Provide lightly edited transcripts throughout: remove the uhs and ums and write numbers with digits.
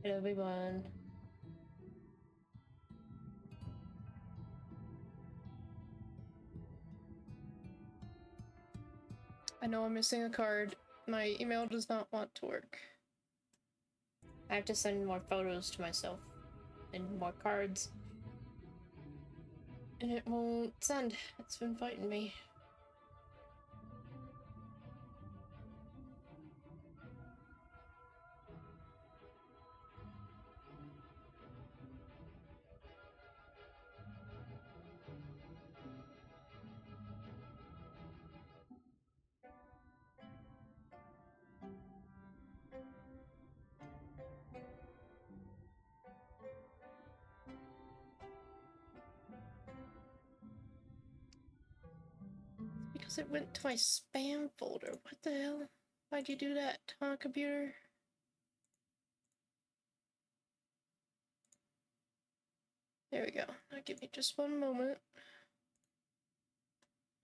Hello everyone. I know I'm missing a card. My email does not want to work. I have to send more photos to myself and more cards. And it won't send. It's been fighting me. Because it went to my spam folder. What the hell? Why'd you do that, huh, computer? There we go. Now give me just one moment.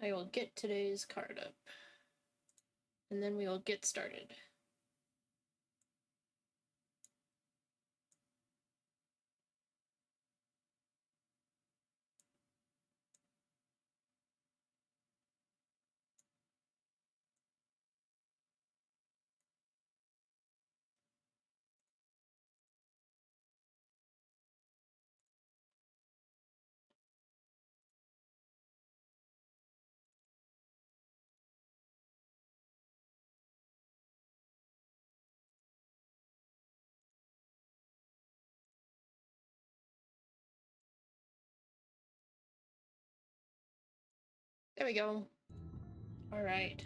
I will get today's card up. And then we will get started. There we go. Alright.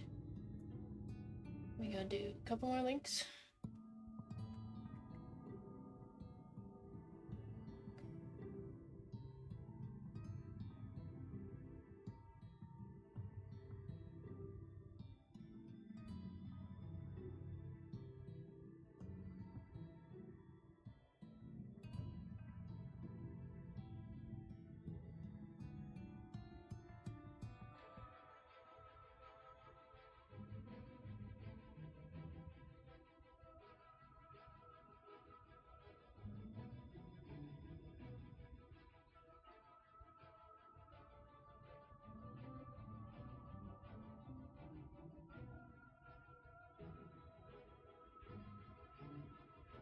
We gotta do a couple more links.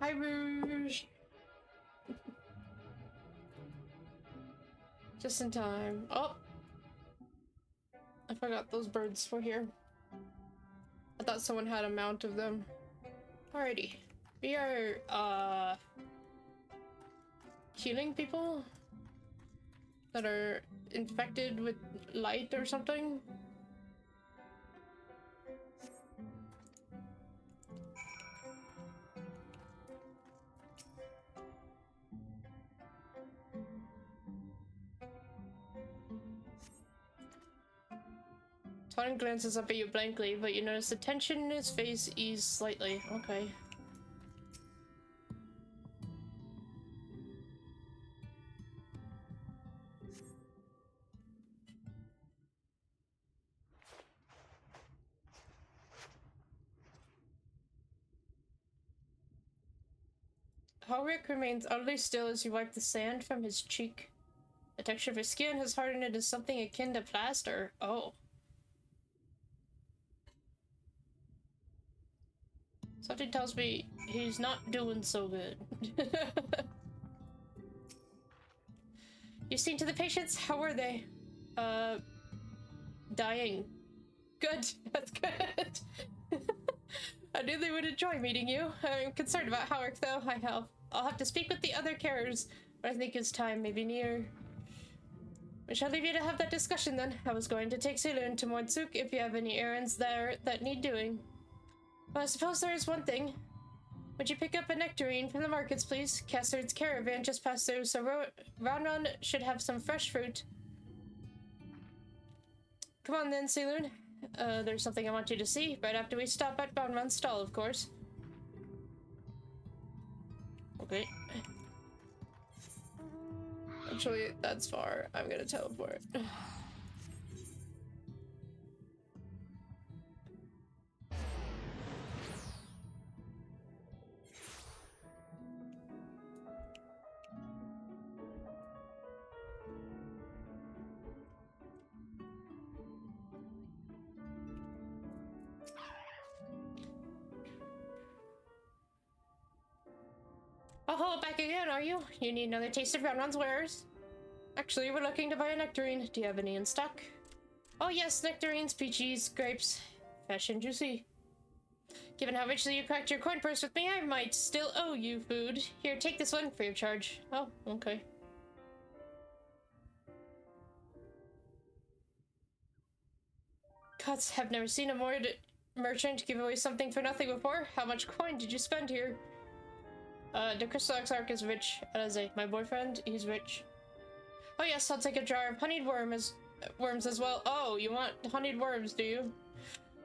Hi, Rouge! Just in time. Oh! I forgot those birds were here. I thought someone had a mount of them. Alrighty. We are, healing people that are infected with light or something. Tarn glances up at you blankly, but you notice the tension in his face ease slightly. Okay. Ulrich remains utterly still as you wipe the sand from his cheek. The texture of his skin has hardened into something akin to plaster. Oh. Something tells me he's not doing so good. You've seen to the patients? How were they? Dying. Good. That's good. I knew they would enjoy meeting you. I'm concerned about Howard, though. I'll have to speak with the other carers, but I think his time may be near. We shall leave you to have that discussion then. I was going to take Silun to Mordsuk if you have any errands there that need doing. Well, I suppose there is one thing. Would you pick up a nectarine from the markets, please? Cassard's caravan just passed through, so Ron should have some fresh fruit. Come on then, Silun. There's something I want you to see, right after we stop at Ronron's stall, of course. Okay. Actually, that's far. I'm gonna teleport. Oh, back again, are you? You need another taste of Ronron's wares? Actually, we're looking to buy a nectarine. Do you have any in stock? Oh yes, nectarines, peaches, grapes. Fresh and juicy. Given how richly you cracked your coin purse with me, I might still owe you food. Here, take this one free of charge. Oh, okay. Gods, I've never seen a merchant give away something for nothing before. How much coin did you spend here? The Crystal Exarch is rich. My boyfriend, he's rich. Oh yes, I'll take a jar of honeyed worms as well. Oh, you want honeyed worms, do you?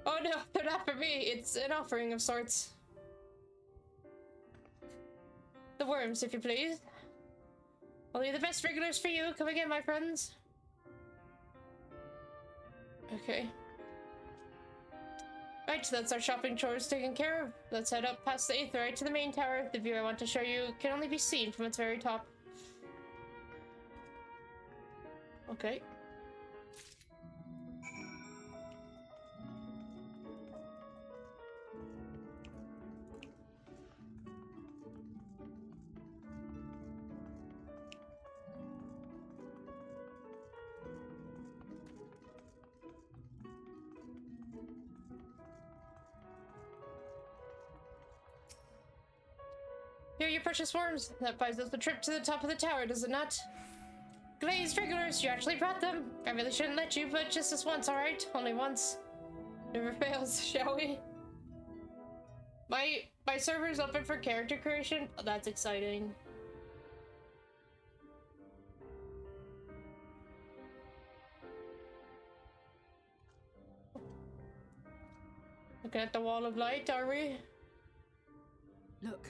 Oh no, they're not for me. It's an offering of sorts. The worms, if you please. Only the best regulars for you. Come again, my friends. Okay. Right, that's our shopping chores taken care of. Let's head up past the Aether right to the main tower. The view I want to show you can only be seen from its very top. Okay. Here, you precious worms. That buys us the trip to the top of the tower, does it not? Glazed regulars, you actually brought them. I really shouldn't let you, but just this once, alright? Only once. Never fails, shall we? My server's open for character creation. Oh, that's exciting. Looking at the wall of light, are we? Look,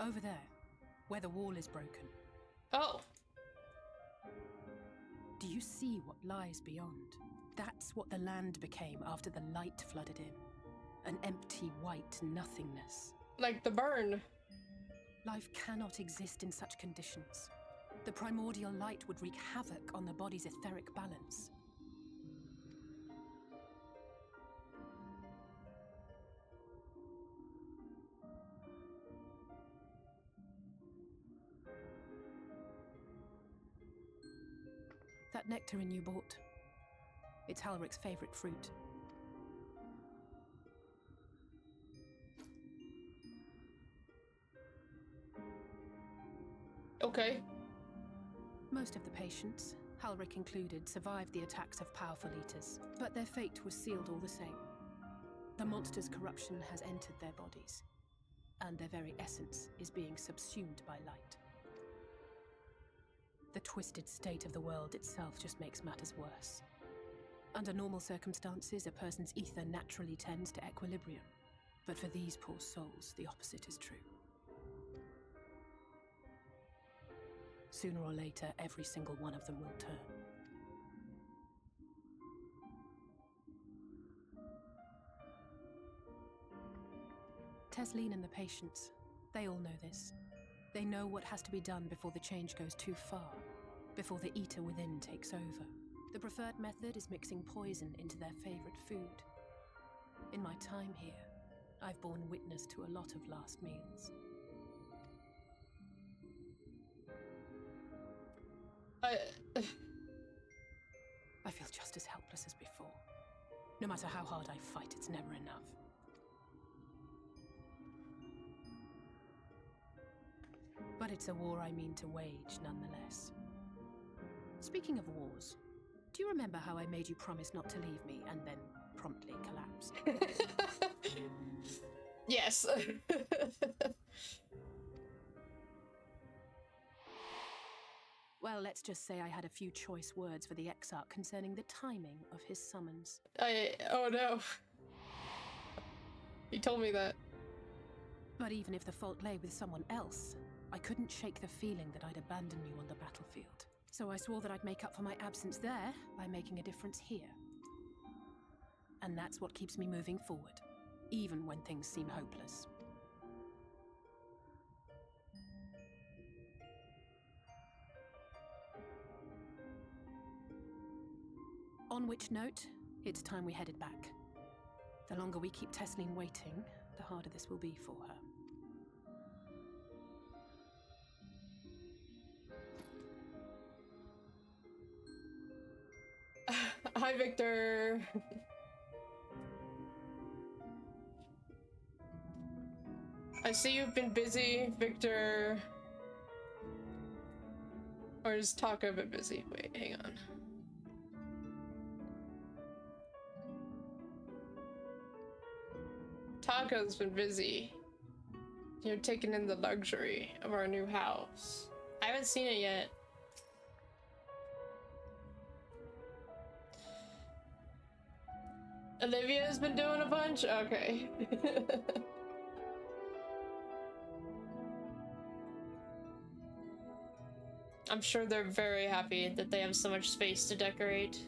over there, where the wall is broken. Oh. Do you see what lies beyond? That's what the land became after the light flooded in. An empty white nothingness. Like the burn. Life cannot exist in such conditions. The primordial light would wreak havoc on the body's etheric balance. That nectarine you bought, it's Halric's favorite fruit. Okay. Most of the patients, Halric included, survived the attacks of powerful eaters, but their fate was sealed all the same. The monster's corruption has entered their bodies, and their very essence is being subsumed by light. The twisted state of the world itself just makes matters worse. Under normal circumstances, a person's ether naturally tends to equilibrium. But for these poor souls, the opposite is true. Sooner or later, every single one of them will turn. Tesleen and the patients, they all know this. They know what has to be done before the change goes too far, before the eater within takes over. The preferred method is mixing poison into their favorite food. In my time here, I've borne witness to a lot of last meals. I feel just as helpless as before. No matter how hard I fight, it's never enough. But it's a war I mean to wage, nonetheless. Speaking of wars, do you remember how I made you promise not to leave me and then promptly collapsed? Yes. Well, let's just say I had a few choice words for the Exarch concerning the timing of his summons. Oh no. He told me that. But even if the fault lay with someone else, I couldn't shake the feeling that I'd abandon you on the battlefield. So I swore that I'd make up for my absence there by making a difference here. And that's what keeps me moving forward, even when things seem hopeless. On which note, it's time we headed back. The longer we keep Tesleen waiting, the harder this will be for her. Hi, Victor. I see you've been busy, Victor. Or is Taka a bit busy? Wait, hang on. Taka's been busy. You're taking in the luxury of our new house. I haven't seen it yet. Olivia's been doing a bunch? Okay. I'm sure they're very happy that they have so much space to decorate.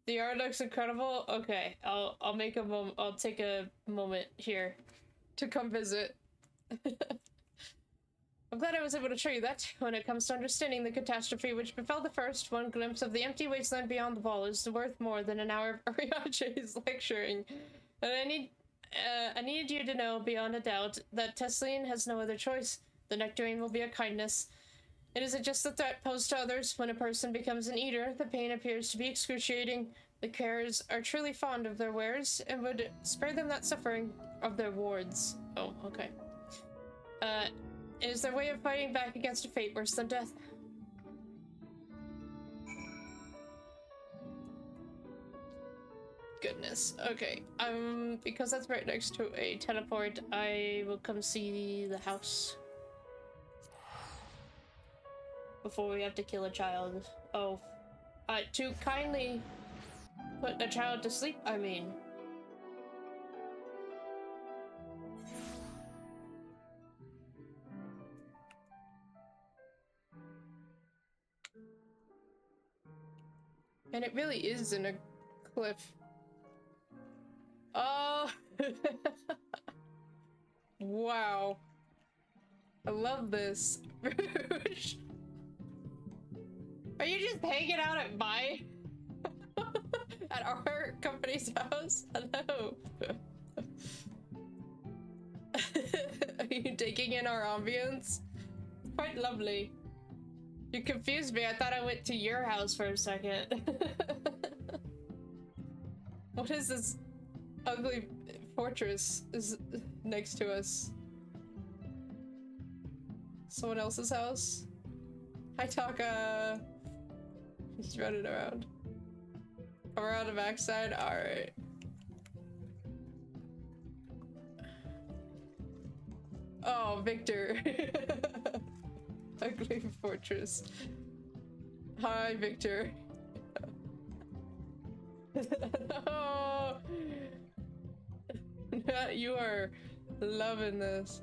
The art looks incredible. Okay, I'll make a moment. I'll take a moment here to come visit. I'm glad I was able to show you that. When it comes to understanding the catastrophe which befell the first, one glimpse of the empty wasteland beyond the wall is worth more than an hour of Urianger's lecturing. And I need you to know beyond a doubt that Tesseline has no other choice. The nectarine will be a kindness. It isn't just the threat posed to others. When a person becomes an eater, the pain appears to be excruciating. The carers are truly fond of their wares and would spare them that suffering of their wards. Oh, okay. It is their way of fighting back against a fate worse than death. Goodness. Okay. Because that's right next to a teleport, I will come see the house. Before we have to kill a child. Oh. To kindly put a child to sleep, I mean. And it really is in a cliff. Oh! Wow. I love this. Are you just hanging out at my... at our company's house? Hello. Are you taking in our ambience? Quite lovely. You confused me. I thought I went to your house for a second. What is this ugly fortress is next to us? Someone else's house? Hi, Taka. He's running around. We're on the backside? Alright. Oh, Victor. Ugly fortress. Hi, Victor. No! You are loving this.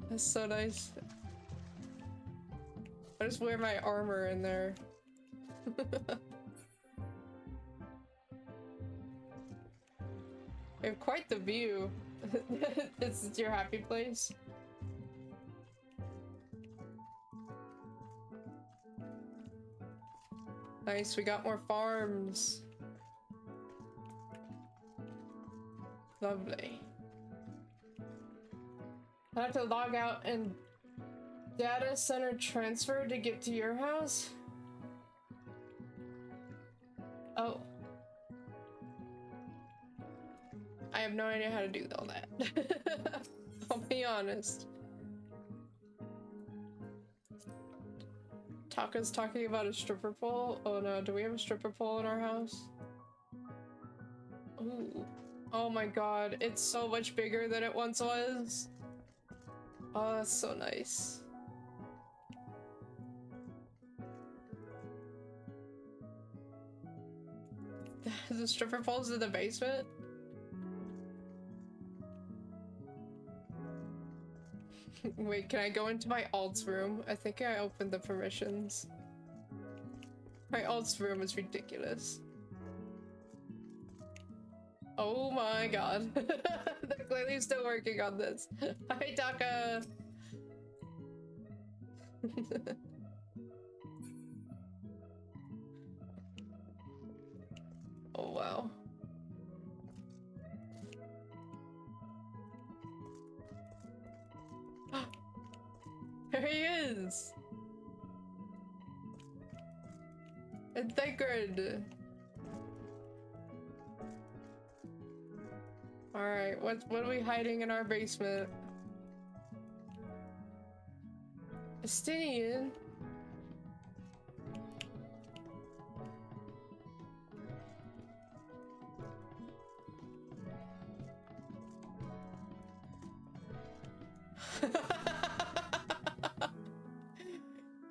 That's so nice. I'll just wear my armor in there. We have quite the view. This is your happy place. Nice, we got more farms. Lovely. I have to log out and data center transfer to get to your house? Oh. I have no idea how to do all that. I'll be honest. Taka's talking about a stripper pole? Oh no, do we have a stripper pole in our house? Ooh. Oh my god, it's so much bigger than it once was. Oh, that's so nice. The stripper pole's in the basement? Wait, can I go into my alt's room? I think I opened the permissions. My alt's room is ridiculous. Oh my god. They're clearly still working on this. Hi, Taka! Oh wow. There he is! And Thancred. Alright, what are we hiding in our basement? Estinian?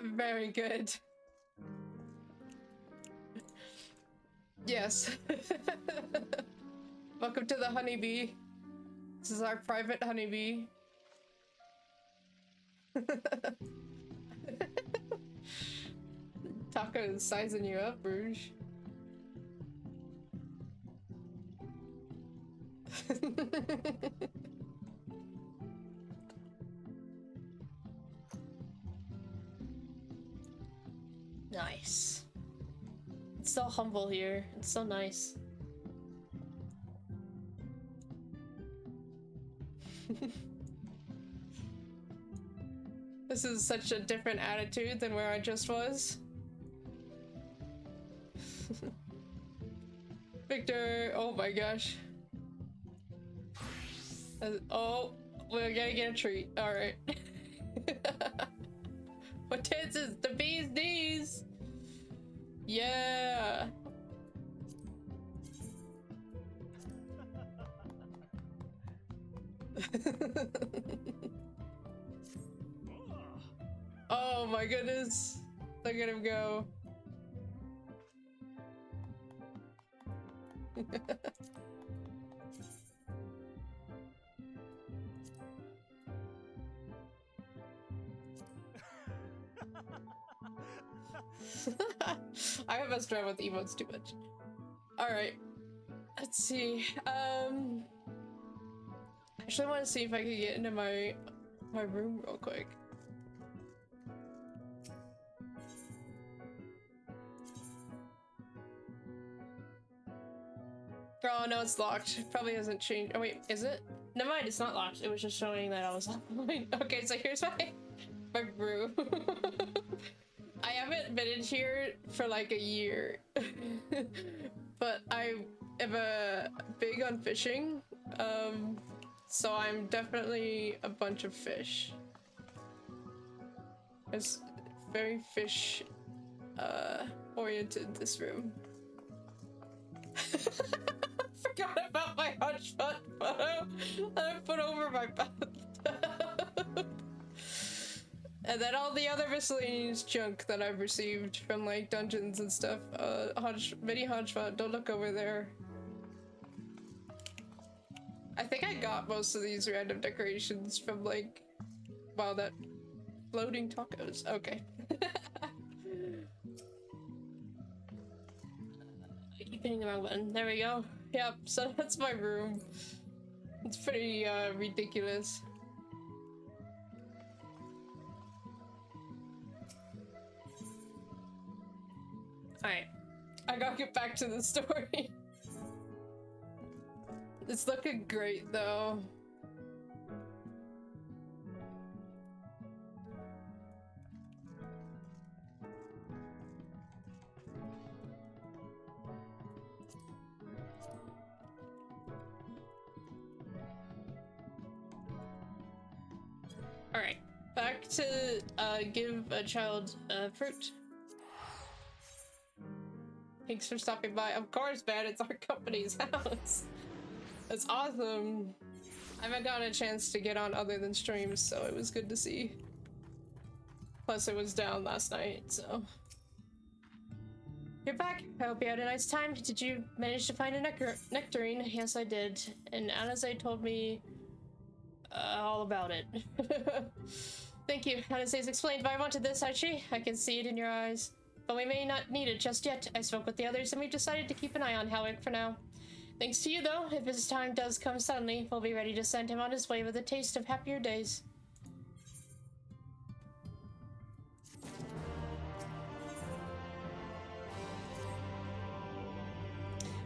Very good. Yes. Welcome to the honeybee. This is our private honeybee. Taco is sizing you up, Rouge. Nice. It's so humble here. It's so nice. This is such a different attitude than where I just was. Victor, oh my gosh. Oh, we're gonna get a treat. Alright. What dances? The bee's knees! Yeah! Oh my goodness. Look at him go. I messed around with emotes too much. Alright. Let's see. Actually, I want to see if I can get into my room real quick. Oh no, it's locked. Probably hasn't changed. Oh wait, is it? Never mind, it's not locked. It was just showing that I was online. Okay, so here's my brew. I haven't been in here for like a year, but I am big on fishing. So I'm definitely a bunch of fish. It's very fish oriented, this room. Forgot about my hunchback photo that I put over my bathtub. And then all the other miscellaneous junk that I've received from like dungeons and stuff. Mini hunchback, don't look over there. I think I got most of these random decorations from like, wow, that floating tacos. Okay. I keep hitting the wrong button. There we go. Yep, so that's my room. It's pretty ridiculous. Alright, I gotta get back to the story. It's looking great though. Alright, back to give a child fruit. Thanks for stopping by. Of course, man, it's our company's house. That's awesome. I haven't gotten a chance to get on other than streams, so it was good to see. Plus, it was down last night, so. You're back. I hope you had a nice time. Did you manage to find a nectarine? Yes, I did. And Anase told me all about it. Thank you. Anastasia explained why I wanted this, Archie. I can see it in your eyes. But we may not need it just yet. I spoke with the others and we've decided to keep an eye on Howick for now. Thanks to you, though. If his time does come suddenly, we'll be ready to send him on his way with a taste of happier days.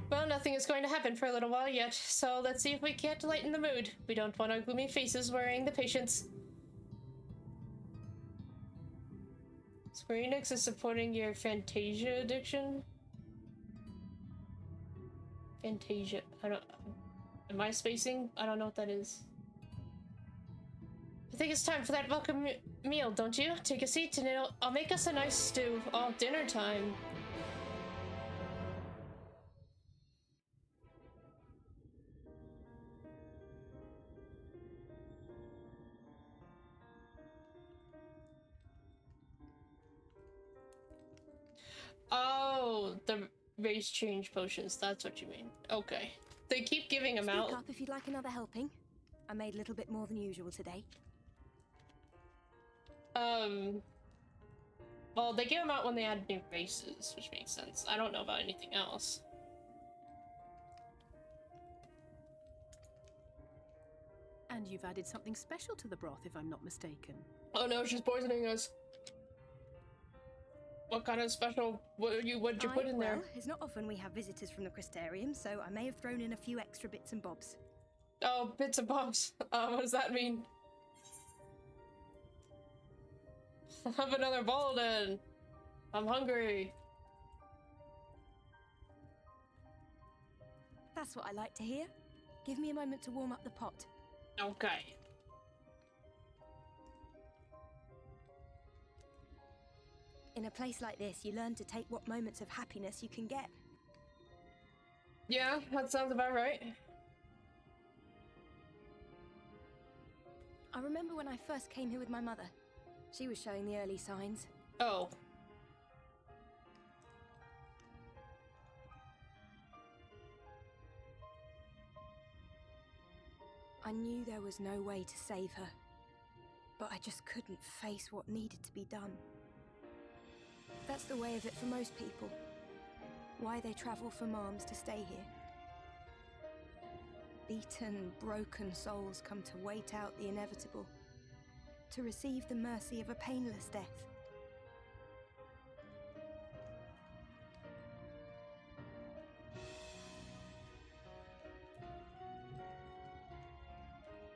Well, nothing is going to happen for a little while yet, so let's see if we can't lighten the mood. We don't want our gloomy faces worrying the patients. Square Enix is supporting your Fantasia addiction? Fantasia. I don't... Am I spacing? I don't know what that is. I think it's time for that welcome meal, don't you? Take a seat and I'll make us a nice stew. All dinner time. Oh, the race change potions. That's what you mean. Okay. They keep giving them out. Speak up if you'd like another helping. I made a little bit more than usual today. Well, they give them out when they add new races, which makes sense. I don't know about anything else. And you've added something special to the broth, if I'm not mistaken. Oh no, she's poisoning us. What kind of special? What'd you put in there? Well, it's not often we have visitors from the Crystarium, so I may have thrown in a few extra bits and bobs. Oh, bits and bobs. What does that mean? Have another bowl then. I'm hungry. That's what I like to hear. Give me a moment to warm up the pot. Okay. In a place like this, you learn to take what moments of happiness you can get. Yeah, that sounds about right. I remember when I first came here with my mother. She was showing the early signs. Oh. I knew there was no way to save her, but I just couldn't face what needed to be done. That's the way of it for most people. Why they travel from arms to stay here. Beaten, broken souls come to wait out the inevitable, to receive the mercy of a painless death.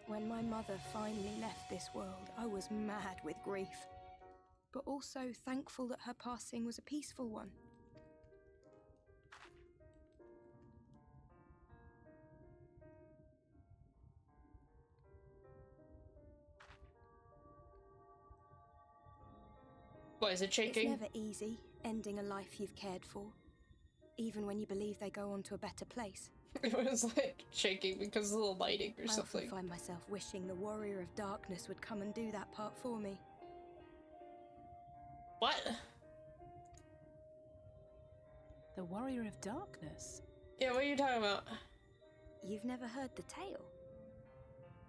When my mother finally left this world, I was mad with grief, but also thankful that her passing was a peaceful one. What, is it shaking? It's never easy, ending a life you've cared for, even when you believe they go on to a better place. It was like shaking because of the lighting or something. I often find myself wishing the Warrior of Darkness would come and do that part for me. What? The Warrior of Darkness? Yeah, what are you talking about? You've never heard the tale?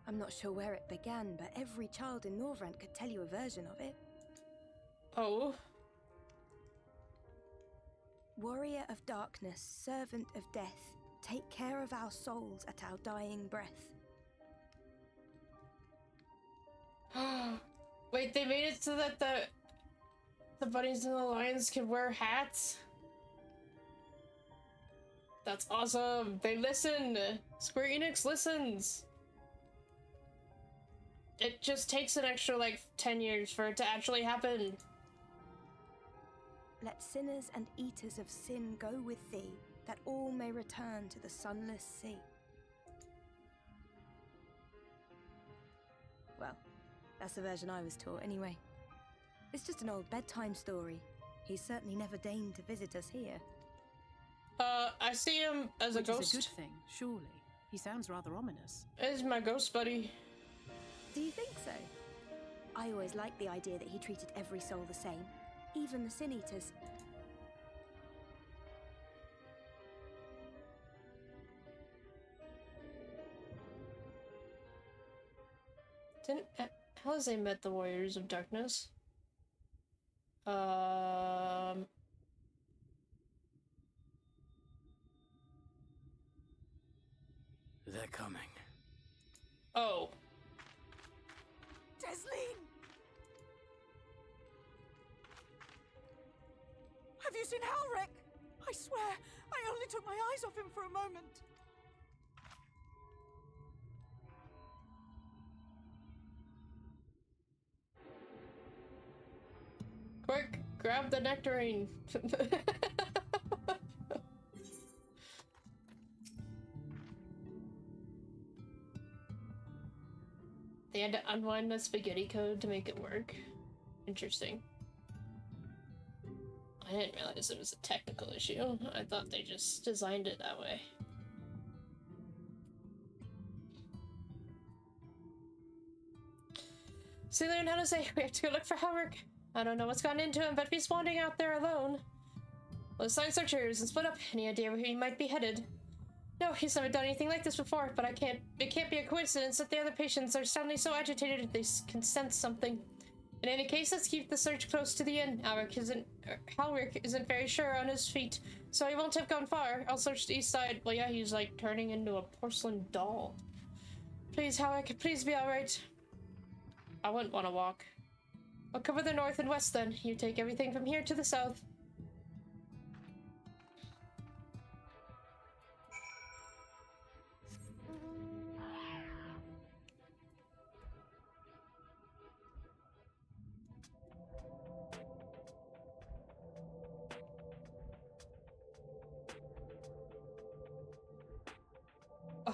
I'm not sure where it began, but every child in Norvrent could tell you a version of it. Oh. Warrior of Darkness, servant of death, take care of our souls at our dying breath. Wait, they made it so that the bunnies and the lions can wear hats? That's awesome. They listen. Square Enix listens. It just takes an extra like 10 years for it to actually happen. Let sinners and eaters of sin go with thee, that all may return to the sunless sea. Well, that's the version I was taught anyway. It's just an old bedtime story. He's certainly never deigned to visit us here. I see him as a ghost. Which is a good thing, surely. He sounds rather ominous. Is my ghost buddy. Do you think so? I always liked the idea that he treated every soul the same, even the Sin Eaters. How has they met the Warriors of Darkness? They're coming. Oh. Desleen! Have you seen Halric? I swear, I only took my eyes off him for a moment. Quick, Grab the nectarine. They had to unwind the spaghetti code to make it work. Interesting. I didn't realize it was a technical issue. I thought they just designed it that way. Celia and Hannah say we have to go look for Helric. I don't know what's gone into him, but if he's wandering out there alone. Well, the signs are cheers and split up. Any idea where he might be headed? No, he's never done anything like this before, but it can't be a coincidence that the other patients are suddenly so agitated they can sense something. In any case, let's keep the search close to the inn. Helric isn't very sure on his feet, so he won't have gone far. I'll search the east side. Well, yeah, he's like turning into a porcelain doll. Please, Helric, please be alright. I wouldn't want to walk. I'll cover the north and west then. You take everything from here to the south.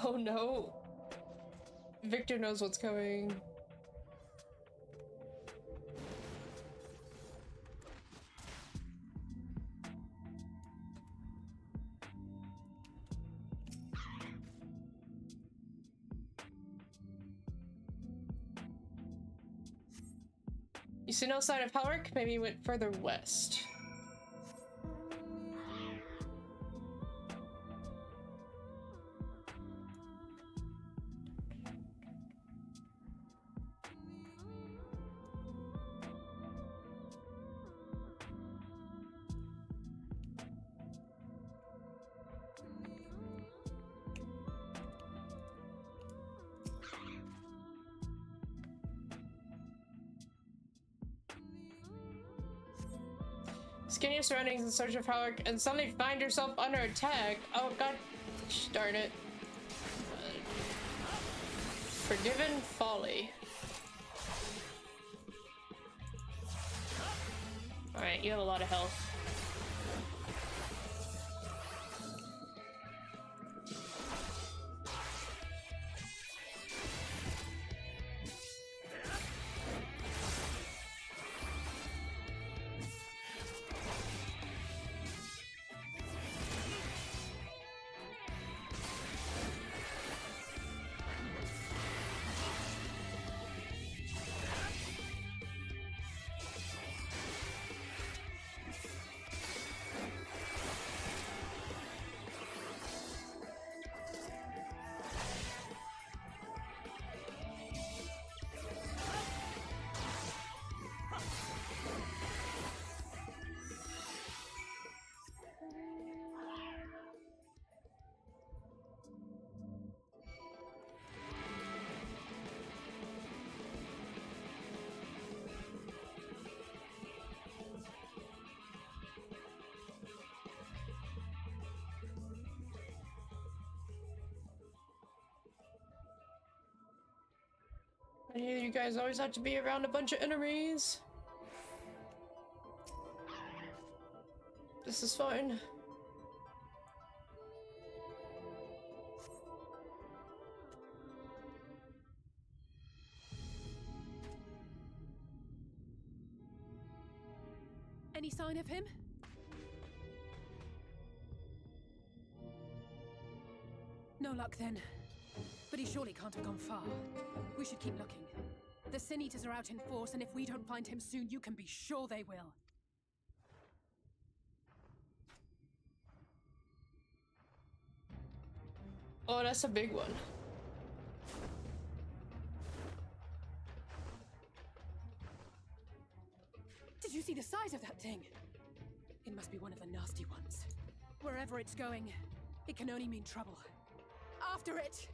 Oh no. Victor knows what's coming. You see no sign of Helric? Maybe he went further west. Scan your surroundings in search of Helric and suddenly find yourself under attack. Oh god darn it. Forgiven folly. Alright, you have a lot of health. You guys always have to be around a bunch of enemies. This is fine. Any sign of him? No luck then. But he surely can't have gone far. We should keep looking. The Sin Eaters are out in force, and if we don't find him soon, you can be sure they will. Oh, that's a big one. Did you see the size of that thing? It must be one of the nasty ones. Wherever it's going, it can only mean trouble. After it!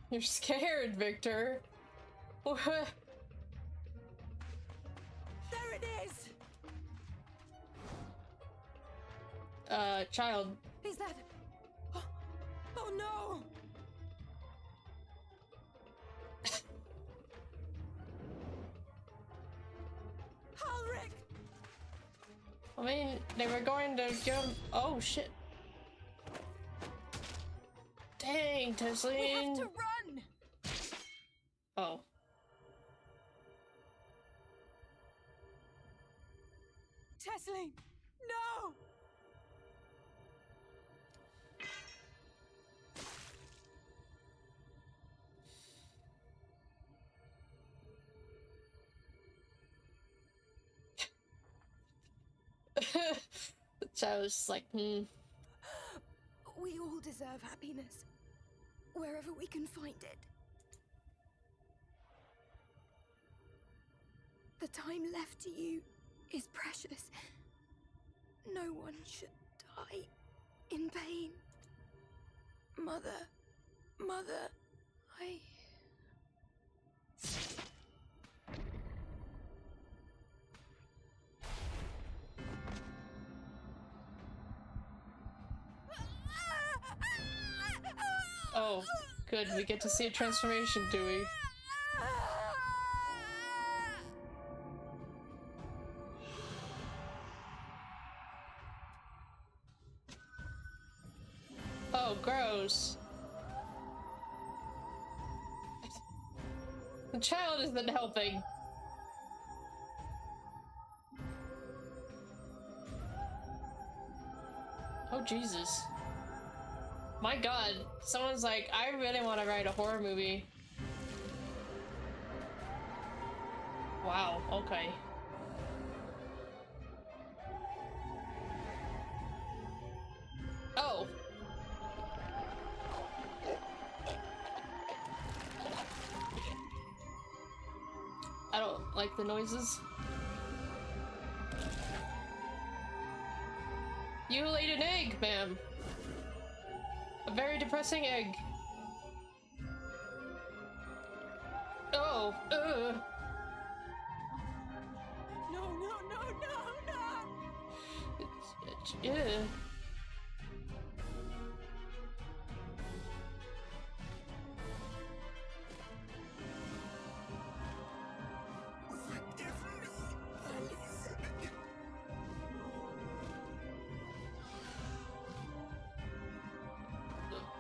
You're scared, Victor. What? There it is! Child. Is that I mean, they were going to give him. Oh shit! Dang, Tesleen. We have to run. Oh. Tesleen, no. The child was like, We all deserve happiness, wherever we can find it. The time left to you is precious. No one should die in pain. Mother, I... oh, good, we get to see a transformation, do we? Oh, gross. The child isn't helping. Oh, Jesus. My god, someone's like, I really want to write a horror movie. Wow, okay. Oh. I don't like the noises. You laid an egg, ma'am. A very depressing egg. Oh, No. yeah.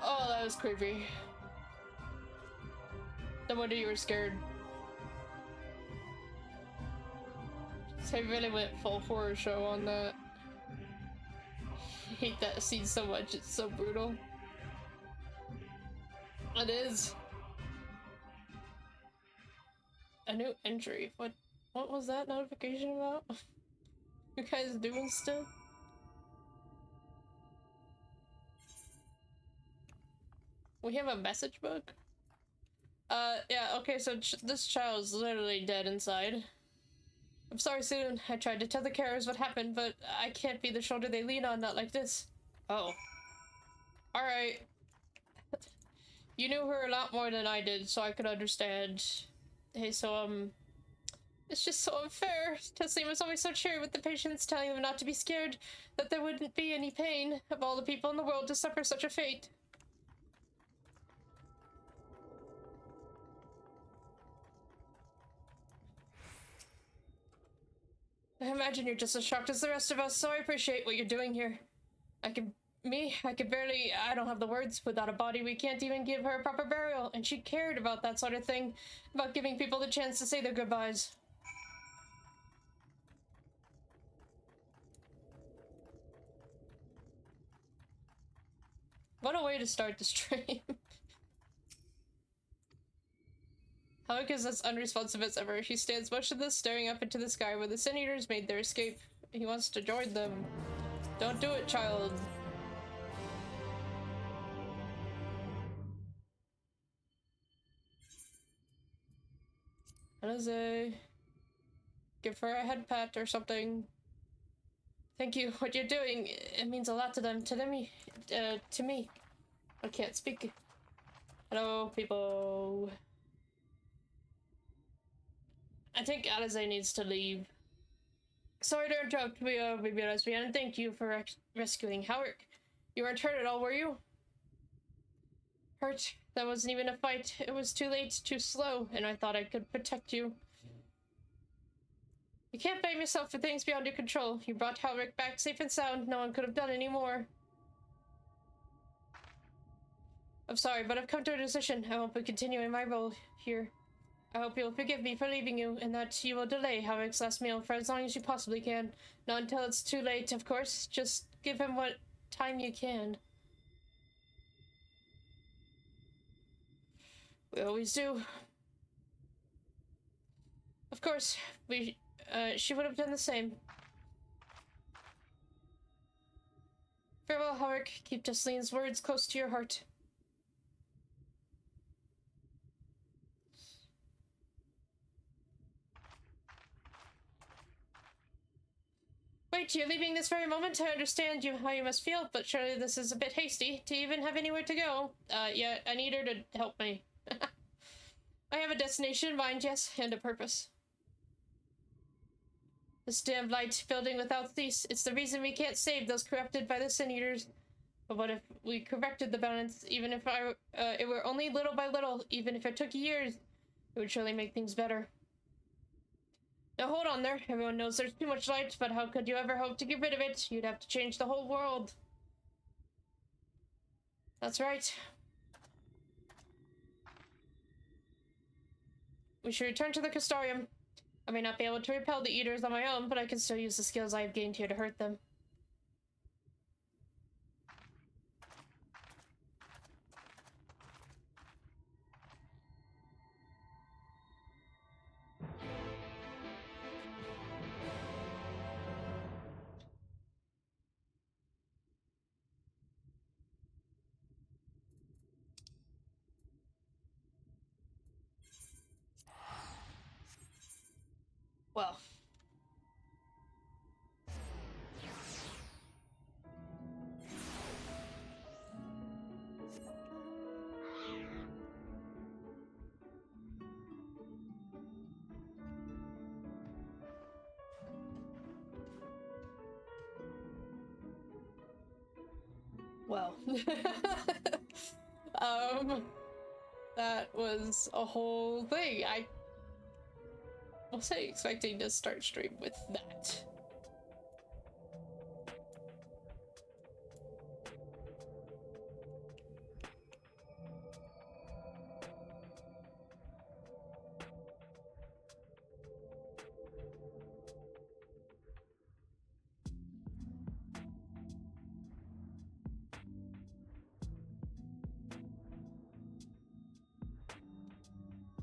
Oh, that was creepy. No wonder you were scared. They really went full horror show on that. I hate that scene so much, it's so brutal. It is. A new entry. What was that notification about? You guys doing stuff? We have a message book? Yeah, okay, so this child is literally dead inside. I'm sorry, Susan. I tried to tell the carers what happened, but I can't be the shoulder they lean on, not like this. Oh. Alright. You knew her a lot more than I did, so I could understand. Hey, so, it's just so unfair. Tessie was always so cheery with the patients, telling them not to be scared, that there wouldn't be any pain of all the people in the world to suffer such a fate. I imagine you're just as shocked as the rest of us, so I appreciate what you're doing here. I don't have the words. Without a body, we can't even give her a proper burial, and she cared about that sort of thing, about giving people the chance to say their goodbyes. What a way to start the stream. Havoc is as unresponsive as ever. He stands motionless, staring up into the sky where the Sin Eaters made their escape. He wants to join them. Don't do it, child. Alize. Give her a head pat or something. Thank you. What you're doing, it means a lot to them. To me. I can't speak. Hello, people. I think Alize needs to leave. Sorry to interrupt, baby lesbian, and thank you for rescuing Howard. You weren't hurt at all, were you? Hurt? That wasn't even a fight. It was too late, too slow, and I thought I could protect you. You can't blame yourself for things beyond your control. You brought Halric back safe and sound. No one could have done any more. I'm sorry, but I've come to a decision. I won't be continuing my role here. I hope you'll forgive me for leaving you, and that you will delay Halric's last meal for as long as you possibly can. Not until it's too late, of course. Just give him what time you can. We always do. Of course, she would have done the same. Farewell, Halric. Keep Deslene's words close to your heart. Wait, you're leaving this very moment? I understand how you must feel, but surely this is a bit hasty to even have anywhere to go. Yeah, I need her to help me. I have a destination in mind, yes, and a purpose. This damned light building without cease. It's the reason we can't save those corrupted by the Sin Eaters. But what if we corrected the balance? Even if it were only little by little, even if it took years, it would surely make things better. Now hold on there. Everyone knows there's too much light, but how could you ever hope to get rid of it? You'd have to change the whole world. That's right. We should return to the Crystarium. I may not be able to repel the Eaters on my own, but I can still use the skills I have gained here to hurt them. Well. Well. That was a whole thing. I wasn't expecting to start stream with that.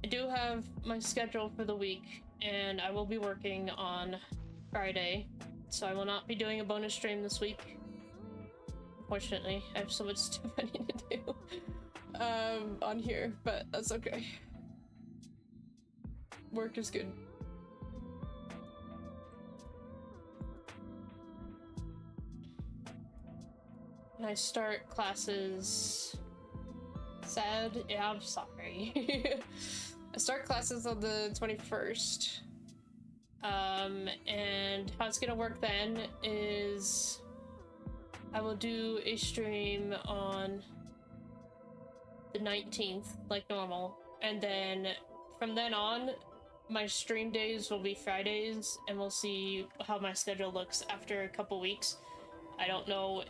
I do have my schedule for the week, and I will be working on Friday, so I will not be doing a bonus stream this week. Unfortunately, I have so much stuff I need to do on here, but that's okay. Work is good. And I start classes... Sad? Yeah, I'm sorry. I start classes on the 21st. And how it's gonna work then is I will do a stream on the 19th, like normal. And then from then on, my stream days will be Fridays, and we'll see how my schedule looks after a couple weeks. I don't know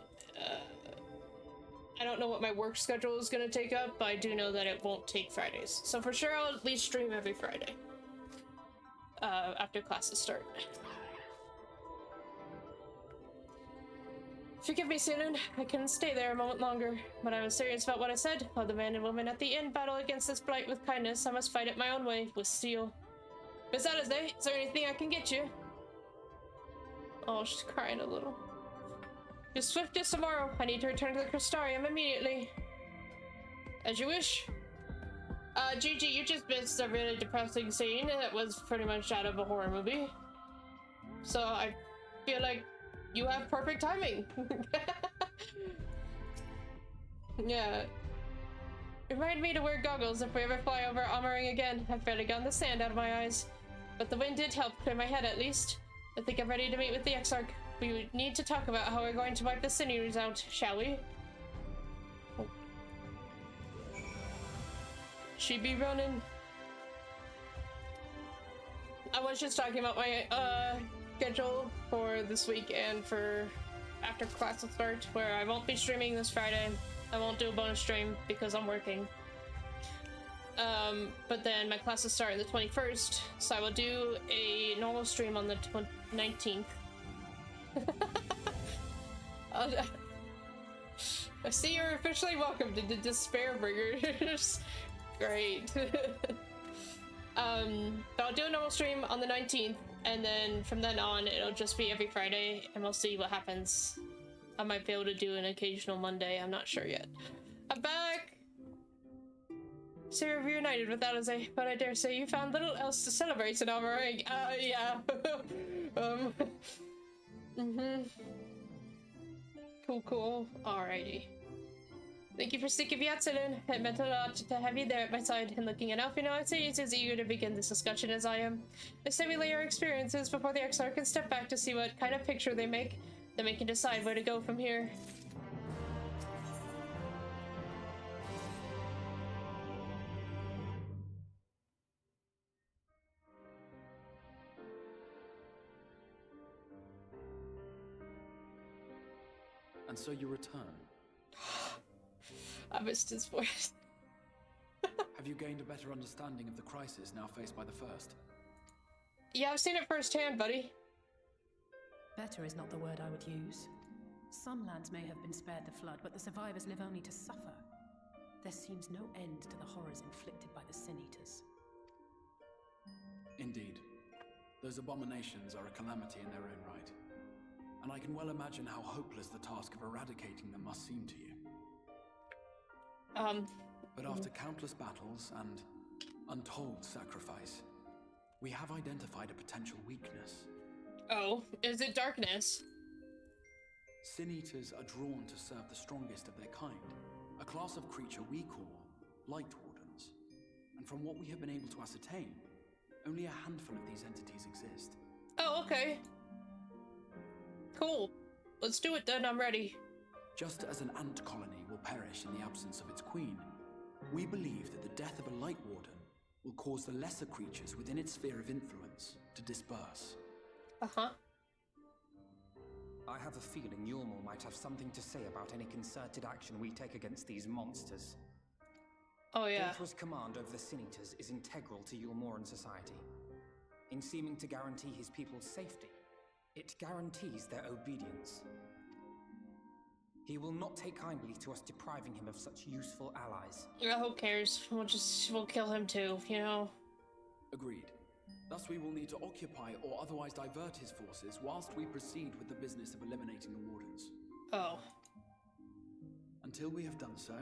what my work schedule is going to take up, but I do know that it won't take Fridays. So for sure, I'll at least stream every Friday after classes start. Forgive me, Sunan. I couldn't stay there a moment longer, but I was serious about what I said. While the man and woman at the inn battle against this blight with kindness, I must fight it my own way, with steel. Miss Alice, is there anything I can get you? Oh, she's crying a little. Your swiftest tomorrow. I need to return to the Crystarium immediately. As you wish. Gigi, you just missed a really depressing scene that was pretty much out of a horror movie. So I feel like you have perfect timing. Yeah. Remind me to wear goggles if we ever fly over Amoring again. I've barely gotten the sand out of my eyes. But the wind did help clear my head at least. I think I'm ready to meet with the Exarch. We need to talk about how we're going to wipe the Sin Eaters out, shall we? Oh. She be running. I was just talking about my schedule for this week and for after class will start, where I won't be streaming this Friday. I won't do a bonus stream because I'm working. But then my classes start on the 21st, so I will do a normal stream on the 19th. I see you're officially welcome to the Despair Bringers. Great. But I'll do a normal stream on the 19th, and then from then on, it'll just be every Friday, and we'll see what happens. I might be able to do an occasional Monday, I'm not sure yet. I'm back! So you're reunited with Alize, but I dare say you found little else to celebrate in Alvaring. Yeah. Cool. Alrighty. Thank you for sticking me out, Silin. It meant a lot to have you there at my side, and looking at Alfie now, I'd say he's as eager to begin this discussion as I am. Instead, we lay our experiences before the XR can step back to see what kind of picture they make. Then we can decide where to go from here. And so you return. I missed his voice. Have you gained a better understanding of the crisis now faced by the First? Yeah, I've seen it firsthand, buddy. Better is not the word I would use. Some lands may have been spared the flood, but the survivors live only to suffer. There seems no end to the horrors inflicted by the Sin Eaters. Indeed. Those abominations are a calamity in their own right. And I can well imagine how hopeless the task of eradicating them must seem to you. But after countless battles and untold sacrifice, we have identified a potential weakness. Oh, is it darkness? Sin Eaters are drawn to serve the strongest of their kind, a class of creature we call Light Wardens. And from what we have been able to ascertain, only a handful of these entities exist. Oh, okay. Cool. Let's do it then, I'm ready. Just as an ant colony will perish in the absence of its queen, we believe that the death of a Light Warden will cause the lesser creatures within its sphere of influence to disperse. Uh-huh. I have a feeling Yulmor might have something to say about any concerted action we take against these monsters. Oh, yeah. Fortress command over the Sin Eaters is integral to Yulmoran society. In seeming to guarantee his people's safety, it guarantees their obedience. He will not take kindly to us depriving him of such useful allies. Yeah, who cares? We'll kill him too, you know? Agreed. Thus we will need to occupy or otherwise divert his forces whilst we proceed with the business of eliminating the Wardens. Oh. Until we have done so,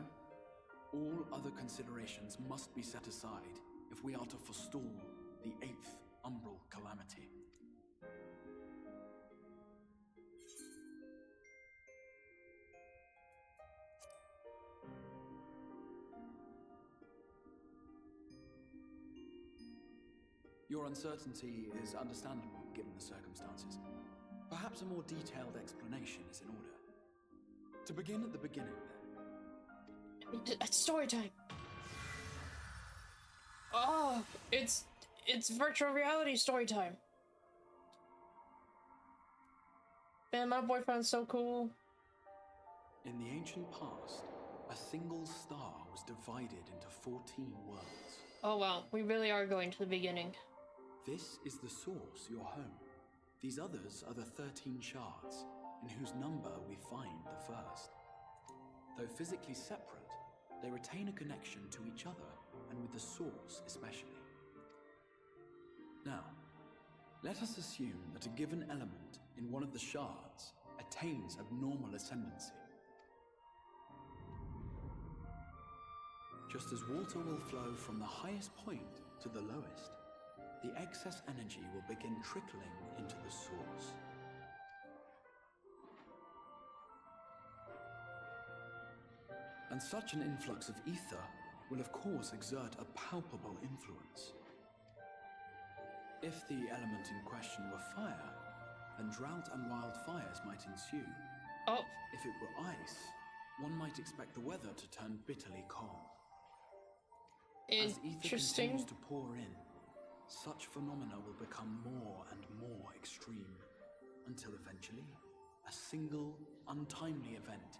all other considerations must be set aside if we are to forestall the 8th Umbral Calamity. Your uncertainty is understandable given the circumstances. Perhaps a more detailed explanation is in order. To begin at the beginning, then. It's story time. Oh, it's virtual reality story time. Man, my boyfriend's so cool. In the ancient past, a single star was divided into 14 worlds. Oh wow, we really are going to the beginning. This is the source, your home. These others are the 13 shards, in whose number we find the first. Though physically separate, they retain a connection to each other, and with the source especially. Now, let us assume that a given element in one of the shards attains abnormal ascendancy. Just as water will flow from the highest point to the lowest, the excess energy will begin trickling into the source. And such an influx of ether will of course exert a palpable influence. If the element in question were fire, then drought and wildfires might ensue. Oh. If it were ice, one might expect the weather to turn bitterly cold. As ether Interesting. continues to pour in, such phenomena will become more and more extreme, until eventually, a single, untimely event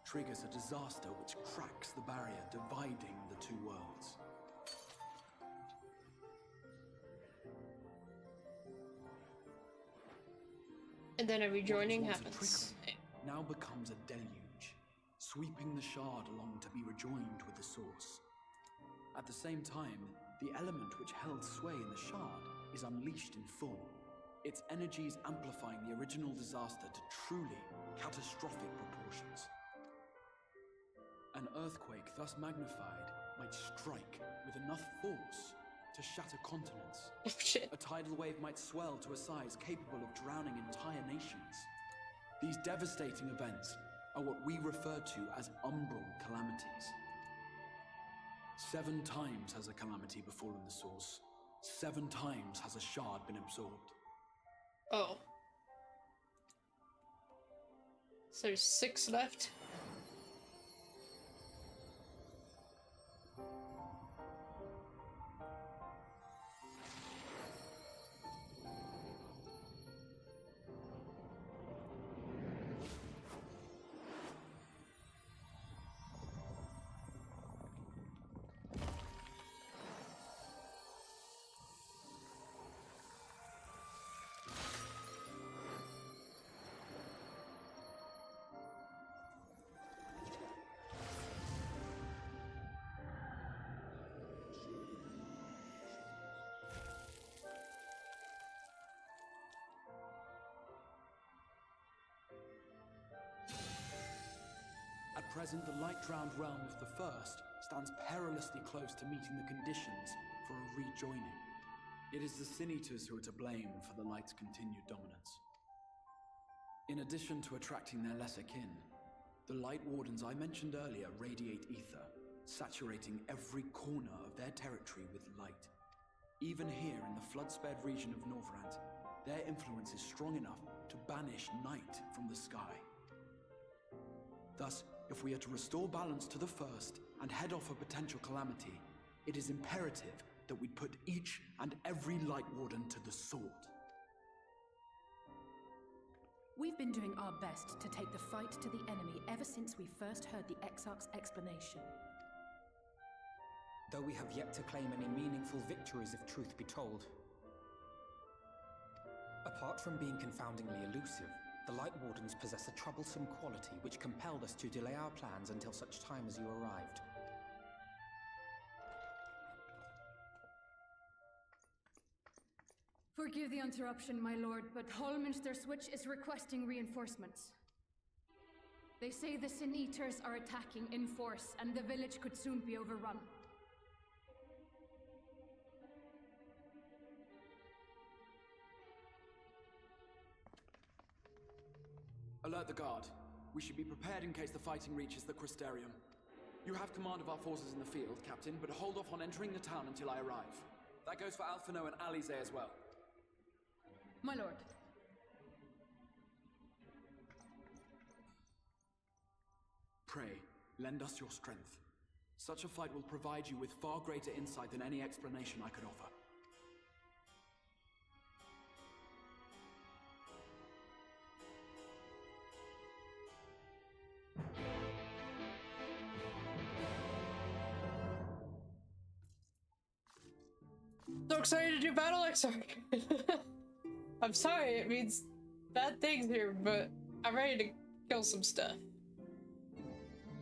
triggers a disaster which cracks the barrier dividing the two worlds. And then a rejoining What was once a happens. trickle now becomes a deluge, sweeping the shard along to be rejoined with the source. At the same time, the element which held sway in the shard is unleashed in full, its energies amplifying the original disaster to truly catastrophic proportions. An earthquake thus magnified might strike with enough force to shatter continents. Oh shit. A tidal wave might swell to a size capable of drowning entire nations. These devastating events are what we refer to as umbral calamities. 7 times has a calamity befallen the source. 7 times has a shard been absorbed. Oh. So there's 6 left. At present, the light-drowned realm of the First stands perilously close to meeting the conditions for a rejoining. It is the Sin Eaters who are to blame for the light's continued dominance. In addition to attracting their lesser kin, the Light Wardens I mentioned earlier radiate ether, saturating every corner of their territory with light. Even here in the flood-spared region of Norvrant, their influence is strong enough to banish night from the sky. Thus, if we are to restore balance to the First and head off a potential calamity, it is imperative that we put each and every Light Warden to the sword. We've been doing our best to take the fight to the enemy ever since we first heard the Exarch's explanation. Though we have yet to claim any meaningful victories if truth be told. Apart from being confoundingly elusive, the Light Wardens possess a troublesome quality which compelled us to delay our plans until such time as you arrived. Forgive the interruption, my lord, but Hallminster Switch is requesting reinforcements. They say the Sin Eaters are attacking in force, and the village could soon be overrun. Alert the guard. We should be prepared in case the fighting reaches the Crystarium. You have command of our forces in the field, Captain, but hold off on entering the town until I arrive. That goes for Alphino and Alize as well. My lord. Pray, lend us your strength. Such a fight will provide you with far greater insight than any explanation I could offer. So excited to do Battle Exarch! I'm sorry, it means bad things here, but I'm ready to kill some stuff.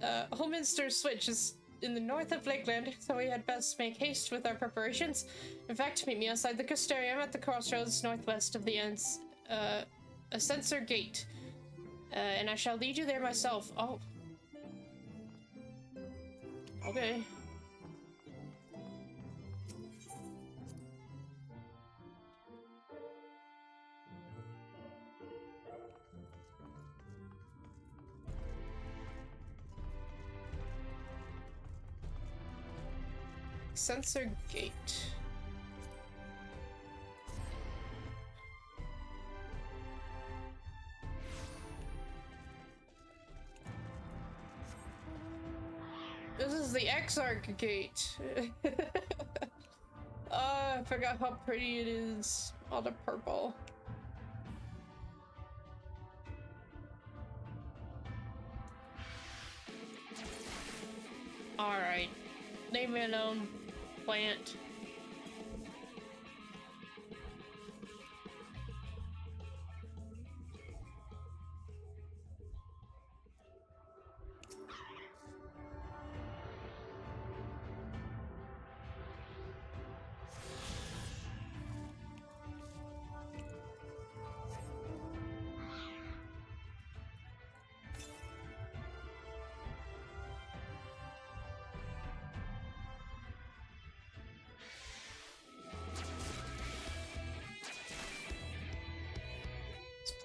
Hallminster Switch is in the north of Lakeland, so we had best make haste with our preparations. In fact, meet me outside the Custarium at the crossroads northwest of the Ascensor Gate. And I shall lead you there myself. Oh. Okay. Sensor Gate. This is the Exarch Gate. I forgot how pretty it is. All the purple. Alright. Leave me alone, plant.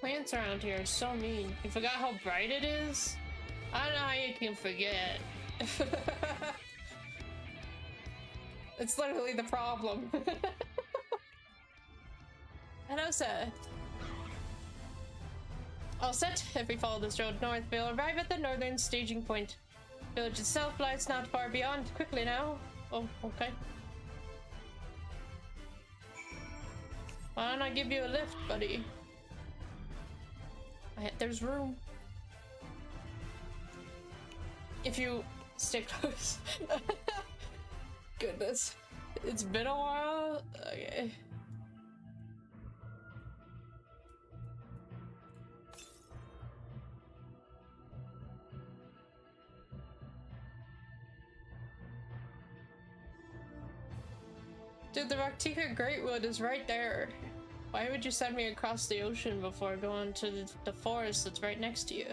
Plants around here are so mean. You forgot how bright it is? I don't know how you can forget. It's literally the problem. Hello, sir. All set. If we follow this road north, we'll arrive at the northern staging point. The village itself lies not far beyond. Quickly now. Oh, okay. Why don't I give you a lift, buddy? There's room. If you stay close. Goodness. It's been a while. Okay. Dude, the Raktika Greatwood is right there. Why would you send me across the ocean before going to the forest that's right next to you?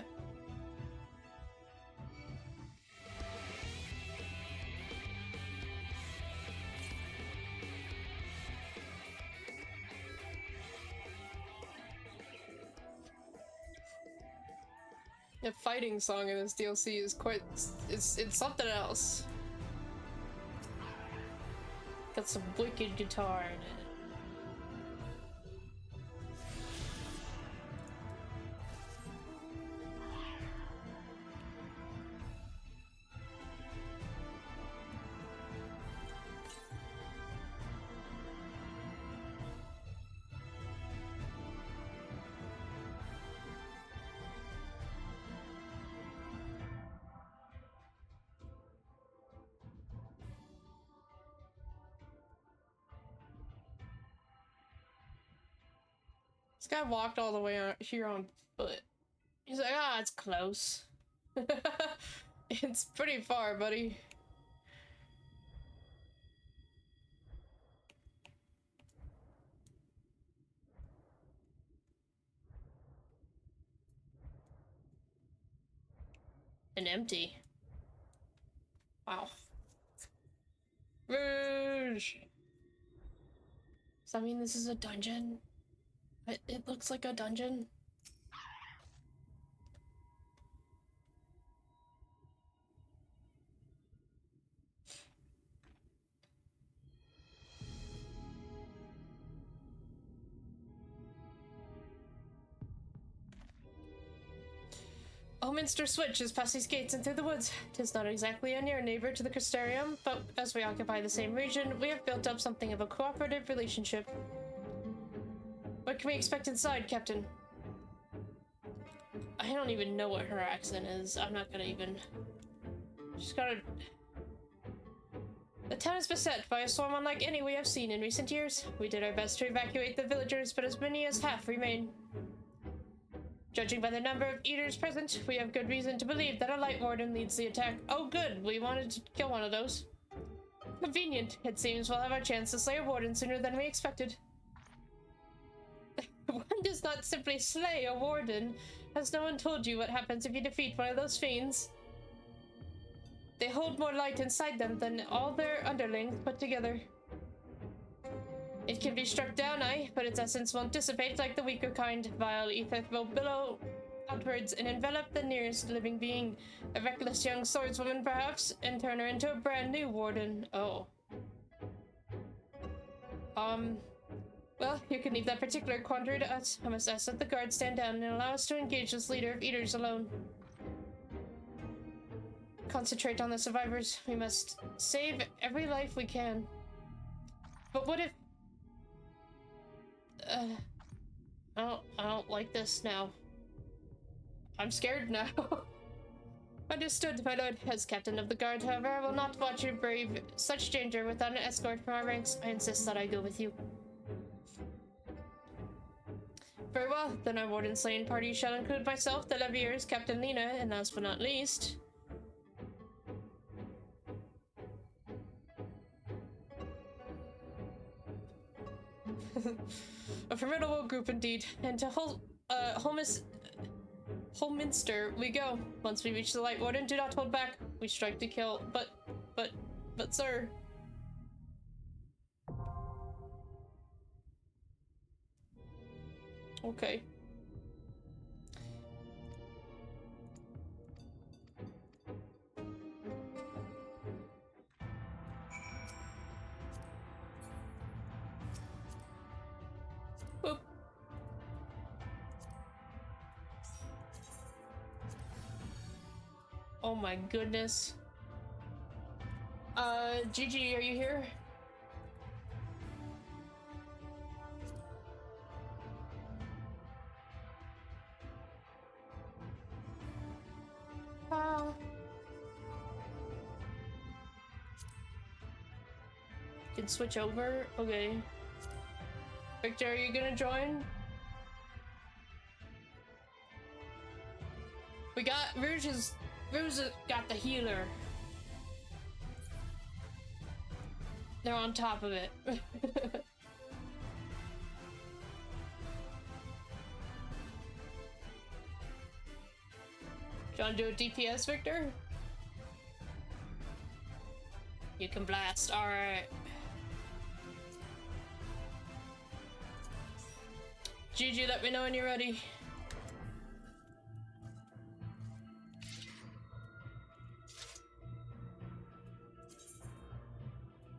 The fighting song in this DLC is quite... it's something else. Got some wicked guitar in it. This guy walked all the way here on foot. He's like, ah, it's close. It's pretty far, buddy. And empty. Wow. Rouge! Does that mean this is a dungeon? It looks like a dungeon. Minster Switch is past these gates and through the woods. 'Tis not exactly a near neighbor to the Crystarium, but as we occupy the same region, we have built up something of a cooperative relationship. What can we expect inside, Captain? I don't even know what her accent is. I'm not gonna even... Just gotta... The town is beset by a swarm unlike any we have seen in recent years. We did our best to evacuate the villagers, but as many as half remain. Judging by the number of eaters present, we have good reason to believe that a light warden leads the attack. Oh good, we wanted to kill one of those. Convenient. It seems we'll have our chance to slay a warden sooner than we expected. One does not simply slay a warden. Has no one told you what happens if you defeat one of those fiends? They hold more light inside them than all their underlings put together. It can be struck down, aye, but its essence won't dissipate like the weaker kind. Vile ether will billow outwards and envelop the nearest living being. A reckless young swordswoman, perhaps, and turn her into a brand new warden. Oh. Well, you can leave that particular quandary to us. I must ask that the guards stand down and allow us to engage this leader of eaters alone. Concentrate on the survivors. We must save every life we can. But what if... I don't like this now. I'm scared now. Understood, my lord. As captain of the guard, however, I will not watch you brave such danger without an escort from our ranks. I insist that I go with you. Very well, then our warden slaying party shall include myself, the Leviers, Captain Lena, and last but not least... a formidable group indeed. And to Holminster we go. Once we reach the Light Warden, do not hold back. We strike to kill. But, sir... Okay. Boop. Oh my goodness. Gigi, are you here? Can switch over? Okay. Victor, are you gonna join? We got Rouge got the healer. They're on top of it. Do you wanna do a DPS, Victor? You can blast, alright. Gigi, let me know when you're ready.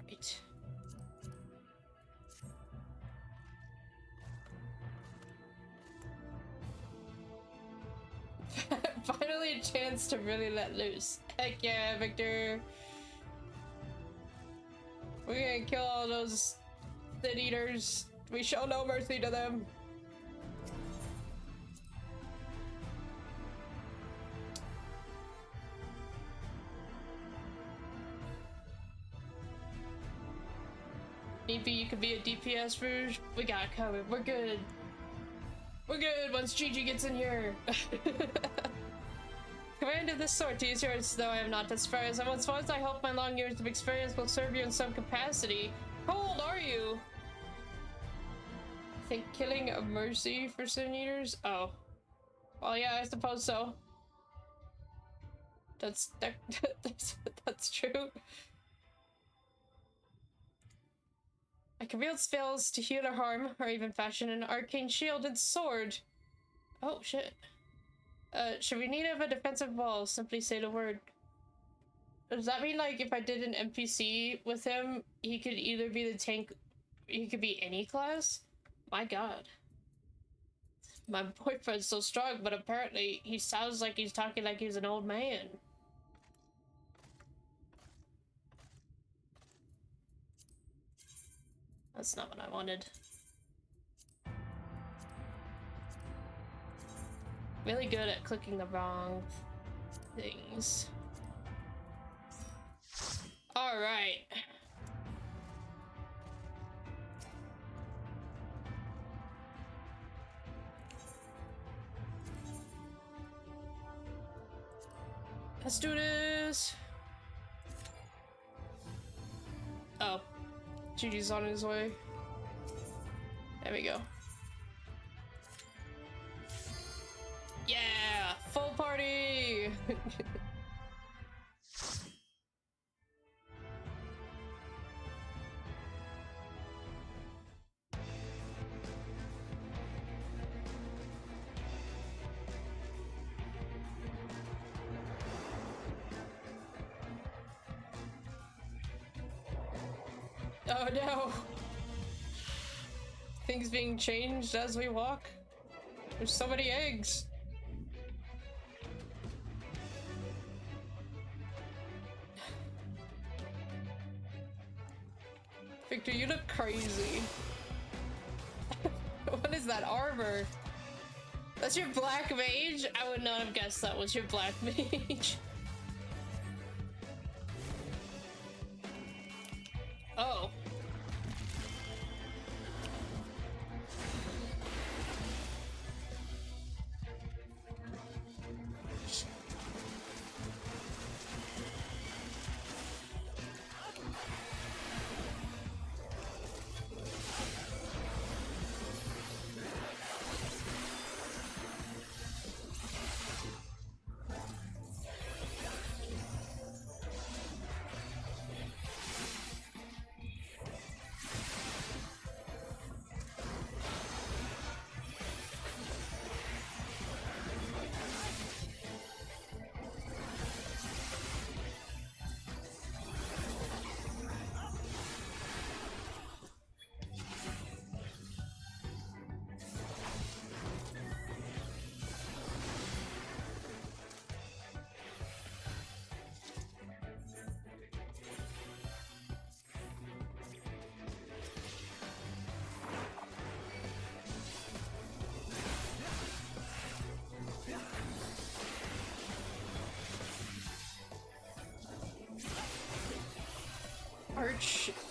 Right. Finally a chance to really let loose. Heck yeah, Victor. We're gonna kill all those Sith Eaters. We show no mercy to them. Maybe you could be a DPS, Rouge. We got it covered. We're good. We're good once Gigi gets in here. Command of this sortie is yours, though I am not as far as I once was. I hope my long years of experience will serve you in some capacity. How old are you? I think killing a mercy for Sin Eaters? Oh. Well, yeah, I suppose so. That's true. I can wield spells to heal or harm, or even fashion an arcane shield and sword. Oh, shit. Should we need a defensive wall? Simply say the word. Does that mean, like, if I did an NPC with him, he could either be the tank, he could be any class? My god. My boyfriend's so strong, but apparently he sounds like he's talking like he's an old man. That's not what I wanted. Really good at clicking the wrong things. All right. Let's do this. Oh. Gigi's on his way. There we go. Yeah! Full party! Oh no! Things being changed as we walk. There's so many eggs. Victor, you look crazy. What is that armor? That's your black mage? I would not have guessed that was your black mage. Oh.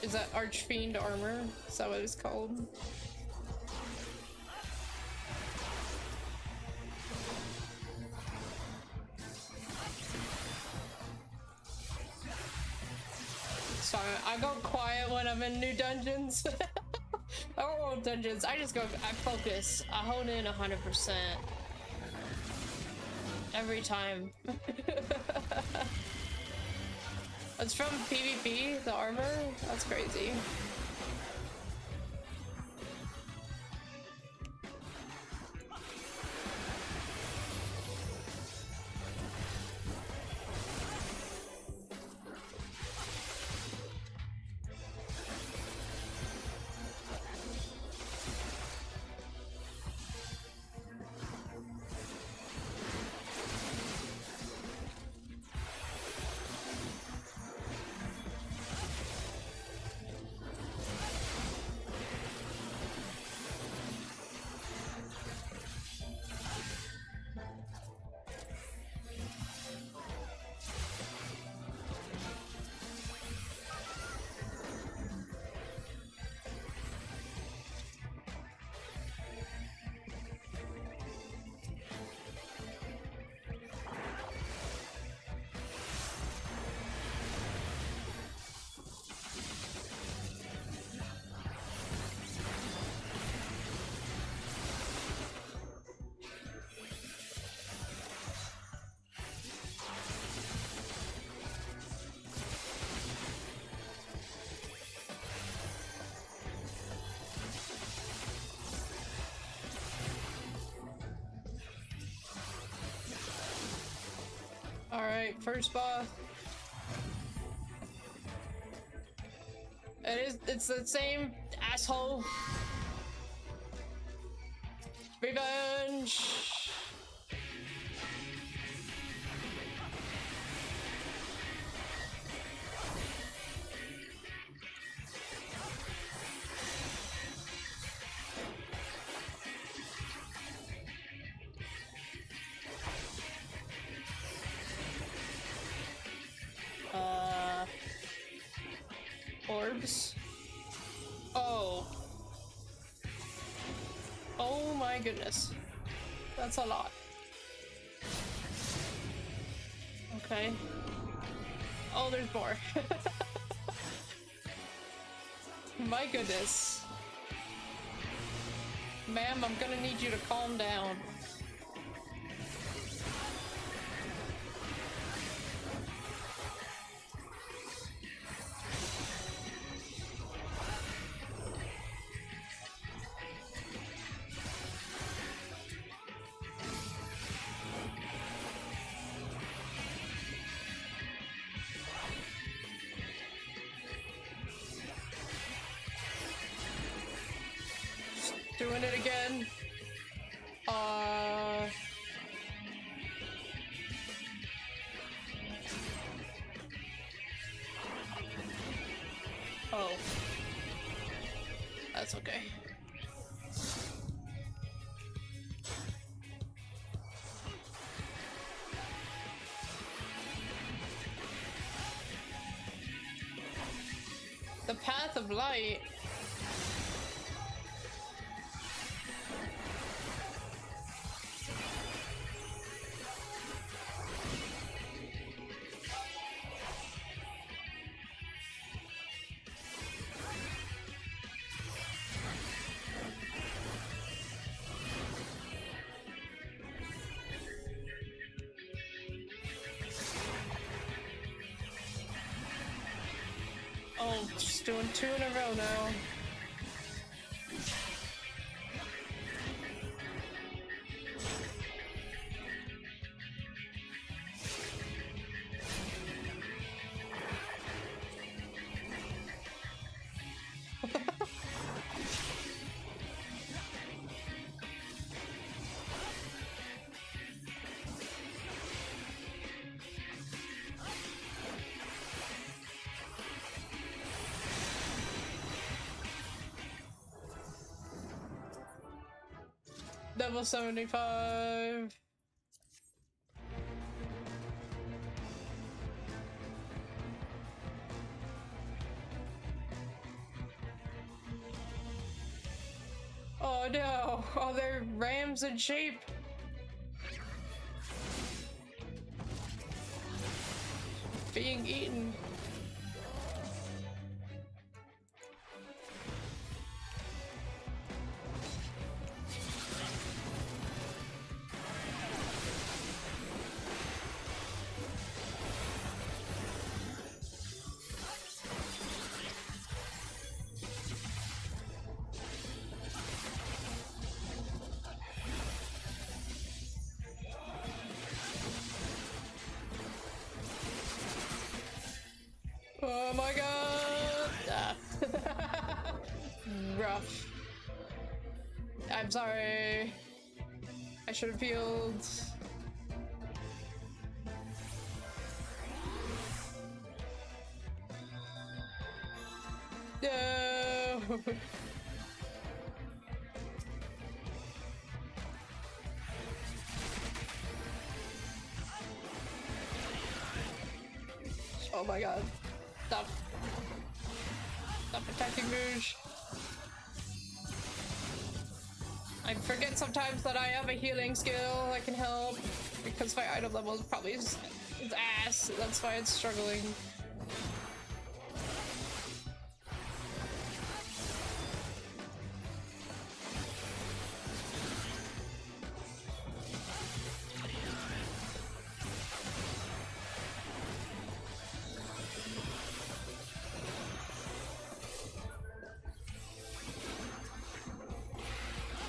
Is that Archfiend armor? Is that what it's called? Sorry, I go quiet when I'm in new dungeons. I don't want dungeons, I focus. I hone in 100%. Every time. It's from PvP, the armor? That's crazy. Alright, first boss. It's the same asshole. Revenge! Orbs. Oh. Oh my goodness. That's a lot. Okay. Oh, there's more. My goodness. Ma'am, I'm gonna need you to calm down. Doing it again. Oh. Path of Light. Oh, just doing 2 in a row now. Level 75. Oh no! Oh, they're rams in shape. Being eaten. Oh my god! Ah. Rough. I'm sorry. I should have healed. No! Oh my god. Stop. Stop attacking Rouge. I forget sometimes that I have a healing skill that can help because my item level is probably is ass. That's why it's struggling.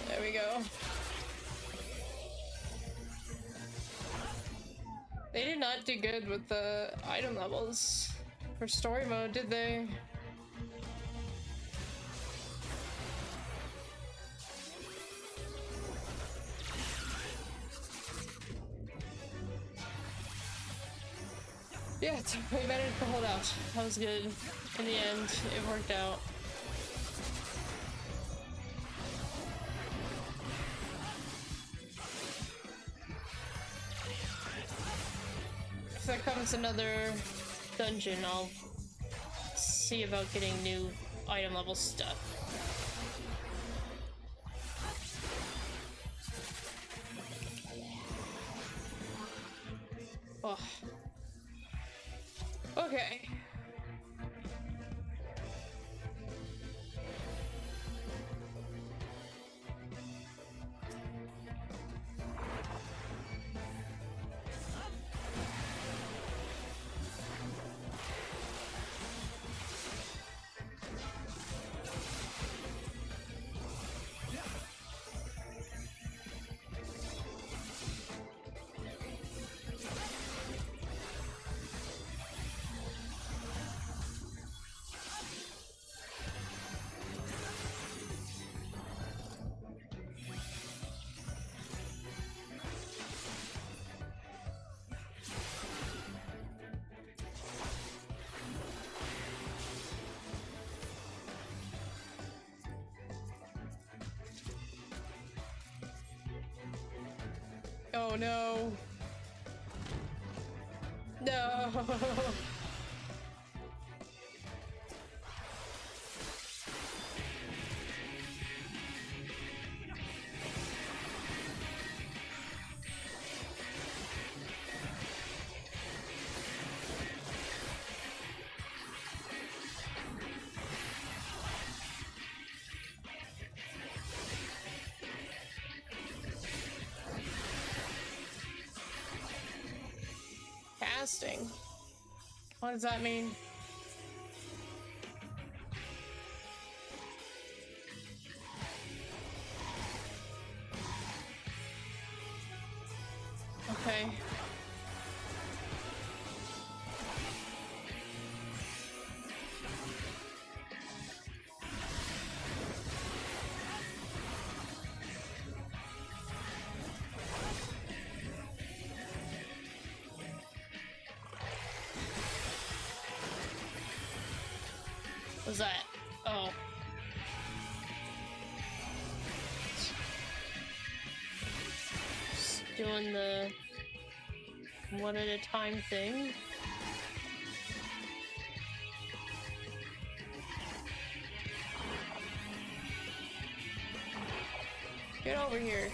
There we go. They did not do good with the item levels for story mode, did they? Yeah, we managed to hold out. That was good. In the end, it worked out. If there comes another dungeon, I'll see about getting new item level stuff. Oh. Okay. Oh no. No. Testing. What does that mean? Okay. What's that? Oh. Just doing the one at a time thing. Get over here.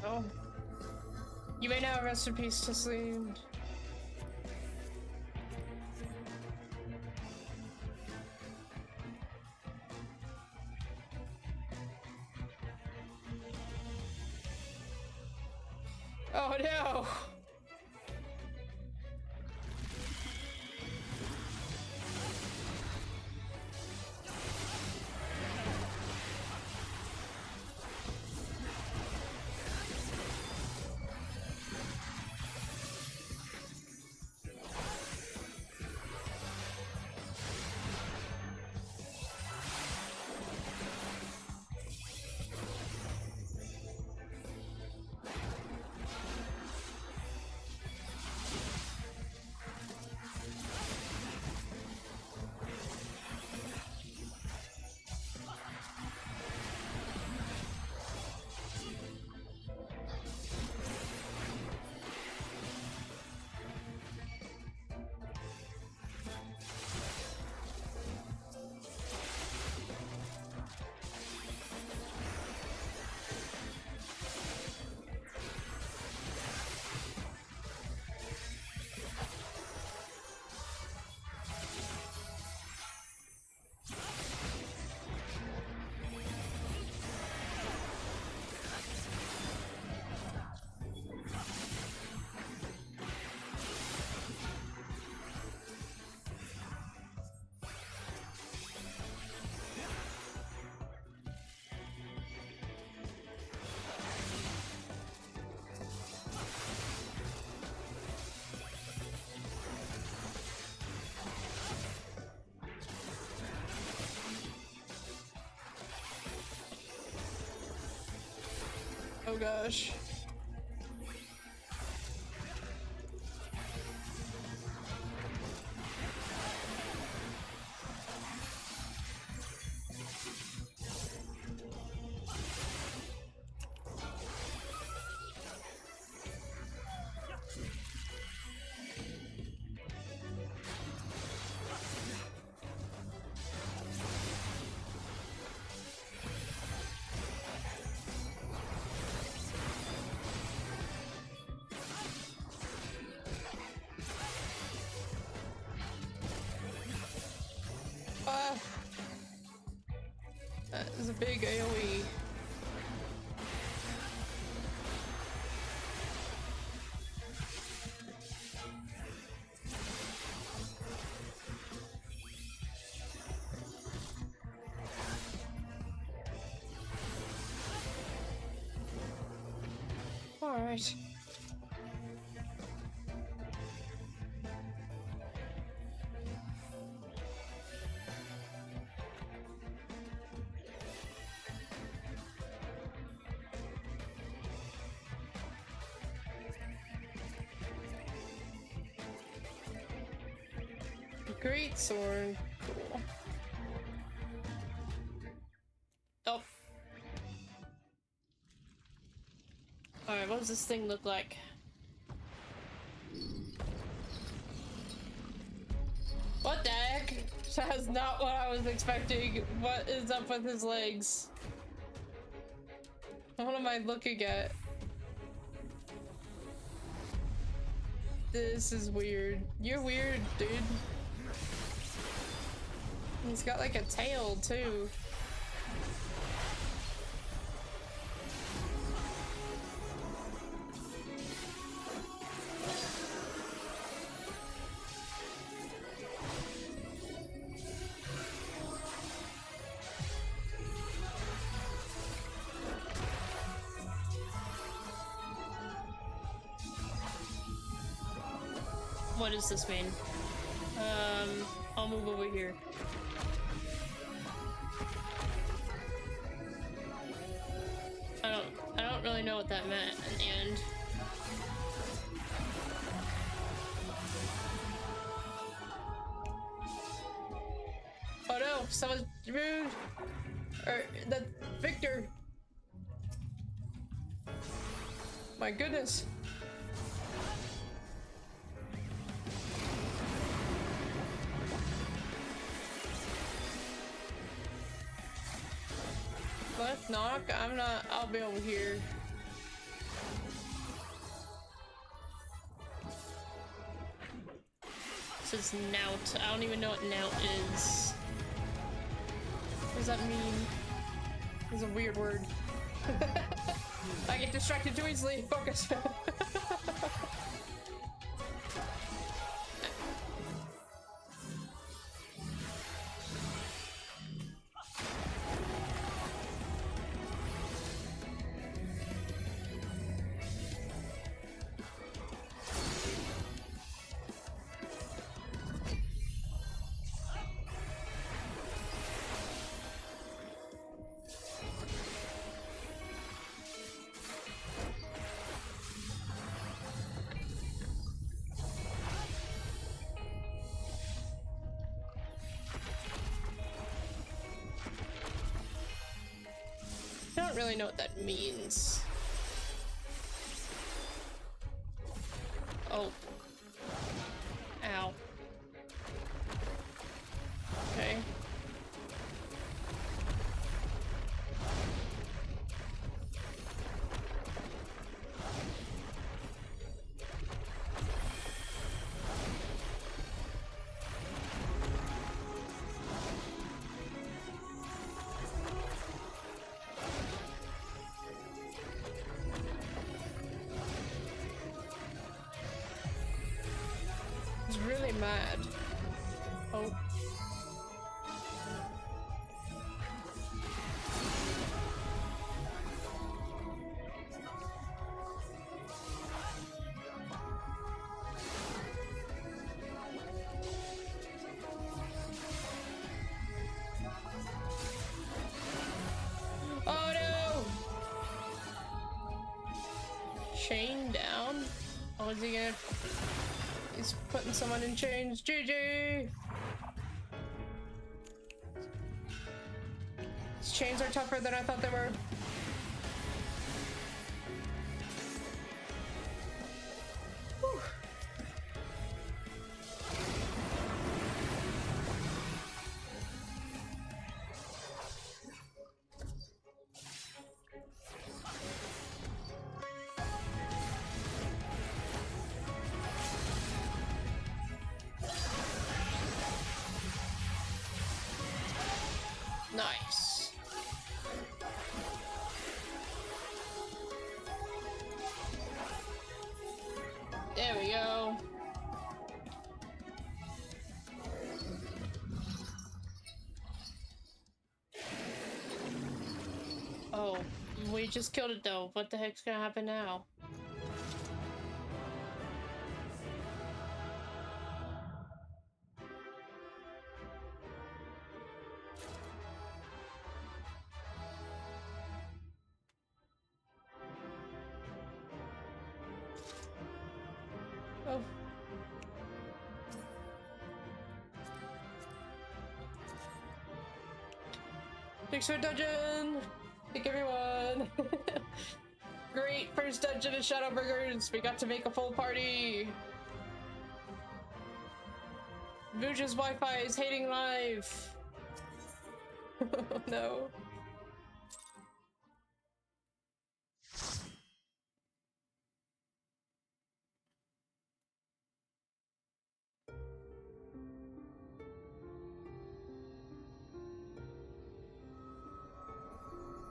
Oh. You may now rest in peace, Teslim. Oh no! Oh gosh. big AoE. All right. Great sword. Cool. Oh. Alright, what does this thing look like? What the heck? That's not what I was expecting. What is up with his legs? What am I looking at? This is weird. You're weird, dude. He's got like a tail too. What does this mean? I'll move over here. I don't really know what that meant in the end. Oh no, someone's rude! Or that's Victor! My goodness! Let's knock. I'm not. I'll be over here. This is Nout. I don't even know what Nout is. What does that mean? It's a weird word. I get distracted too easily. Focus. I don't really know what that means. Oh. Ow. Okay. Really mad. Oh. Oh no! Chain down? Oh, is he gonna... He's putting someone in chains. GG! These chains are tougher than I thought they were. Whew. Nice. There we go. Oh, we just killed it though. What the heck's gonna happen now? Oh. Thanks for dungeon! Thank everyone! Great first dungeon of Shadowbringers! We got to make a full party! Vuja's Wi-Fi is hating life! Oh no.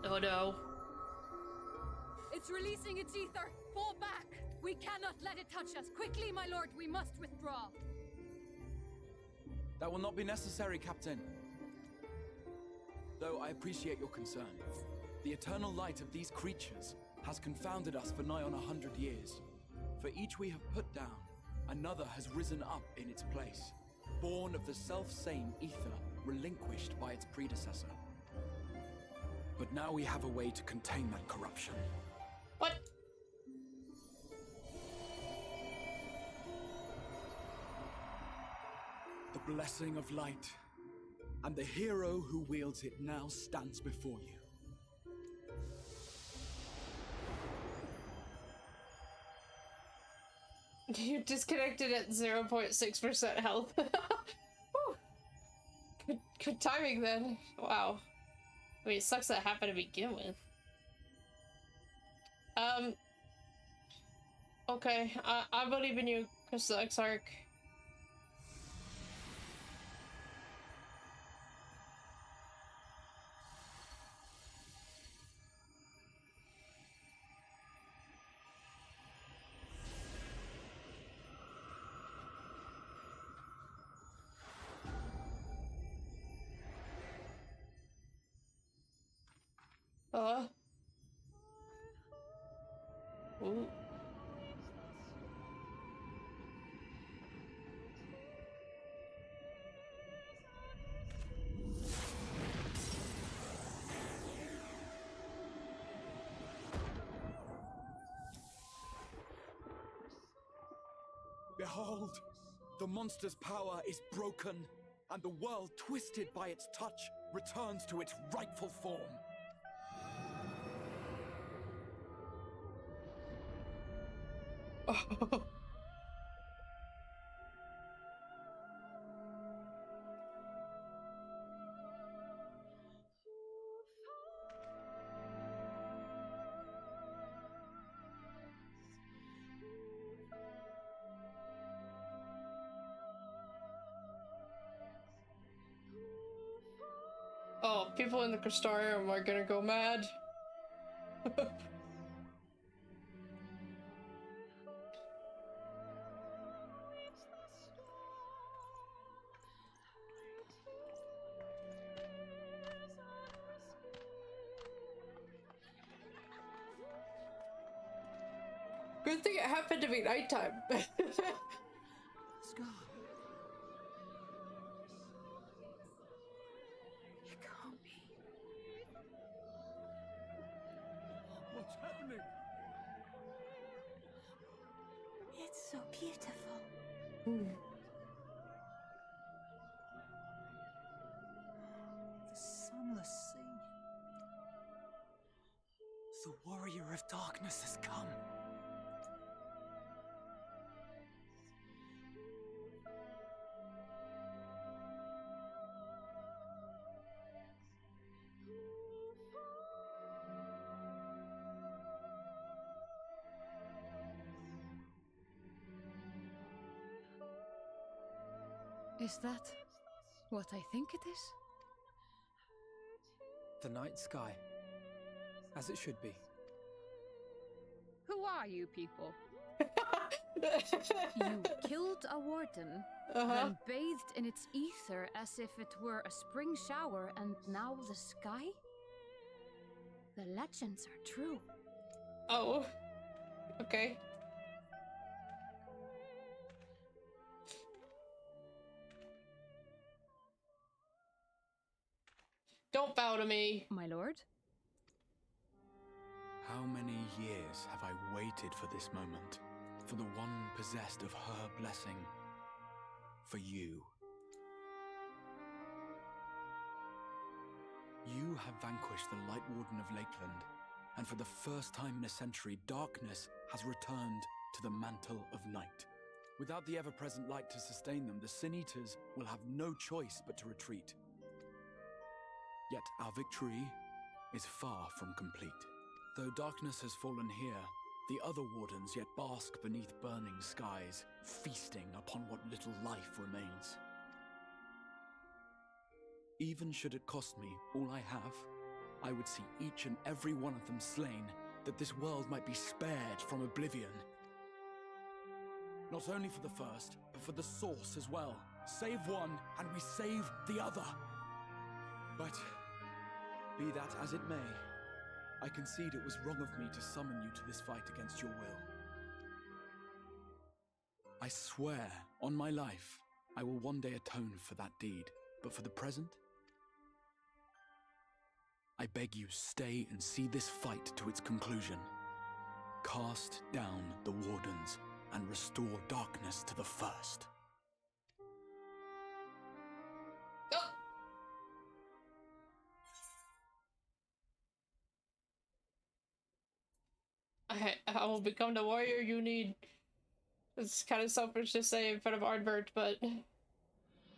Oh no. It's releasing its ether! Fall back! We cannot let it touch us! Quickly, my lord, we must withdraw! That will not be necessary, Captain. Though I appreciate your concern. The eternal light of these creatures has confounded us for nigh on 100 years. For each we have put down, another has risen up in its place, born of the self-same ether relinquished by its predecessor. But now we have a way to contain that corruption. What? The blessing of light, and the hero who wields it now stands before you. You disconnected at 0.6% health. Good timing then. Wow. I mean, it sucks that happened to begin with. Okay, I believe in you, Crystal Exarch. Ooh. Behold, the monster's power is broken, and the world, twisted by its touch, returns to its rightful form. Oh, people in the Crystarium are gonna go mad. Good thing it happened to be nighttime. Scar. It can't be. What's happening? It's so beautiful. The sunless sea. The warrior of darkness has come. Is that what I think it is? The night sky. As it should be. Who are you people? You killed a warden, then bathed in its ether as if it were a spring shower, and now the sky? The legends are true. Oh. Okay. Don't bow to me. My lord? How many years have I waited for this moment? For the one possessed of her blessing. For you. You have vanquished the Light Warden of Lakeland, and for the first time in a century, darkness has returned to the mantle of night. Without the ever-present light to sustain them, the Sin Eaters will have no choice but to retreat. Yet our victory is far from complete. Though darkness has fallen here, the other wardens yet bask beneath burning skies, feasting upon what little life remains. Even should it cost me all I have, I would see each and every one of them slain, that this world might be spared from oblivion. Not only for the first, but for the source as well. Save one, and we save the other. But, be that as it may, I concede it was wrong of me to summon you to this fight against your will. I swear, on my life, I will one day atone for that deed. But for the present, I beg you stay and see this fight to its conclusion. Cast down the wardens and restore darkness to the first. I will become the warrior you need. It's kind of selfish to say in front of Ardbert, but...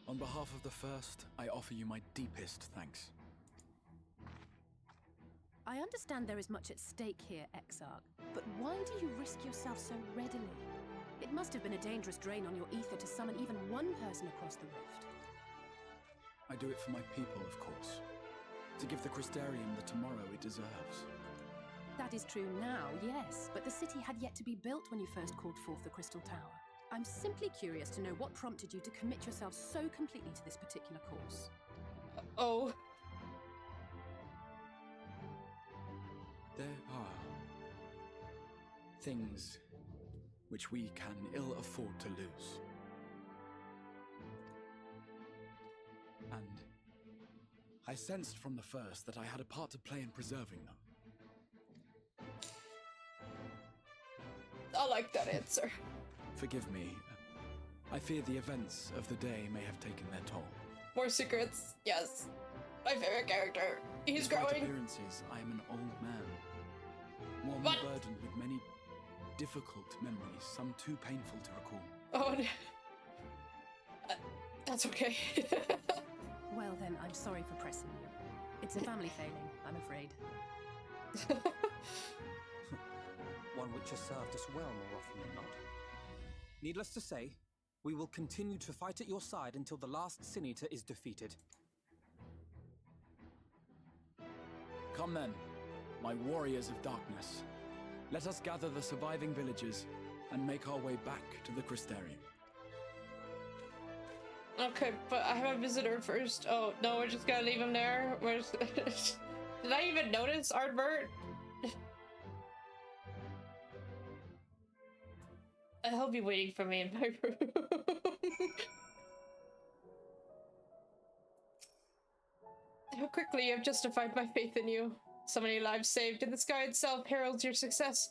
On behalf of the first, I offer you my deepest thanks. I understand there is much at stake here, Exarch, but why do you risk yourself so readily? It must have been a dangerous drain on your ether to summon even one person across the rift. I do it for my people, of course. To give the Crystarium the tomorrow it deserves. That is true now, yes, but the city had yet to be built when you first called forth the Crystal Tower. I'm simply curious to know what prompted you to commit yourself so completely to this particular course. Oh. There are things which we can ill afford to lose. And I sensed from the first that I had a part to play in preserving them. I like that answer. Forgive me. I fear the events of the day may have taken their toll. More secrets, yes. My favorite character. He's Despite growing. appearances, I am an old man. One What? burdened with many difficult memories, some too painful to recall. Oh, no. That's okay. Well then, I'm sorry for pressing you. It's a family failing, I'm afraid. One which has served us well more often than not. Needless to say, we will continue to fight at your side until the last Sin Eater is defeated. Come then, my warriors of darkness. Let us gather the surviving villagers and make our way back to the Crystarium. Okay, but I have a visitor first. Oh, no, we're just gonna leave him there. Where's... Did I even notice Ardbert? He'll be waiting for me in my room. How quickly you have justified my faith in you. So many lives saved, and the sky itself heralds your success.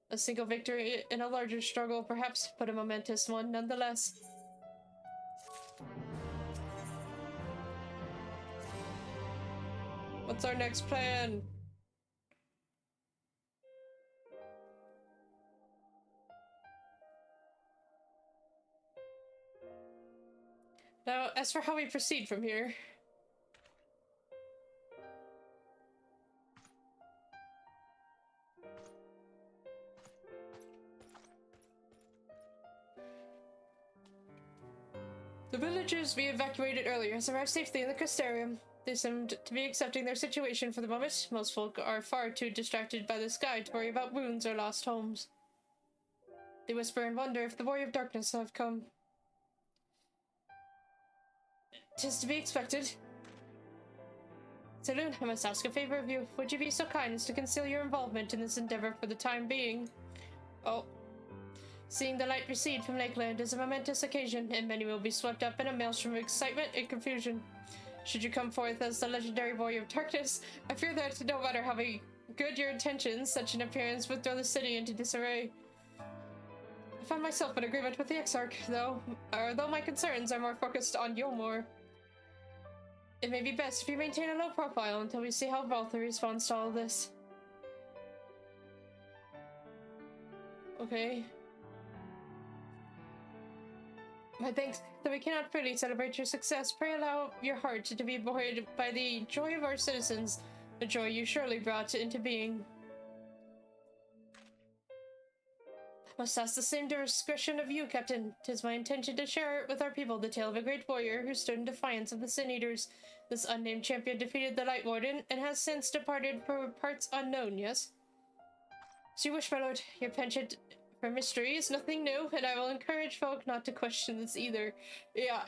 A single victory in a larger struggle, perhaps, but a momentous one nonetheless. What's our next plan? Now, as for how we proceed from here... The villagers we evacuated earlier has arrived safely in the Crystarium. They seemed to be accepting their situation for the moment. Most folk are far too distracted by the sky to worry about wounds or lost homes. They whisper and wonder if the warrior of darkness have come. 'Tis to be expected. Saloon, I must ask a favor of you. Would you be so kind as to conceal your involvement in this endeavor for the time being? Oh. Seeing the light recede from Lakeland is a momentous occasion, and many will be swept up in a maelstrom of excitement and confusion. Should you come forth as the legendary warrior of darkness, I fear that no matter how good your intentions, such an appearance would throw the city into disarray. I find myself in agreement with the Exarch, though my concerns are more focused on Yomor. It may be best if you maintain a low profile until we see how Valther responds to all of this. Okay. My thanks that we cannot freely celebrate your success. Pray allow your heart to be buoyed by the joy of our citizens, the joy you surely brought into being. I must ask the same discretion of you, Captain. 'Tis my intention to share with our people the tale of a great warrior who stood in defiance of the Sin Eaters. This unnamed champion defeated the Light Warden and has since departed for parts unknown, yes? As you wish, my lord. Your penchant for mystery is nothing new, and I will encourage folk not to question this either. Yeah.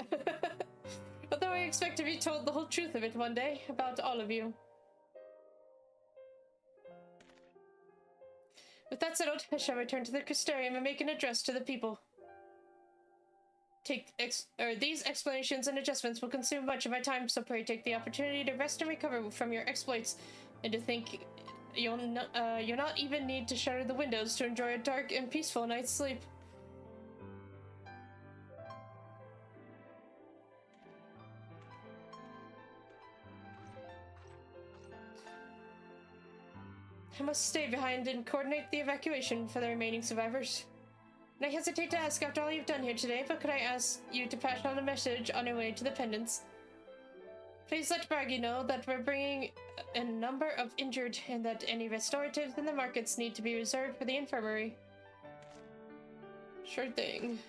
Although I expect to be told the whole truth of it one day, about all of you. With that settled, I shall return to the Crystarium and make an address to the people. These explanations and adjustments will consume much of my time, so pray take the opportunity to rest and recover from your exploits, and to think you'll not even need to shutter the windows to enjoy a dark and peaceful night's sleep. I must stay behind and coordinate the evacuation for the remaining survivors. And I hesitate to ask after all you've done here today, but could I ask you to pass on a message on your way to the Pendants? Please let Braggy know that we're bringing a number of injured and that any restoratives in the markets need to be reserved for the infirmary. Sure thing.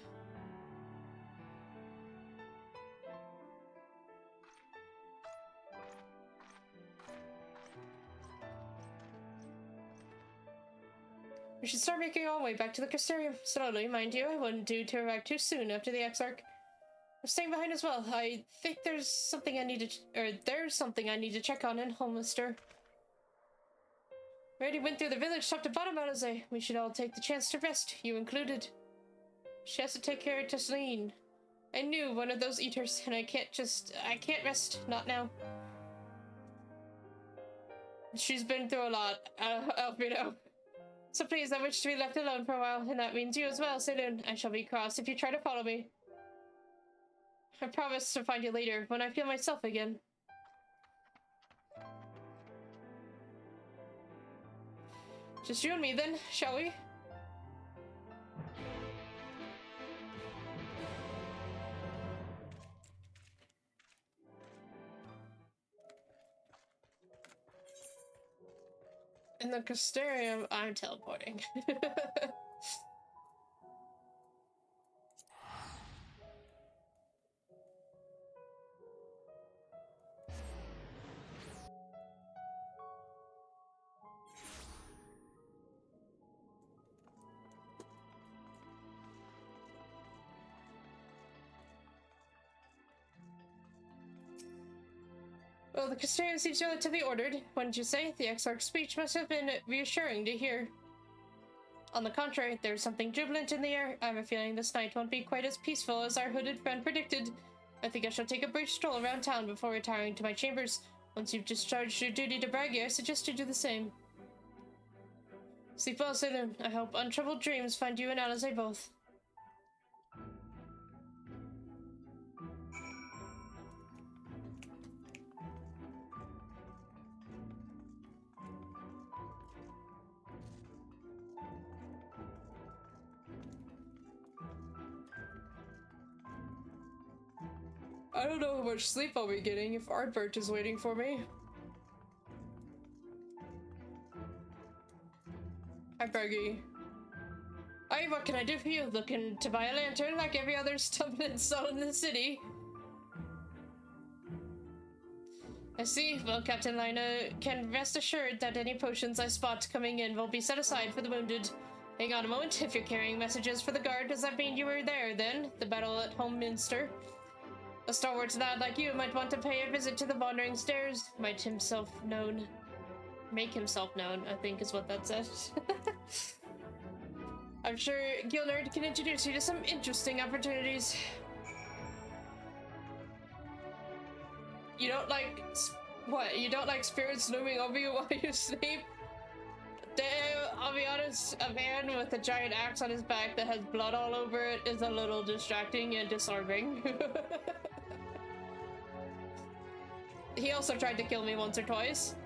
We should start making our way back to the Crystarium. Slowly, mind you. I wouldn't do to arrive too soon after the Exarch. I'm staying behind as well. I think there's something I need to check on in Holmester. We already went through the village top to bottom, Alize. We should all take the chance to rest, you included. She has to take care of Tesleen. I knew one of those eaters, and I can't rest, not now. She's been through a lot, Alfredo. So please, I wish to be left alone for a while, and that means you as well, Saloon. I shall be cross if you try to follow me. I promise to find you later, when I feel myself again. Just you and me then, shall we? In the Crystarium, I'm teleporting. Well, the Crystarium seems relatively ordered. What did you say? The Exarch's speech must have been reassuring to hear. On the contrary, there's something jubilant in the air. I have a feeling this night won't be quite as peaceful as our hooded friend predicted. I think I shall take a brief stroll around town before retiring to my chambers. Once you've discharged your duty to Braggy, I suggest you do the same. Sleep well, Saloon. I hope untroubled dreams find you and Alize both. I don't know how much sleep I'll be getting if Ardbert is waiting for me. Hi, Bergie. Hey, what can I do for you? Looking to buy a lantern like every other stumbling soul in the city? I see. Well, Captain Lina can rest assured that any potions I spot coming in will be set aside for the wounded. Hang on a moment. If you're carrying messages for the guard, does that mean you were there then? The battle at Homeminster? A stalwart lad like you might want to pay a visit to the Wandering Stairs. Make himself known, I think is what that says. I'm sure Gilnard can introduce you to some interesting opportunities. You don't like... what? You don't like spirits looming over you while you sleep? I'll be honest, a man with a giant axe on his back that has blood all over it is a little distracting and disarming. He also tried to kill me once or twice.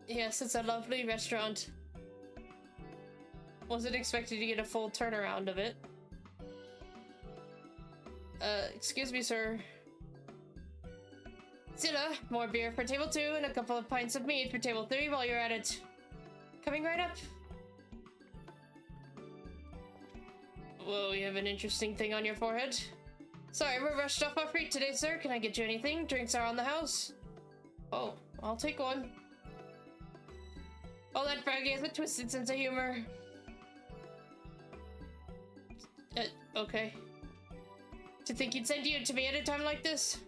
Yes, it's a lovely restaurant. Wasn't expecting to get a full turnaround of it. Excuse me, sir. Zilla, more beer for table 2 and a couple of pints of mead for table 3 while you're at it. Coming right up. Whoa, you have an interesting thing on your forehead. Sorry, we're rushed off our feet today, sir. Can I get you anything? Drinks are on the house. Oh, I'll take one. Oh, that Froggy has a twisted sense of humor. Okay. To think he'd send you to me at a time like this?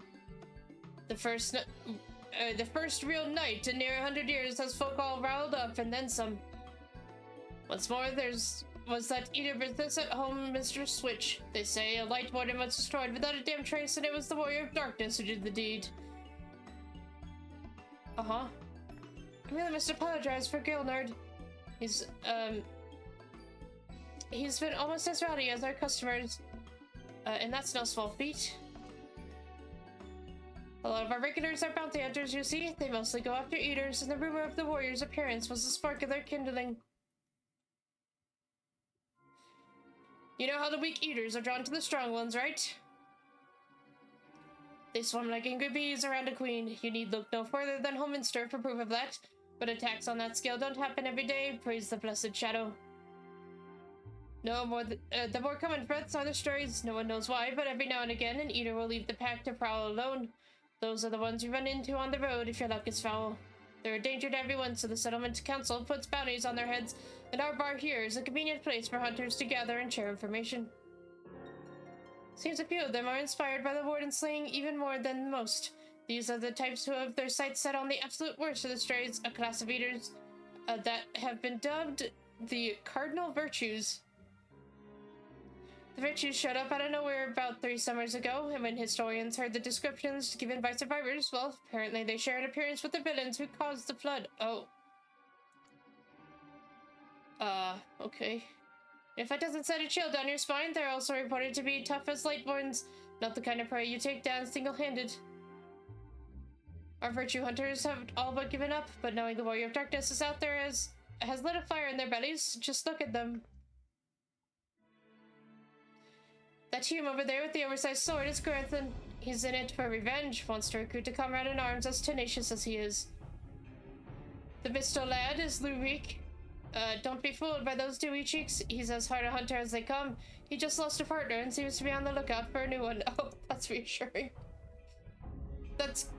The first real night in near 100 years has folk all riled up, and then some. Once more, was that Eater business at home, Mr. Switch. They say a light warden was destroyed without a damn trace, and it was the Warrior of Darkness who did the deed. Uh-huh. I really must apologize for Gilnard. He's been almost as rowdy as our customers, and that's no small feat. A lot of our regulars are bounty hunters, you see. They mostly go after eaters, and the rumor of the warrior's appearance was the spark of their kindling. You know how the weak eaters are drawn to the strong ones, right? They swarm like angry bees around a queen. You need look no further than Homeminster for proof of that. But attacks on that scale don't happen every day, praise the blessed shadow. No more, the more common threats are the strays. No one knows why, but every now and again an eater will leave the pack to prowl alone. Those are the ones you run into on the road if your luck is foul. They're a danger to everyone, so the settlement council puts bounties on their heads, and our bar here is a convenient place for hunters to gather and share information. Seems a few of them are inspired by the warden slaying even more than most. These are the types who have their sights set on the absolute worst of the strays, a class of eaters that have been dubbed the Cardinal Virtues. The Virtues showed up out of nowhere about 3 summers ago, and when historians heard the descriptions given by survivors, well, apparently they share an appearance with the villains who caused the flood. Oh. Okay. If that doesn't set a chill down your spine, they're also reported to be tough as Lightborns, not the kind of prey you take down single-handed. Our virtue hunters have all but given up, but knowing the Warrior of Darkness is out there has lit a fire in their bellies. Just look at them. That Hume over there with the oversized sword is Gurthan. He's in it for revenge, wants to recruit a comrade in arms as tenacious as he is. The Bisto lad is Lurik. Don't be fooled by those dewy cheeks. He's as hard a hunter as they come. He just lost a partner and seems to be on the lookout for a new one. Oh, that's reassuring. That's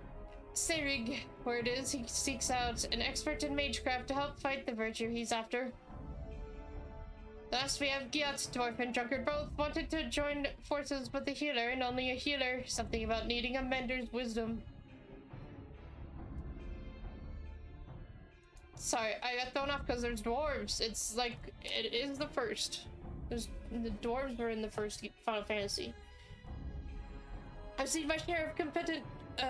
Serig, where it is. He seeks out an expert in magecraft to help fight the virtue he's after. Last we have Giat, dwarf and drunkard both wanted to join forces with a healer, and only a healer. Something about needing a mentor's wisdom. Sorry, I got thrown off because there's dwarves. It's like, it is the first. The dwarves were in the first Final Fantasy. I've seen my share of competent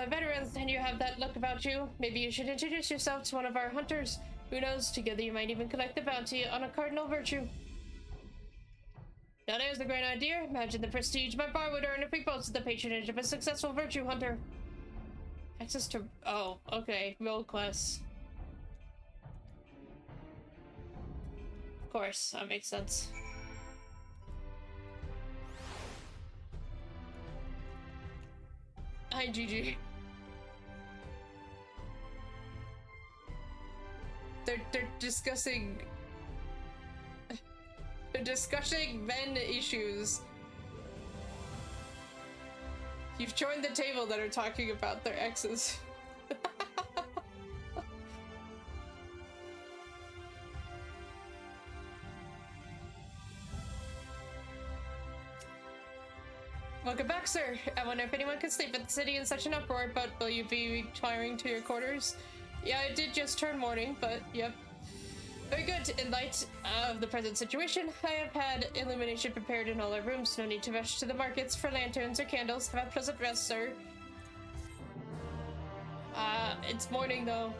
veterans, and you have that look about you. Maybe you should introduce yourself to one of our hunters. Who knows, together you might even collect the bounty on a cardinal virtue. Now there's a great idea. Imagine the prestige my bar would earn if we boasted the patronage of a successful virtue hunter. Access to... oh, okay. Roll class. Of course, that makes sense. Hi, GG. They're discussing Discussing men issues. You've joined the table that are talking about their exes. Welcome back, sir. I wonder if anyone can sleep at the city in such an uproar, but will you be retiring to your quarters? Yeah, I did just turn morning, but yep. Very good. In light of the present situation, I have had illumination prepared in all our rooms. No need to rush to the markets for lanterns or candles. Have a pleasant rest, sir. It's morning, though.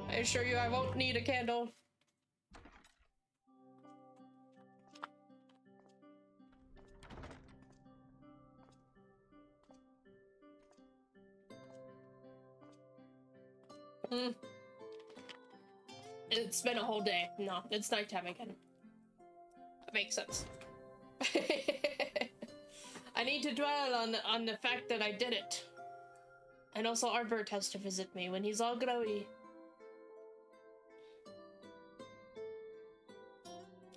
I assure you I won't need a candle. It's been a whole day. No, it's nighttime again. That makes sense. I need to dwell on the fact that I did it. And also Arbert has to visit me when he's all glowy.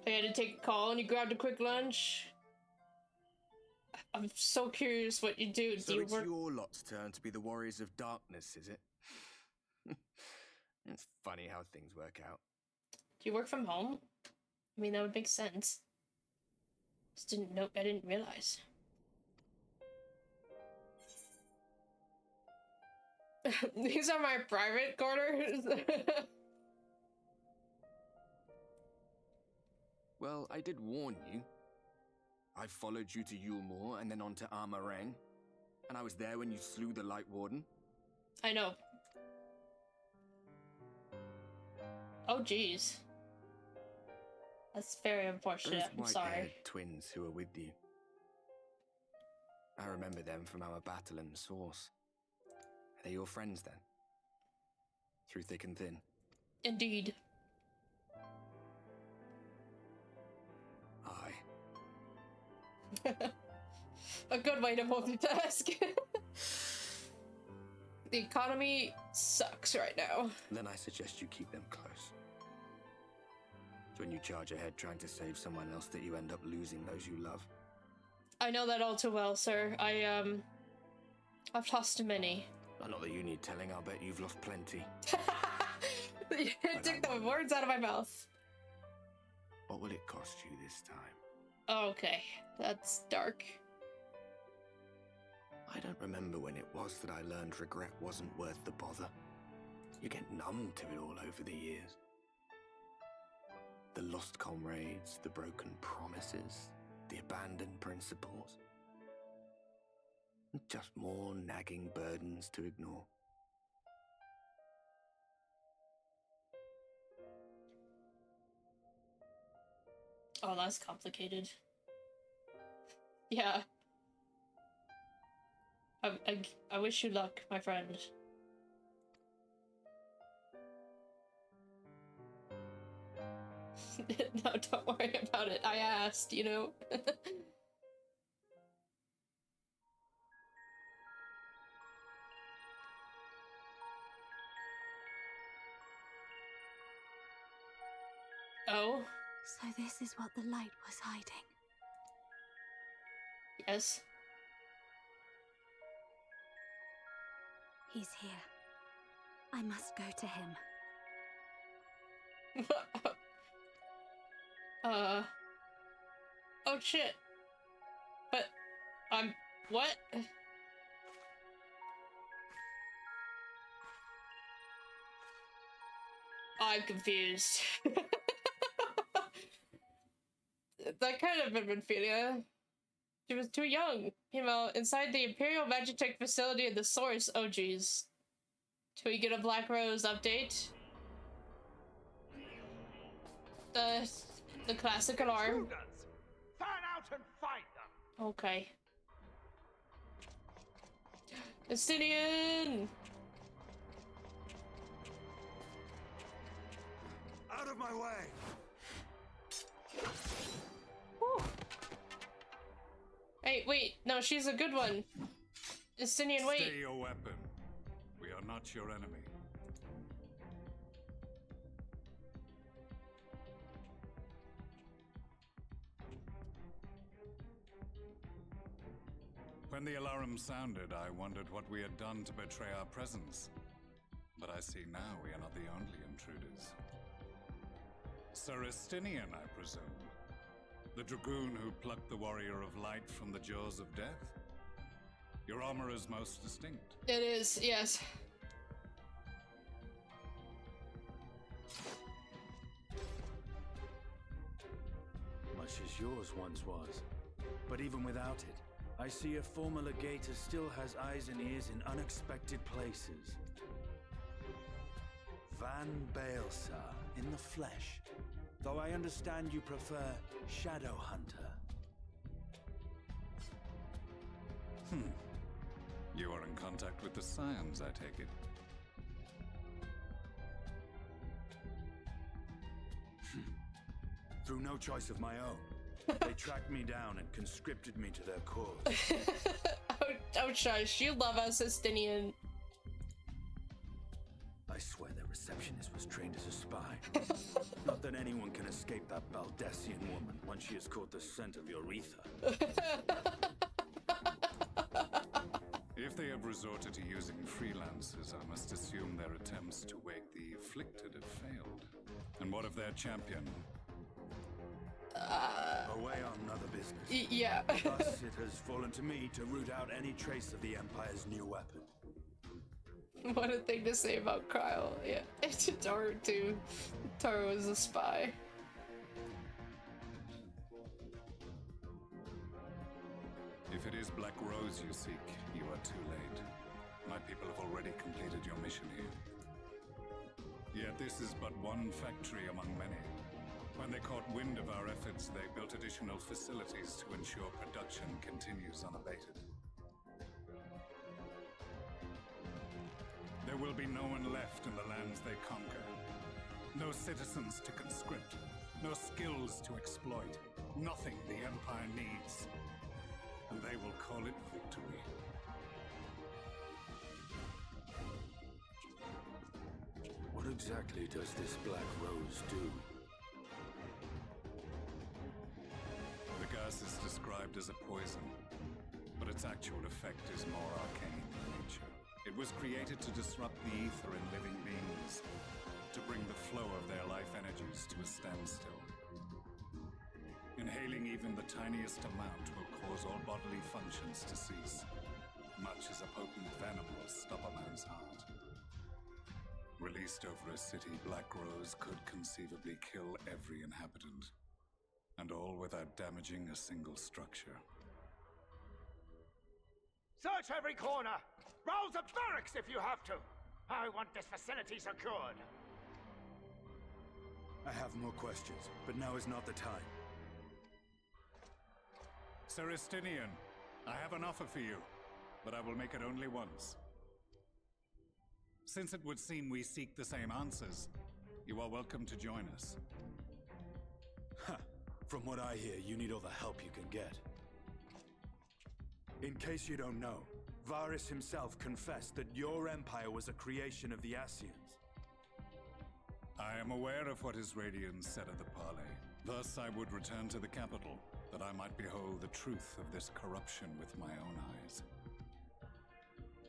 I had to take a call and you grabbed a quick lunch. I'm so curious what you do. So do you it's work? your lot's turn to be the warriors of darkness, is it? It's funny how things work out. Do you work from home? I mean, that would make sense. Just didn't know. I didn't realize. These are my private quarters. Well, I did warn you. I followed you to Yulmore and then on to Armarang. And I was there when you slew the Light Warden. I know. Oh, jeez. That's very unfortunate. I'm Those sorry. white-haired twins who were with you. I remember them from our battle in the Source. Are they your friends then? Through thick and thin? Indeed. Aye. A good way to multitask. The economy sucks right now. Then I suggest you keep them close. It's when you charge ahead trying to save someone else that you end up losing those you love. I know that all too well, sir. I've lost many. Not that you need telling, I'll bet you've lost plenty. You took the words out of my mouth. What will it cost you this time? Okay, that's dark. I don't remember when it was that I learned regret wasn't worth the bother. You get numb to it all over the years. The lost comrades, the broken promises, the abandoned principles. Just more nagging burdens to ignore. Oh, that's complicated. Yeah. I wish you luck, my friend. No, don't worry about it. I asked, you know? Oh? So this is what the light was hiding. Yes. He's here. I must go to him. Oh shit. But, what? I'm confused. That kind of Minfilia. She was too young. You know, inside the Imperial Magitech facility in the Source. Oh jeez. Do we get a Black Rose update? The classic alarm. Fan out and fight them. Okay. Justinian! Out of my way. Whew. Hey, wait. No, she's a good one. Justinian, wait. Stay your weapon. We are not your enemy. When the alarm sounded, I wondered what we had done to betray our presence. But I see now we are not the only intruders. Sir Estinian, I presume. The dragoon who plucked the warrior of light from the jaws of death? Your armor is most distinct. It is, yes. Much as yours once was. But even without it, I see a former legator still has eyes and ears in unexpected places. Van Baelsar, in the flesh. Though I understand you prefer Shadowhunter. You are in contact with the Scions, I take it. Through no choice of my own. They tracked me down and conscripted me to their cause. Oh, shush. You love us, Estinian. I swear their receptionist was trained as a spy. Not that anyone can escape that Baldessian woman once she has caught the scent of your ether. If they have resorted to using freelancers, I must assume their attempts to wake the afflicted have failed. And what of their champion? Away on other business. Yeah. Thus, it has fallen to me to root out any trace of the Empire's new weapon. What a thing to say about Kyle. Yeah, it's Taro too. Taro is a spy. If it is Black Rose you seek, you are too late. My people have already completed your mission here. Yet this is but one factory among many. When they caught wind of our efforts, they built additional facilities to ensure production continues unabated. There will be no one left in the lands they conquer. No citizens to conscript. No skills to exploit. Nothing the Empire needs. And they will call it victory. What exactly does this Black Rose do? The gas is described as a poison, but its actual effect is more arcane in nature. It was created to disrupt the ether in living beings, to bring the flow of their life energies to a standstill. Inhaling even the tiniest amount will cause all bodily functions to cease, much as a potent venom will stop a man's heart. Released over a city, Black Rose could conceivably kill every inhabitant, and all without damaging a single structure. Search every corner! Rouse the barracks if you have to! I want this facility secured! I have more questions, but now is not the time. Sir Estinian, I have an offer for you, but I will make it only once. Since it would seem we seek the same answers, you are welcome to join us. From what I hear, you need all the help you can get. In case you don't know, Varys himself confessed that your empire was a creation of the Ascians. I am aware of what his Radiance said at the parley. Thus I would return to the capital, that I might behold the truth of this corruption with my own eyes.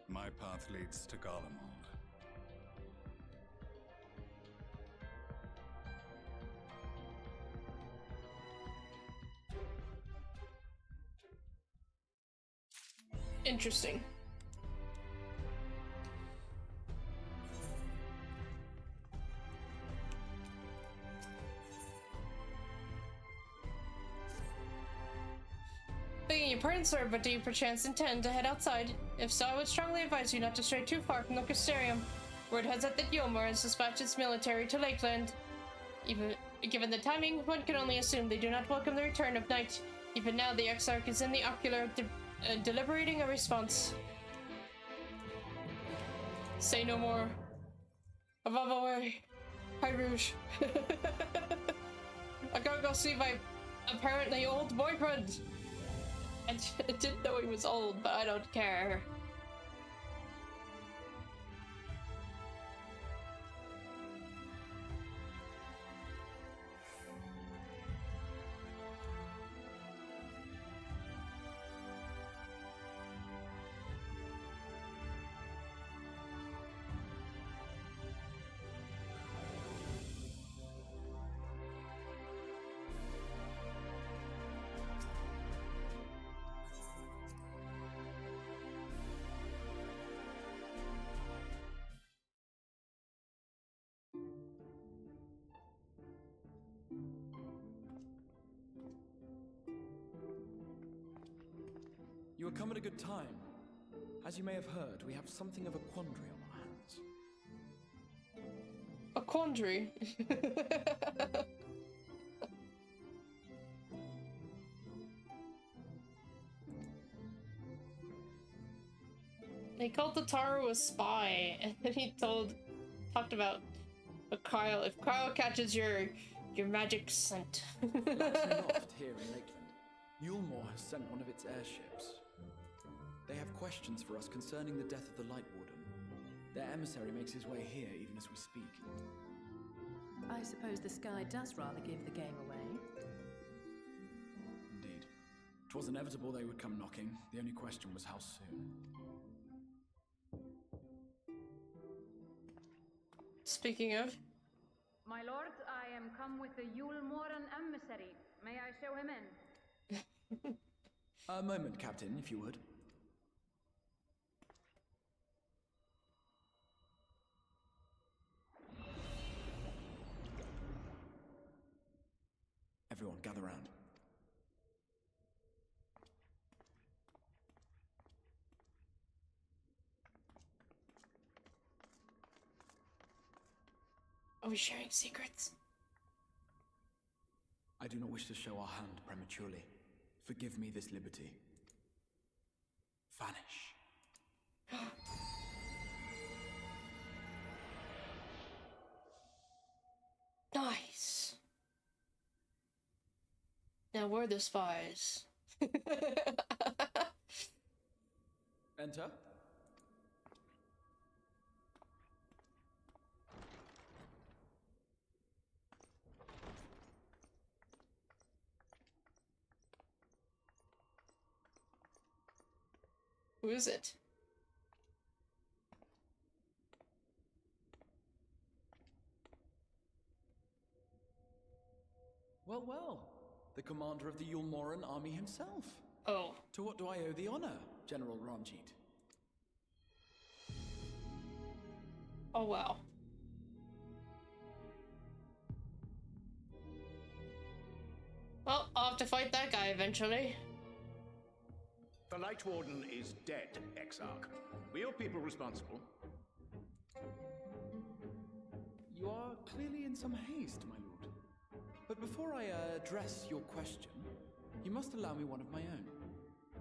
My path leads to Garlemald. Interesting. Begging your pardon, sir, but do you perchance intend to head outside? If so, I would strongly advise you not to stray too far from the Castellarium. Word has it that Yomar has dispatched its military to Lakeland. Even given the timing, one can only assume they do not welcome the return of night. Even now, the Exarch is in the ocular, deliberating a response. Say no more. Above away. High Rouge. I gotta go see my apparently old boyfriend. I didn't know he was old, but I don't care. You have come at a good time. As you may have heard, we have something of a quandary on our hands. A quandary? They called Tataru a spy, and then he talked about a Kyle. If Kyle catches your magic scent. Aloft here in Lakeland, Yulmore has sent one of its airships. They have questions for us concerning the death of the Light Warden. Their emissary makes his way here even as we speak. I suppose the sky does rather give the game away. Indeed. 'Twas inevitable they would come knocking. The only question was how soon. Speaking of... My lord, I am come with the Yulmoran emissary. May I show him in? A moment, Captain, if you would. Everyone, gather round. Are we sharing secrets? I do not wish to show our hand prematurely. Forgive me this liberty. Vanish. Nice. Now we're the spies. Enter. Who is it? Well, well. The commander of the Yulmoran army himself. Oh. To what do I owe the honor, General Ranjit? Oh, wow. Well, I'll have to fight that guy eventually. The Light Warden is dead, Exarch. Were your people responsible? You are clearly in some haste, my lord. But before I address your question, you must allow me one of my own.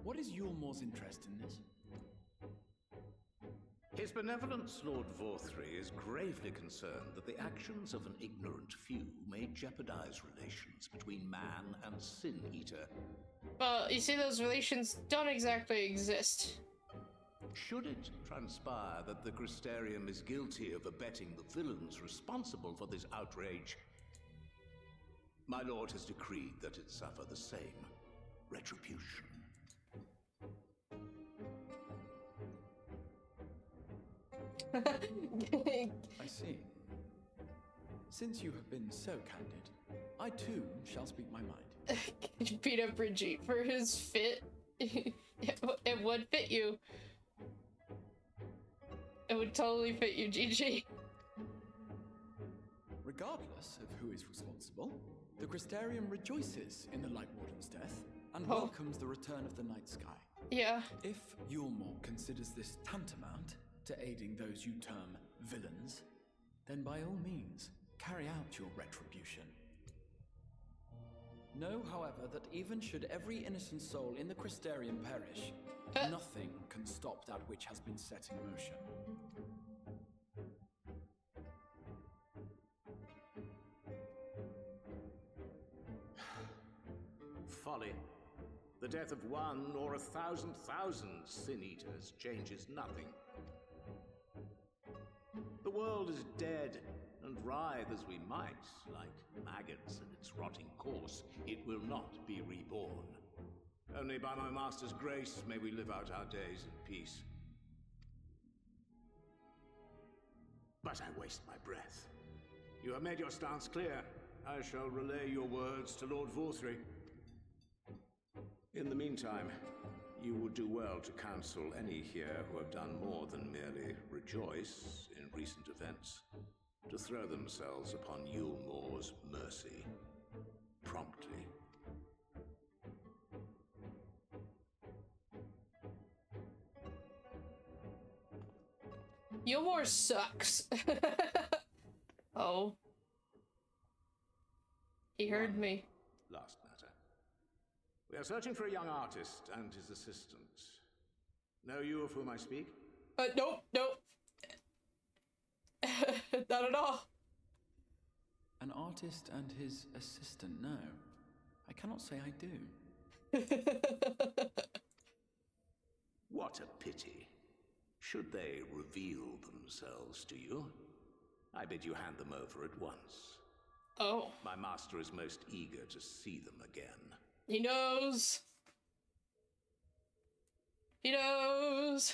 What is Yulmore's interest in this? His benevolence, Lord Vorthry, is gravely concerned that the actions of an ignorant few may jeopardize relations between man and Sin Eater. Well, you see, those relations don't exactly exist. Should it transpire that the Crystarium is guilty of abetting the villains responsible for this outrage, my lord has decreed that it suffer the same retribution. I see. Since you have been so candid, I too shall speak my mind. Could you beat up Brigitte for his fit? It would fit you. It would totally fit you, GG. Regardless of who is responsible, the Crystarium rejoices in the Light Warden's death and welcomes the return of the night sky. Yeah. If Yulmore considers this tantamount to aiding those you term villains, then by all means, carry out your retribution. Know, however, that even should every innocent soul in the Crystarium perish, nothing can stop that which has been set in motion. Folly. The death of one or 1,000,000 Sin Eaters changes nothing. The world is dead, and writhe as we might, like maggots in its rotting course, it will not be reborn. Only by my master's grace may we live out our days in peace. But I waste my breath. You have made your stance clear. I shall relay your words to Lord Vorthry. In the meantime, you would do well to counsel any here who have done more than merely rejoice in recent events, to throw themselves upon Yulmore's mercy promptly. Yulmore sucks. Oh. He heard me. Last matter. We are searching for a young artist and his assistant. Know you of whom I speak? Nope. Not at all. An artist and his assistant, no. I cannot say I do. What a pity. Should they reveal themselves to you, I bid you hand them over at once. Oh. My master is most eager to see them again. He knows. He knows.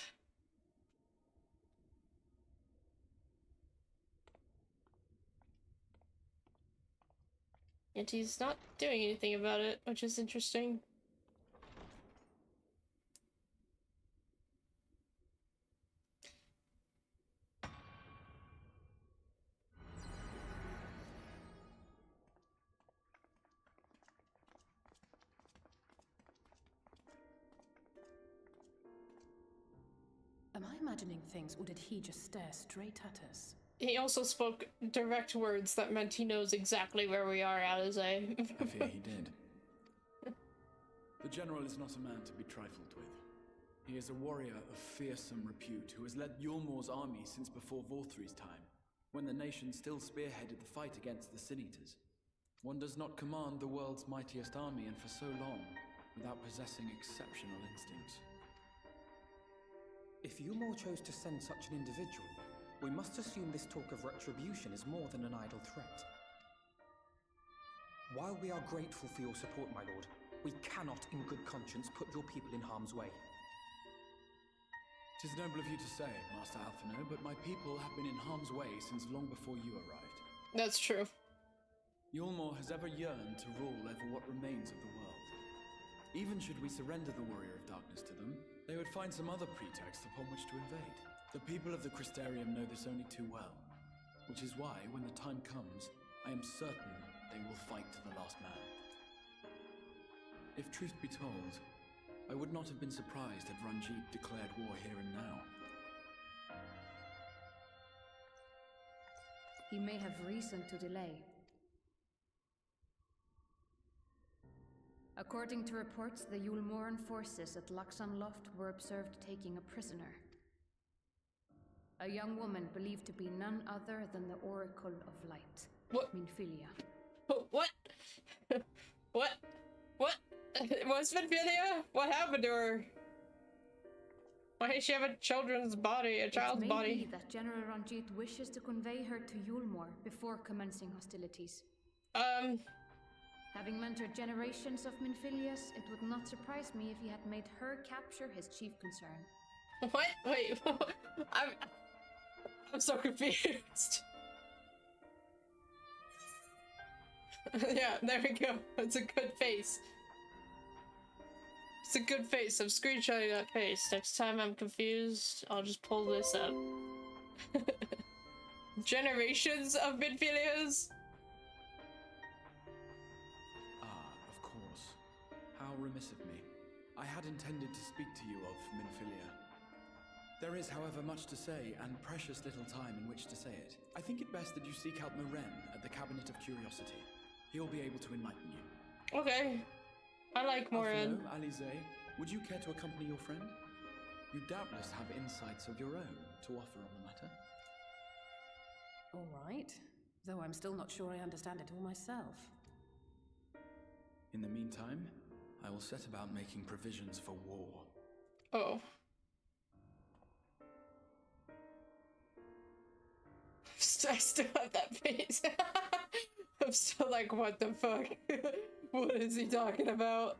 And he's not doing anything about it, which is interesting. Am I imagining things, or did he just stare straight at us? He also spoke direct words that meant he knows exactly where we are, Alize. I fear he did. The general is not a man to be trifled with. He is a warrior of fearsome repute who has led Yulmore's army since before Vorthri's time, when the nation still spearheaded the fight against the Sin-Eaters. One does not command the world's mightiest army, and for so long, without possessing exceptional instincts. If Yulmore chose to send such an individual, we must assume this talk of retribution is more than an idle threat. While we are grateful for your support, my lord, we cannot in good conscience put your people in harm's way. 'Tis noble of you to say, Master Alphino, but my people have been in harm's way since long before you arrived. That's true. Yulmore has ever yearned to rule over what remains of the world. Even should we surrender the Warrior of Darkness to them, they would find some other pretext upon which to invade. The people of the Crystarium know this only too well, which is why, when the time comes, I am certain they will fight to the last man. If truth be told, I would not have been surprised had Ranjit declared war here and now. He may have reason to delay. According to reports, the Yulmoran forces at Laxan Loft were observed taking a prisoner. A young woman believed to be none other than the Oracle of Light, What? Minfilia. What? What? What's Minfilia? What happened to her? Why does she have a children's body, a child's It may body? be that General Ranjit wishes to convey her to Yulmore before commencing hostilities. Having mentored generations of Minfilias, it would not surprise me if he had made her capture his chief concern. What? Wait, I'm so confused. Yeah, there we go. It's a good face. It's a good face. I'm screenshotting that face. Next time I'm confused, I'll just pull this up. Generations of Minfilias? Of course. How remiss of me. I had intended to speak to you of Minfilia. There is, however, much to say, and precious little time in which to say it. I think it best that you seek out Maren at the Cabinet of Curiosity. He'll be able to enlighten you. Okay. I like Morin. Alphino, Alize, would you care to accompany your friend? You doubtless have insights of your own to offer on the matter. All right. Though I'm still not sure I understand it all myself. In the meantime, I will set about making provisions for war. Oh. I still have that face. I'm still like, what the fuck? What is he talking about?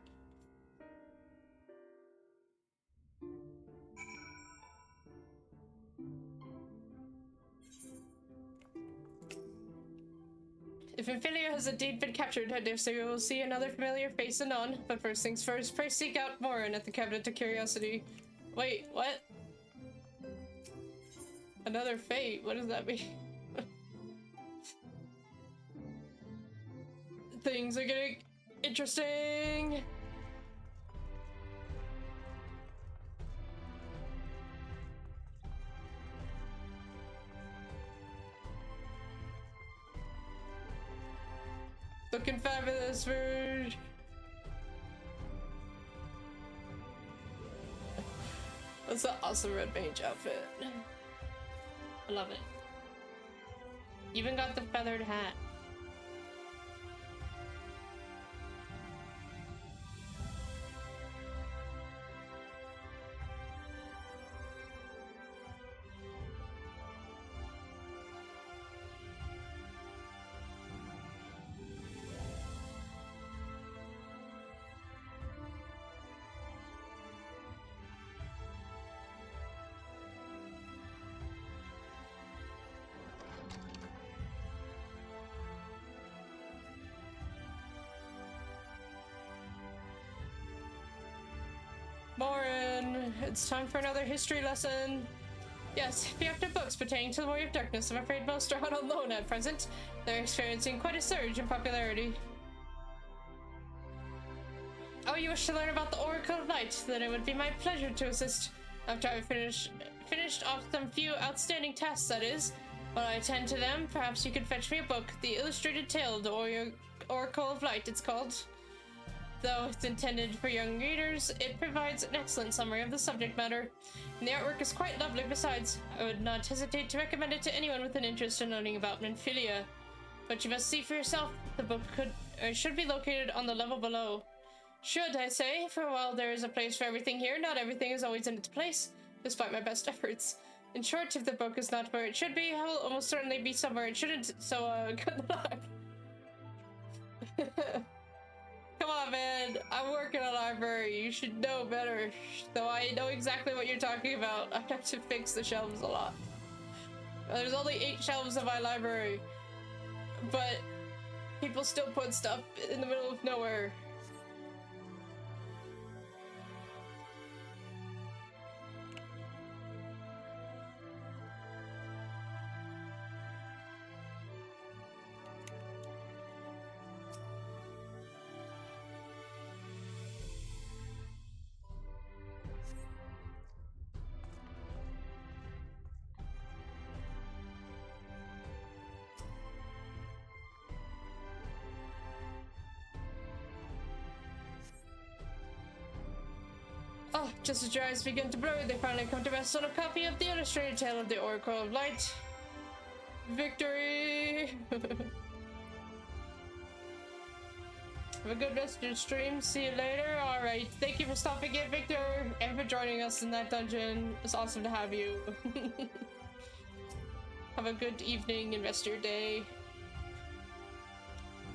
If Minfilia has indeed been captured, I dare say we will see another familiar face anon. But first things first, pray seek out Morin at the Cabinet of Curiosity. Wait, what? Another fate? What does that mean? Things are getting interesting. Looking fabulous, bird. That's an awesome red mage outfit. I love it. Even got the feathered hat. Morin, it's time for another history lesson. Yes, if you have books pertaining to the Warrior of Darkness, I'm afraid most are out on loan at present. They're experiencing quite a surge in popularity. Oh, you wish to learn about the Oracle of Light? Then it would be my pleasure to assist. After I've finished off some few outstanding tasks, that is. While I attend to them, perhaps you could fetch me a book. The Illustrated Tale of the Oracle of Light, it's called. Though it's intended for young readers, it provides an excellent summary of the subject matter. And the artwork is quite lovely besides. I would not hesitate to recommend it to anyone with an interest in learning about Minfilia. But you must see for yourself. The book should be located on the level below. Should, I say, for while there is a place for everything here, not everything is always in its place, despite my best efforts. In short, if the book is not where it should be, it will almost certainly be somewhere it shouldn't, so good luck. Come on, man. I work in a library. You should know better. Though I know exactly what you're talking about. I have to fix the shelves a lot. There's only 8 shelves in my library. But people still put stuff in the middle of nowhere. Oh, just as your eyes begin to blur, they finally come to rest on a copy of the Illustrated Tale of the Oracle of Light. Victory! Have a good rest of your stream. See you later. Alright, thank you for stopping in, Victor, and for joining us in that dungeon. It's awesome to have you. Have a good evening and rest of your day.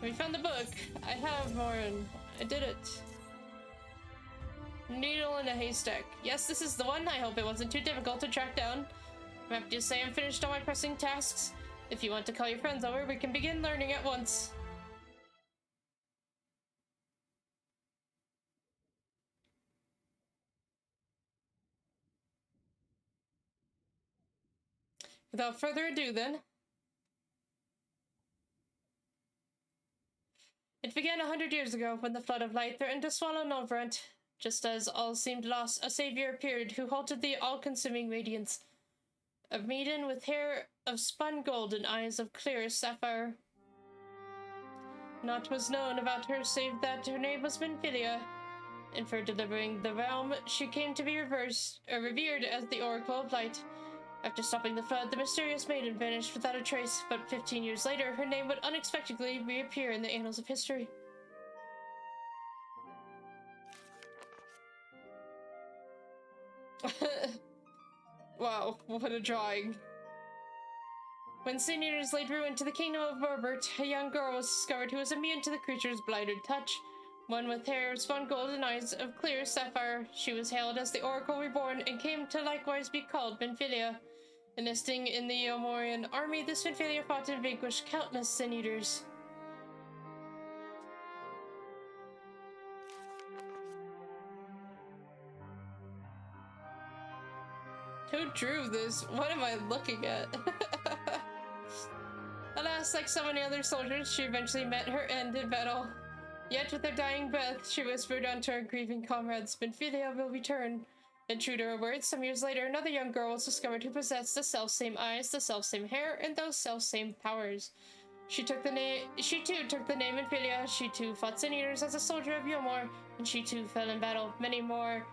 We found the book. I have, Morin. I did it. Needle in a haystack. Yes, this is the one. I hope it wasn't too difficult to track down. I'm happy to say I'm finished all my pressing tasks. If you want to call your friends over, we can begin learning at once. Without further ado, then. It began 100 years ago when the flood of light threatened to swallow Novrent. Just as all seemed lost, a savior appeared who halted the all-consuming radiance. A maiden with hair of spun gold and eyes of clearest sapphire. Naught was known about her save that her name was Minfilia, and for delivering the realm, she came to be revered as the Oracle of Light. After stopping the flood, the mysterious maiden vanished without a trace, but 15 years later, her name would unexpectedly reappear in the annals of history. Wow, what a drawing. When Sin Eaters laid ruin to the kingdom of Berbert, a young girl was discovered who was immune to the creature's blighted touch. One with hair of spun gold and eyes of clear sapphire, she was hailed as the Oracle Reborn and came to likewise be called Minfilia. Enlisting in the Eomorian army, this Minfilia fought and vanquished countless Sin Eaters. Who drew this? What am I looking at? Alas, like so many other soldiers, she eventually met her end in battle. Yet with her dying breath, she whispered unto her grieving comrades, Minfilia will return. And true to her words, some years later, another young girl was discovered who possessed the self-same eyes, the self-same hair, and those self-same powers. She too took the name Minfilia. She too fought sin eaters as a soldier of Yomor, and she too fell in battle. Many more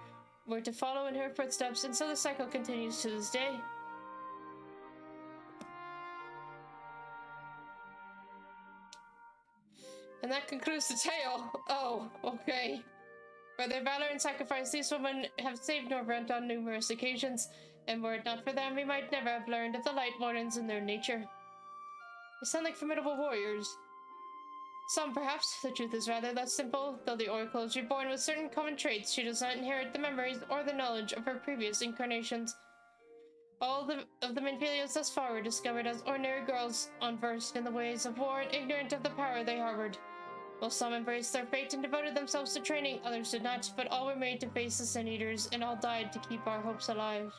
were to follow in her footsteps, and so the cycle continues to this day. And that concludes the tale. Oh, okay. For their valor and sacrifice, these women have saved Norvrent on numerous occasions, and were it not for them, we might never have learned of the Light Wardens and their nature. They sound like formidable warriors. Some, perhaps. The truth is rather less simple. Though the Oracle is reborn with certain common traits, she does not inherit the memories or the knowledge of her previous incarnations. All of the Minfilias thus far were discovered as ordinary girls, unversed in the ways of war and ignorant of the power they harbored. While some embraced their fate and devoted themselves to training, others did not, but all were made to face the Sin Eaters, and all died to keep our hopes alive.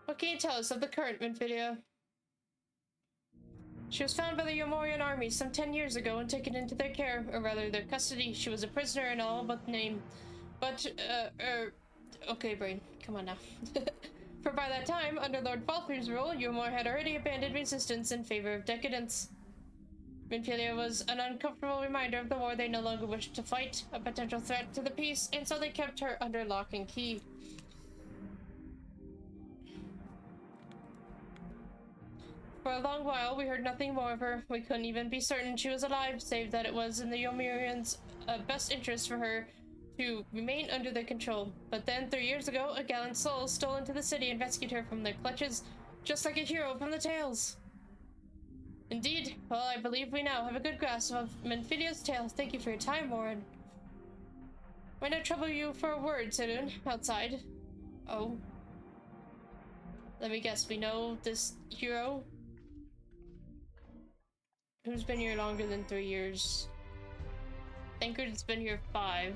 What can you tell us of the current Minfilia? She was found by the Yomorian army some 10 years ago and taken into their care, or rather their custody. She was a prisoner in all but name. But, okay, brain, come on now. For by that time, under Lord Faltry's rule, Yomor had already abandoned resistance in favor of decadence. Minfilia was an uncomfortable reminder of the war they no longer wished to fight, a potential threat to the peace, and so they kept her under lock and key. For a long while, we heard nothing more of her. We couldn't even be certain she was alive, save that it was in the Yomorians' best interest for her to remain under their control. But then, 3 years ago, a gallant soul stole into the city and rescued her from their clutches, just like a hero from the tales. Indeed. Well, I believe we now have a good grasp of Minfilia's tale. Thank you for your time, Warren. Might I trouble you for a word, Saloon? Outside. Oh. Let me guess, we know this hero? Who's been here longer than 3 years? Thancred's been here 5.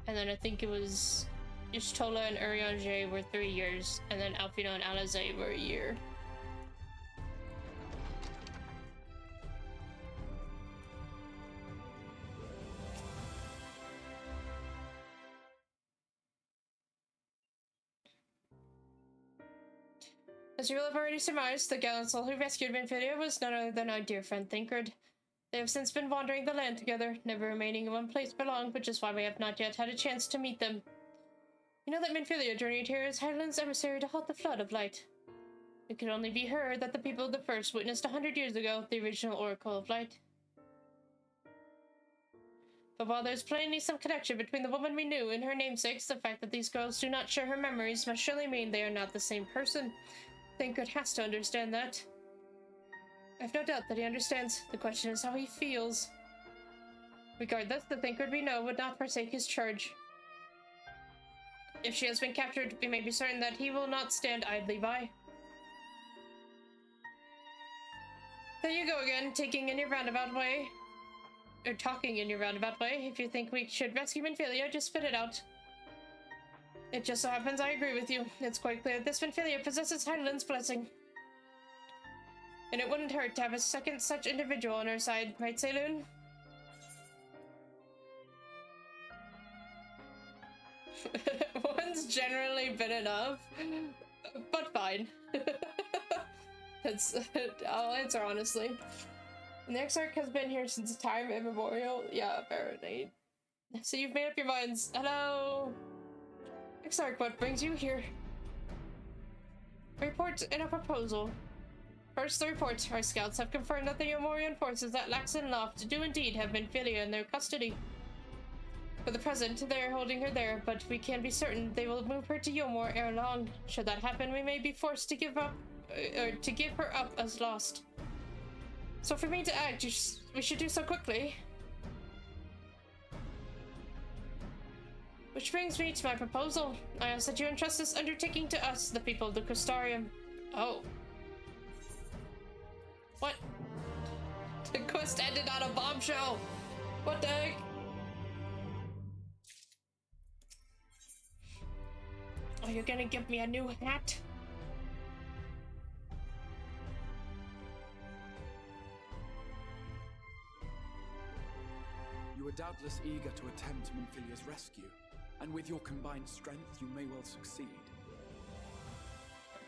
And then I think it was Ishtola and Urianger were 3 years, and then Alfino and Alizé were a year. As you will have already surmised, the gallant soul who rescued Minfilia was none other than our dear friend Thancred. They have since been wandering the land together, never remaining in one place for long, which is why we have not yet had a chance to meet them. You know that Minfilia journeyed here as Hydaelyn's emissary to halt the flood of light. It could only be her that the people of the First witnessed 100 years ago, the original Oracle of Light. But while there's plainly some connection between the woman we knew and her namesakes, the fact that these girls do not share her memories must surely mean they are not the same person. Thancred has to understand that. I've no doubt that he understands. The question is how he feels. Regardless, the Thancred we know would not forsake his charge. If she has been captured, we may be certain that he will not stand idly by. There you go again, taking in your roundabout way. Or talking in your roundabout way. If you think we should rescue Minfilia, just spit it out. It just so happens I agree with you. It's quite clear that this Minfilia possesses Hydaelyn's blessing. And it wouldn't hurt to have a second such individual on our side, right, Saloon? One's generally been enough, but fine. I'll answer honestly. The Exarch has been here since time immemorial. Yeah, apparently. So you've made up your minds. Hello? Exarch, what brings you here? A report and a proposal. First, the report. Our scouts have confirmed that the Yomorian forces at Laxon Loft do indeed have Minfilia in their custody. For the present, they are holding her there, but we can be certain they will move her to Yomor ere long. Should that happen, we may be forced to give her up as lost. So for me to act, we should do so quickly. Which brings me to my proposal. I ask that you entrust this undertaking to us, the people of the Crystarium. Oh. What? The quest ended on a bombshell! What the heck? Oh, you're gonna give me a new hat? You are doubtless eager to attempt Minfilia's rescue, and with your combined strength, you may well succeed.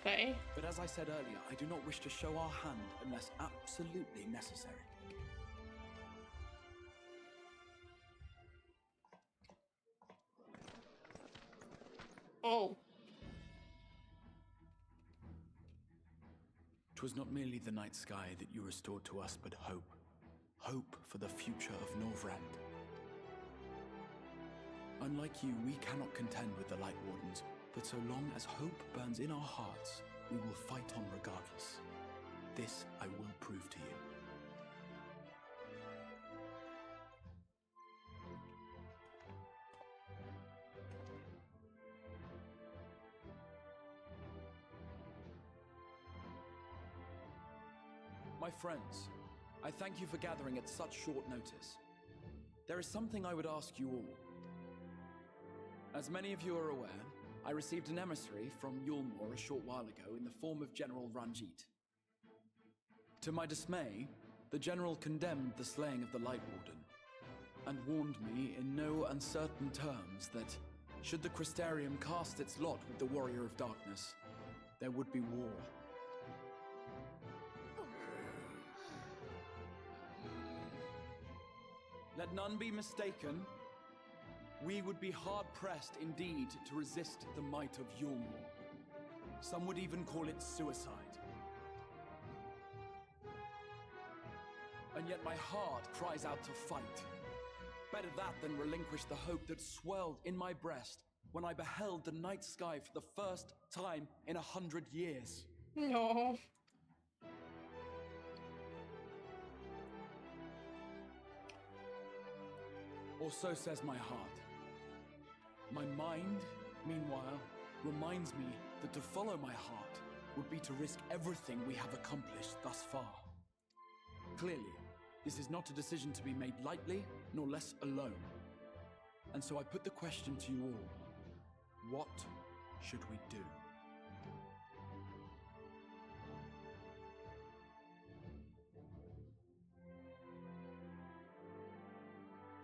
Okay. But as I said earlier, I do not wish to show our hand unless absolutely necessary. Oh. 'Twas not merely the night sky that you restored to us, but hope. Hope for the future of Norvrand. Unlike you, we cannot contend with the Light Wardens, but so long as hope burns in our hearts, we will fight on regardless. This I will prove to you. My friends, I thank you for gathering at such short notice. There is something I would ask you all. As many of you are aware, I received an emissary from Yulmore a short while ago in the form of General Ranjit. To my dismay, the General condemned the slaying of the Light Warden, and warned me in no uncertain terms that, should the Crystarium cast its lot with the Warrior of Darkness, there would be war. Let none be mistaken. We would be hard-pressed indeed to resist the might of Yulmore. Some would even call it suicide. And yet my heart cries out to fight. Better that than relinquish the hope that swelled in my breast when I beheld the night sky for the first time in 100 years. No. Or so says my heart. My mind, meanwhile, reminds me that to follow my heart would be to risk everything we have accomplished thus far. Clearly, this is not a decision to be made lightly, nor less alone. And so I put the question to you all. What should we do?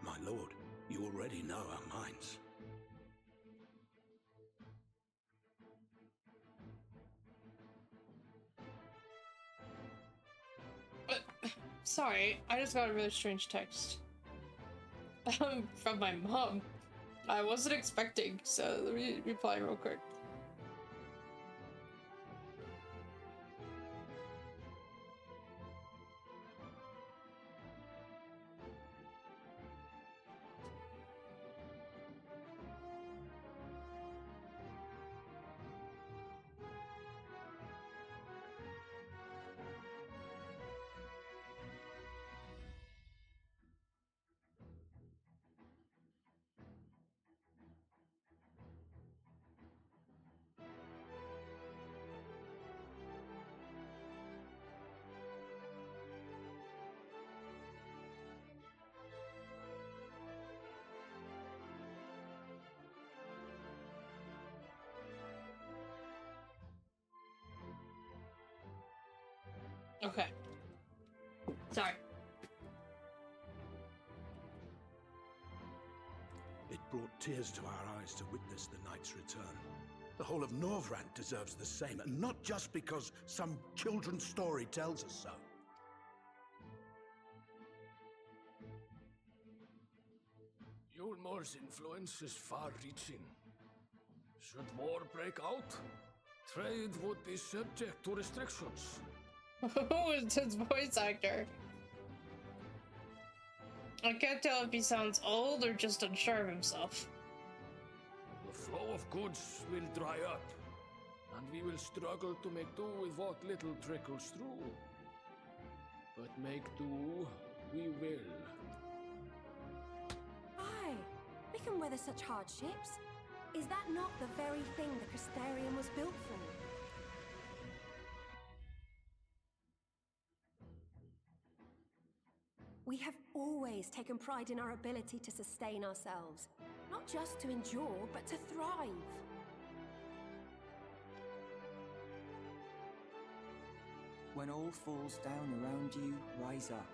My lord, you already know our minds. Sorry, I just got a really strange text. From my mom. I wasn't expecting, so let me reply real quick. Okay. Sorry. It brought tears to our eyes to witness the knight's return. The whole of Norvrand deserves the same, and not just because some children's story tells us so. Yulmore's influence is far-reaching. Should war break out, trade would be subject to restrictions. Who is his voice actor? I can't tell if he sounds old or just unsure of himself. The flow of goods will dry up, and we will struggle to make do with what little trickles through. But make do, we will. Aye, we can weather such hardships. Is that not the very thing the Crystarium was built for? We have always taken pride in our ability to sustain ourselves. Not just to endure, but to thrive. When all falls down around you, rise up.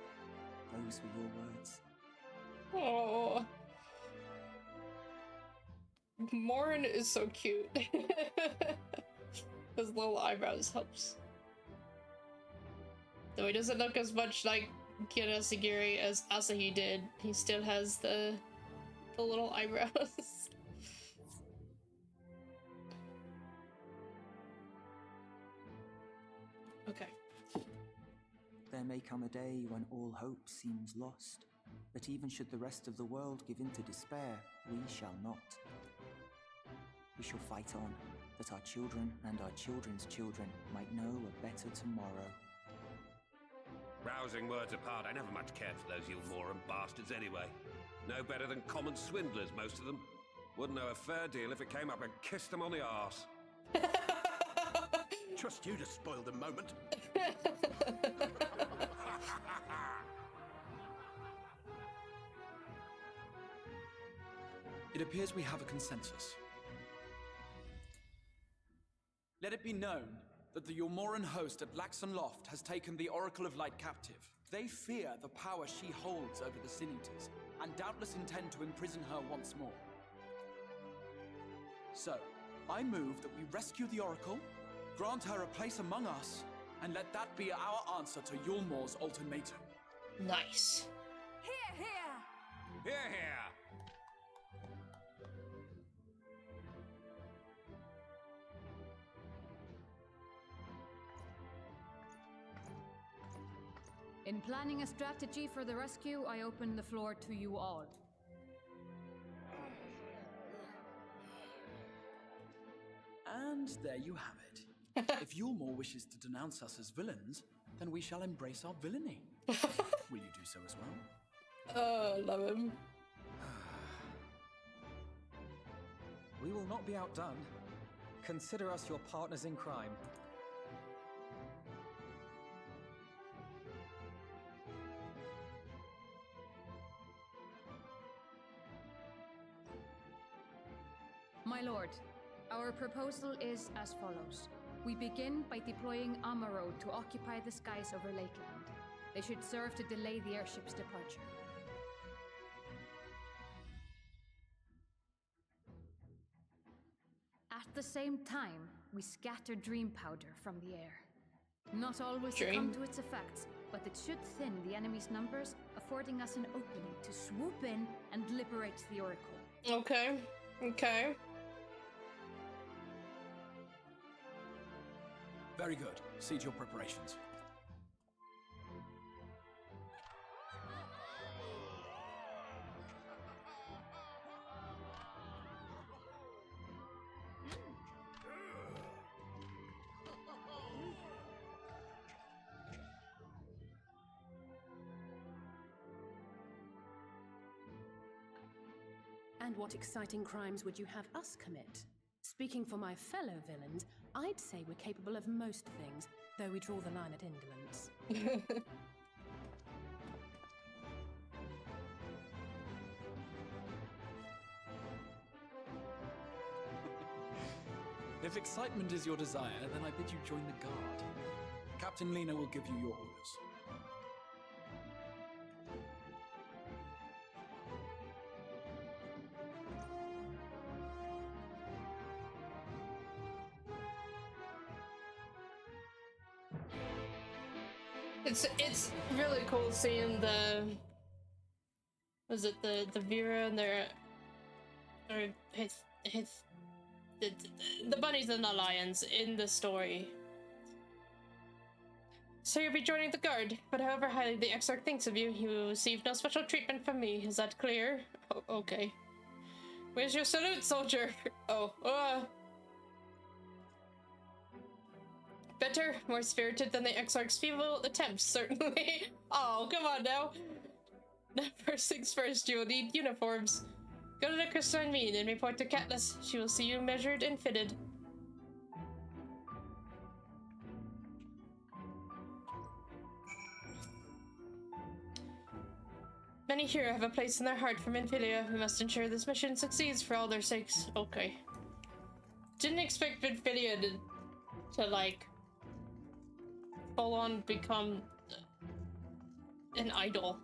Those were your words. Oh. Morin is so cute. His little eyebrows helps. Though he doesn't look as much like Kirasigiri as Asahi did, he still has the little eyebrows. Okay. There may come a day when all hope seems lost, but even should the rest of the world give in to despair, we shall not. We shall fight on, that our children and our children's children might know a better tomorrow. Rousing words apart, I never much cared for those Yulmoran bastards anyway. No better than common swindlers, most of them. Wouldn't know a fair deal if it came up and kissed them on the arse. Trust you to spoil the moment. It appears we have a consensus. Let it be known that the Yulmoran host at Laxon Loft has taken the Oracle of Light captive. They fear the power she holds over the Sin Eaters, and doubtless intend to imprison her once more. So, I move that we rescue the Oracle, grant her a place among us, and let that be our answer to Yulmor's ultimatum. Nice. Here, here! Hear, hear! In planning a strategy for the rescue, I open the floor to you all. And there you have it. If Yulmor wishes to denounce us as villains, then we shall embrace our villainy. Will you do so as well? Oh, love him. We will not be outdone. Consider us your partners in crime. My lord, our proposal is as follows. We begin by deploying Amaro to occupy the skies over Lakeland. They should serve to delay the airship's departure. At the same time, we scatter dream powder from the air. Not always succumb to its effects, but it should thin the enemy's numbers, affording us an opening to swoop in and liberate the Oracle. Okay. Okay. Very good. Cease your preparations. And what exciting crimes would you have us commit? Speaking for my fellow villains, I'd say we're capable of most things, though we draw the line at indolence. If excitement is your desire, then I bid you join the guard. Captain Lena will give you your orders. It's really cool seeing the Vera and their or the bunnies and the lions in the story. So you'll be joining the guard, but however highly the Exarch thinks of you, you will receive no special treatment from me. Is that clear? Oh, okay. Where's your salute, soldier? Oh, better, more spirited than the Exarch's feeble attempts, certainly. Oh, come on now. First things first, you will need uniforms. Go to the Crystalline Mean and report to Katniss. She will see you measured and fitted. Many here have a place in their heart for Minfilia. We must ensure this mission succeeds for all their sakes. Okay. Didn't expect Minfilia to like full on become an idol.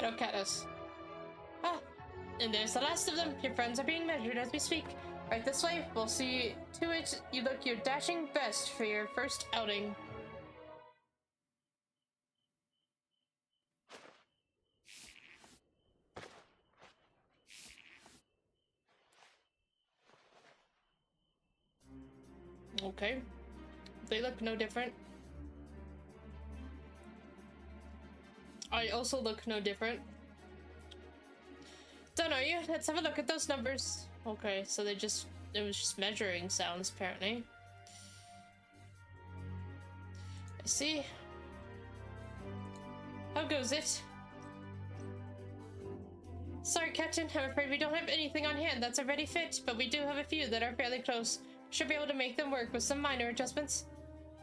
It'll cut us. Ah, and there's the last of them. Your friends are being measured as we speak. Right this way. We'll see to it you look your dashing best for your first outing. Okay. They look no different. I also look no different. Done, are you? Let's have a look at those numbers. Okay, so it was just measuring sounds, apparently. I see. How goes it? Sorry, Captain. I'm afraid we don't have anything on hand that's a ready fit, but we do have a few that are fairly close. Should be able to make them work with some minor adjustments.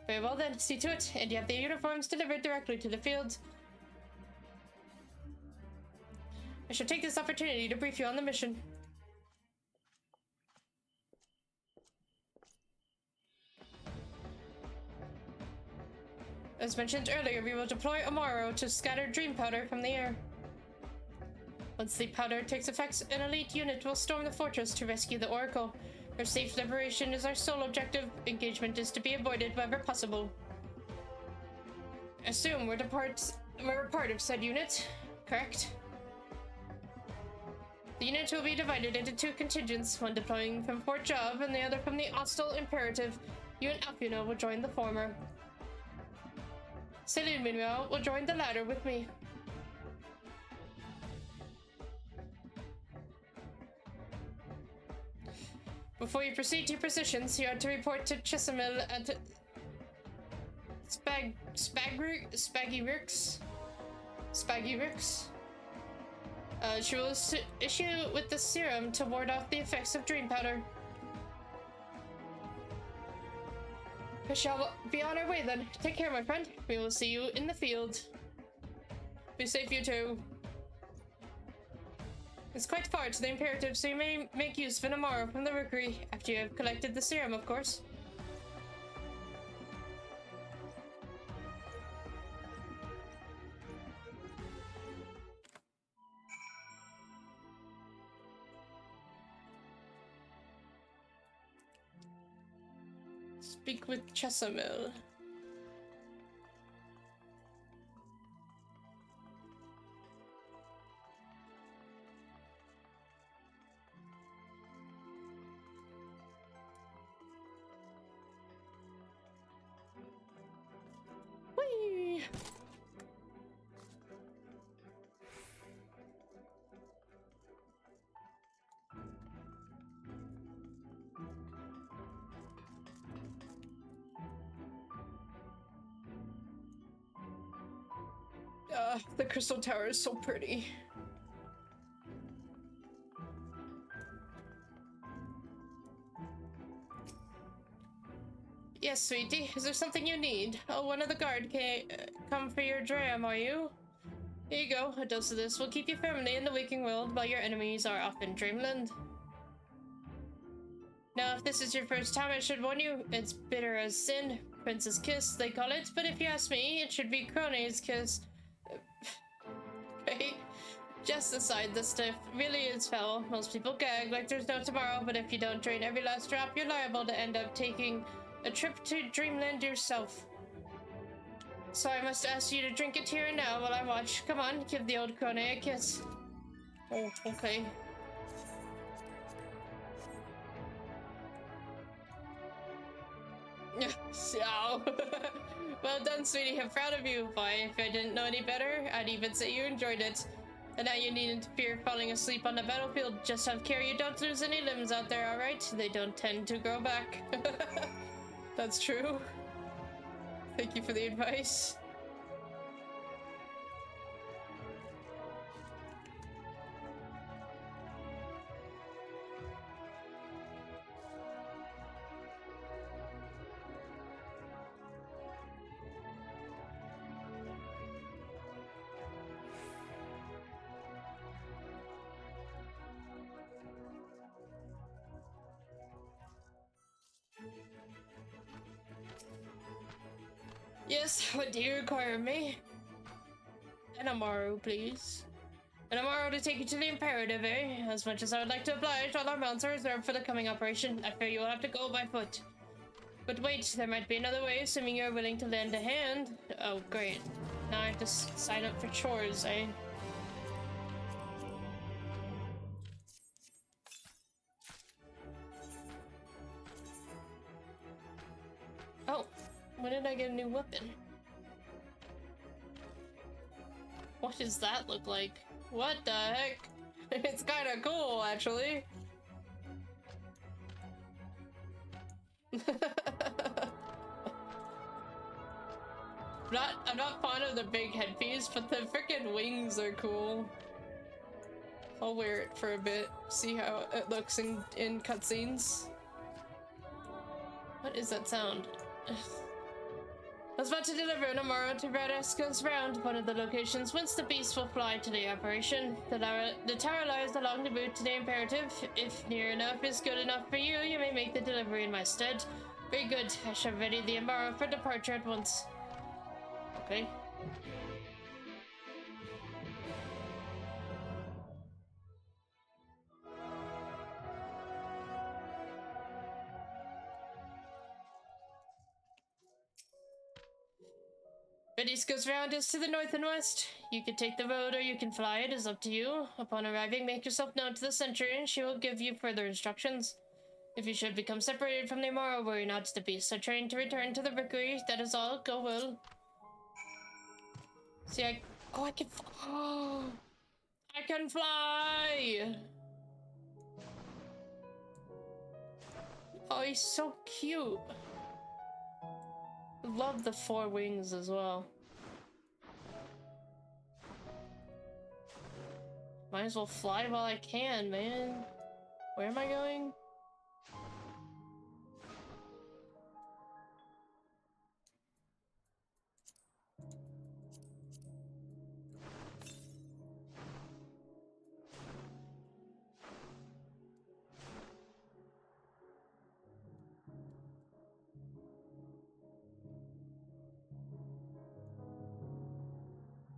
Very well then, see to it, and you have the uniforms delivered directly to the field. I should take this opportunity to brief you on the mission. As mentioned earlier, we will deploy Amaro to scatter dream powder from the air. Once the powder takes effect, an elite unit will storm the fortress to rescue the Oracle. Her safe liberation is our sole objective. Engagement is to be avoided wherever possible. Assume we're part of said unit, correct? The unit will be divided into two contingents, one deploying from Fort Job and the other from the hostile Imperative. You and Alfino will join the former. Celine, meanwhile, will join the latter with me. Before you proceed to your positions, you are to report to Chesamil and Spaggy Ricks. She will issue with the serum to ward off the effects of dream powder. We shall be on our way then. Take care, my friend. We will see you in the field. Be safe, you too. It's quite far to the Imperative, so you may make use of an Amaro from the Rookery, after you have collected the serum, of course. Speak with Chesamil. Whee! The Crystal Tower is so pretty. Yes, sweetie. Is there something you need? Oh, one of the guard came come for your dram, are you? Here you go. A dose of this will keep you firmly in the waking world while your enemies are off in dreamland. Now, if this is your first time, I should warn you, it's bitter as sin. Prince's kiss, they call it, but if you ask me, it should be Crone's kiss. Okay? Just aside, the stuff really is foul. Most people gag like there's no tomorrow, but if you don't drain every last drop, you're liable to end up taking a trip to dreamland yourself. So I must ask you to drink it here and now while I watch. Come on, give the old Crone a kiss. Oh, okay. So, well done, sweetie. I'm proud of you. Why, if I didn't know any better, I'd even say you enjoyed it. And now you needn't fear falling asleep on the battlefield. Just have care you don't lose any limbs out there, alright? They don't tend to grow back. That's true. Thank you for the advice. Yes, what do you require of me? An Amaro, please. And tomorrow to take you to the Imperative, eh? As much as I would like to oblige, all our mounts are reserved for the coming operation. I fear you will have to go by foot. But wait, there might be another way, assuming you're willing to lend a hand. Oh, great. Now I have to sign up for chores, eh? Oh, when did I get a new weapon? What does that look like? What the heck? It's kind of cool, actually. I'm not fond of the big headpiece, but the freaking wings are cool. I'll wear it for a bit, see how it looks in cutscenes. What is that sound? I was about to deliver tomorrow to Bradesca's round, one of the locations whence the beast will fly to the operation. The tower lies along the route to the Imperative. If near enough is good enough for you, you may make the delivery in my stead. Very good. I shall ready the Amaro for departure at once. Okay. Bradesca's round is to the north and west. You can take the road or you can fly, it is up to you. Upon arriving, make yourself known to the sentry and she will give you further instructions. If you should become separated from the Amaro, worry not, the beasts are trained to return to the Rookery. That is all. Go well. See, I can I can fly! Oh, he's so cute. Love the 4 wings as well. Might as well fly while I can, man. Where am I going?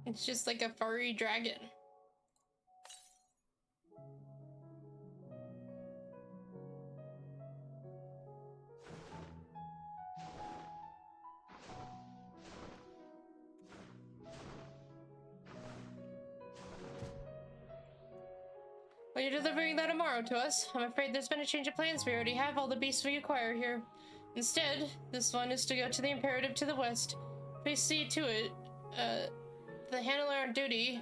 It's just like a furry dragon. Well, you're delivering that tomorrow to us. I'm afraid there's been a change of plans. We already have all the beasts we acquire here. Instead, this one is to go to the Imperative to the west. Please see to it. The handler on duty,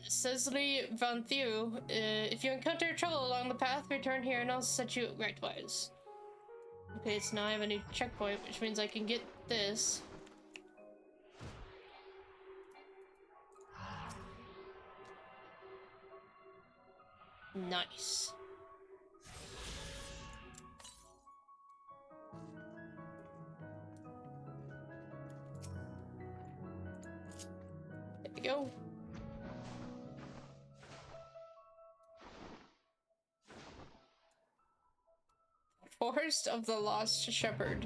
Cecily Van Thew, if you encounter trouble along the path, return here and I'll set you rightwise. Okay, so now I have a new checkpoint, which means I can get this. Nice. There we go. Forest of the Lost Shepherd.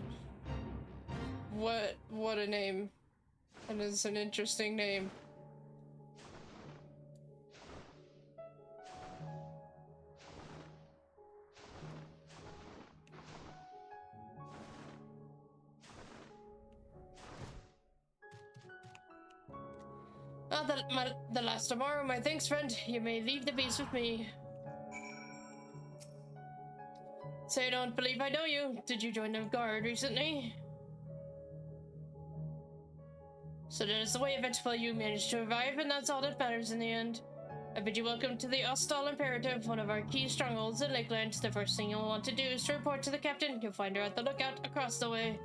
What a name. That is an interesting name. The last tomorrow, my thanks, friend. You may leave the beast with me. So I don't believe I know you. Did you join the guard recently? So that is the way of it. Well, you managed to arrive, and that's all that matters in the end. I bid you welcome to the Ostal Imperative, one of our key strongholds in Lakeland. The first thing you'll want to do is to report to the captain. You'll find her at the lookout across the way.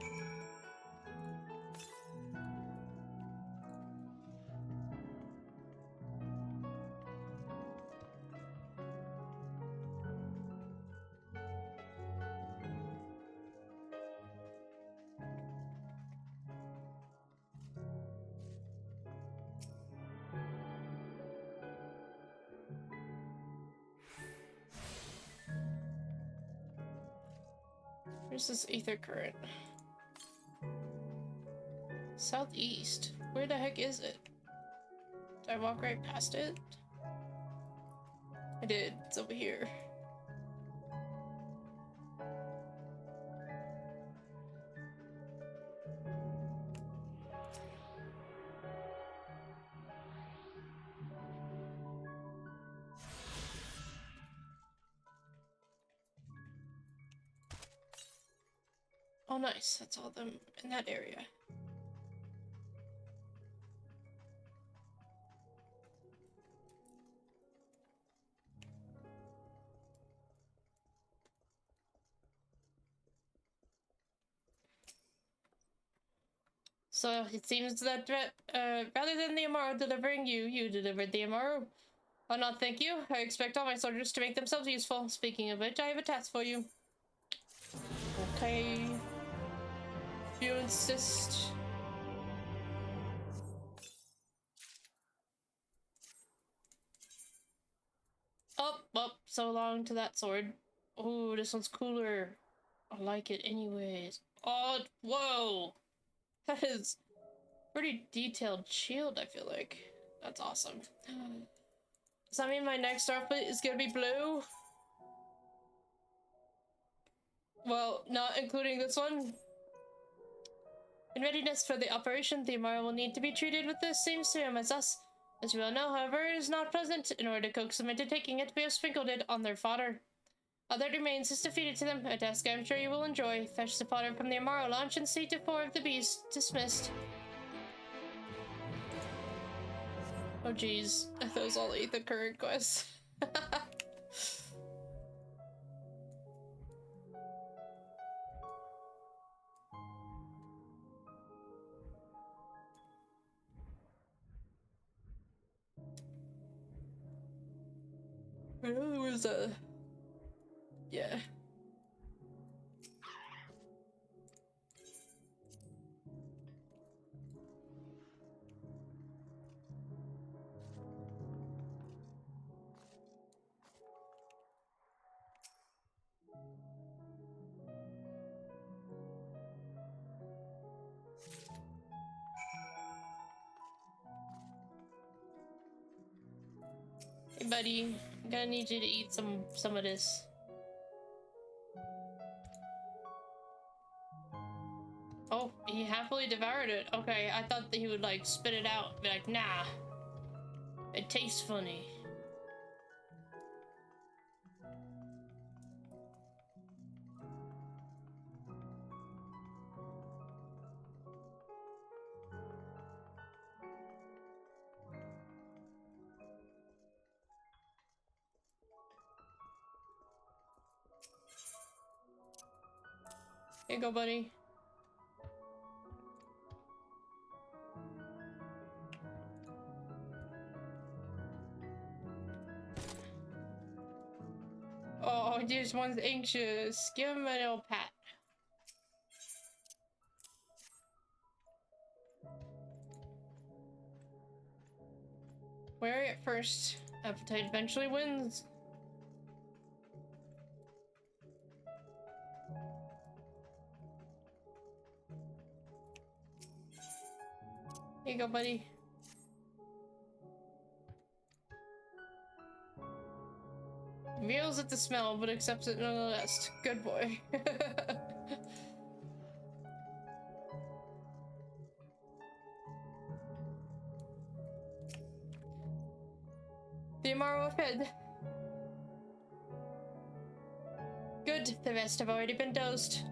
Where's this ether current? Southeast. Where the heck is it? Did I walk right past it? I did. It's over here. Oh, nice. That's all them in that area. So it seems that rather than the Amaro delivering you, you delivered the Amaro. Oh, not thank you. I expect all my soldiers to make themselves useful. Speaking of which, I have a task for you. Okay. If you insist. Up, so long to that sword. Oh, this one's cooler. I like it anyways. Oh, whoa! That is pretty detailed shield, I feel like. That's awesome. Does that mean my next outfit is gonna be blue? Well, not including this one. In readiness for the operation, the Amara will need to be treated with the same serum as us. As you well know, however, it is not present. In order to coax them into taking it, we have sprinkled it on their fodder. All that remains is to feed it to them, a task I'm sure you will enjoy. Fetch the fodder from the Amaro launch and see to 4 of the beasts. Dismissed. Oh jeez, those all ate the current quests. I know there was a... yeah. Hey buddy, I'm gonna need you to eat some of this. Oh, he happily devoured it. Okay, I thought that he would like spit it out and be like, nah. It tastes funny. Here you go, buddy. Oh, this one's anxious. Give him a little pat. Wary at first. Appetite eventually wins. Here you go, buddy. Reels at the smell, but accepts it nonetheless. Good boy. The Amaro fed. Good, the rest have already been dosed.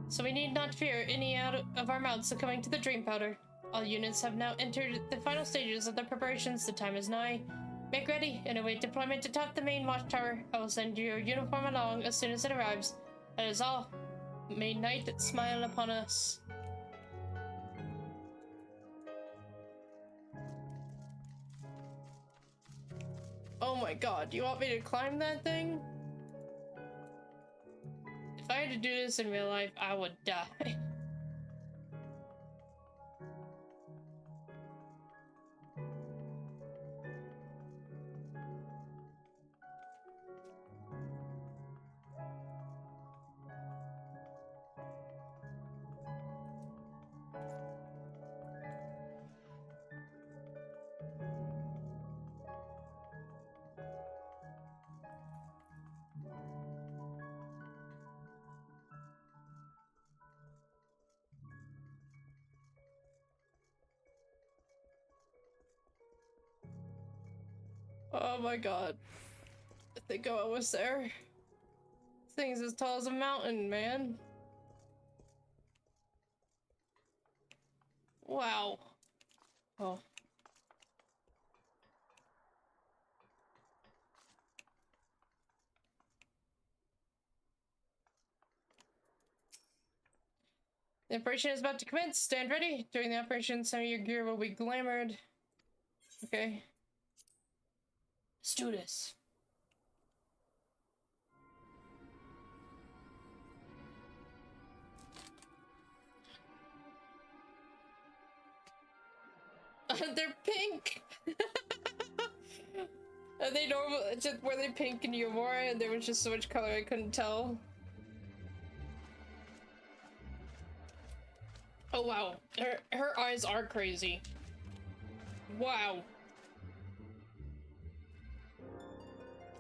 So we need not fear any out of our mouths succumbing to the dream powder. All units have now entered the final stages of the preparations. The time is nigh. Make ready and await deployment atop the main watchtower. I will send your uniform along as soon as it arrives. That is all. May night smile upon us. Oh my god, do you want me to climb that thing? If I had to do this in real life, I would die. Oh my god. I think I was there. This thing's as tall as a mountain, man. Wow. Oh. The operation is about to commence. Stand ready. During the operation, some of your gear will be glamored. Okay. Let's do this. They're pink! Are they normal? Were they pink in Yomora and there was just so much color I couldn't tell? Oh wow, her eyes are crazy. Wow.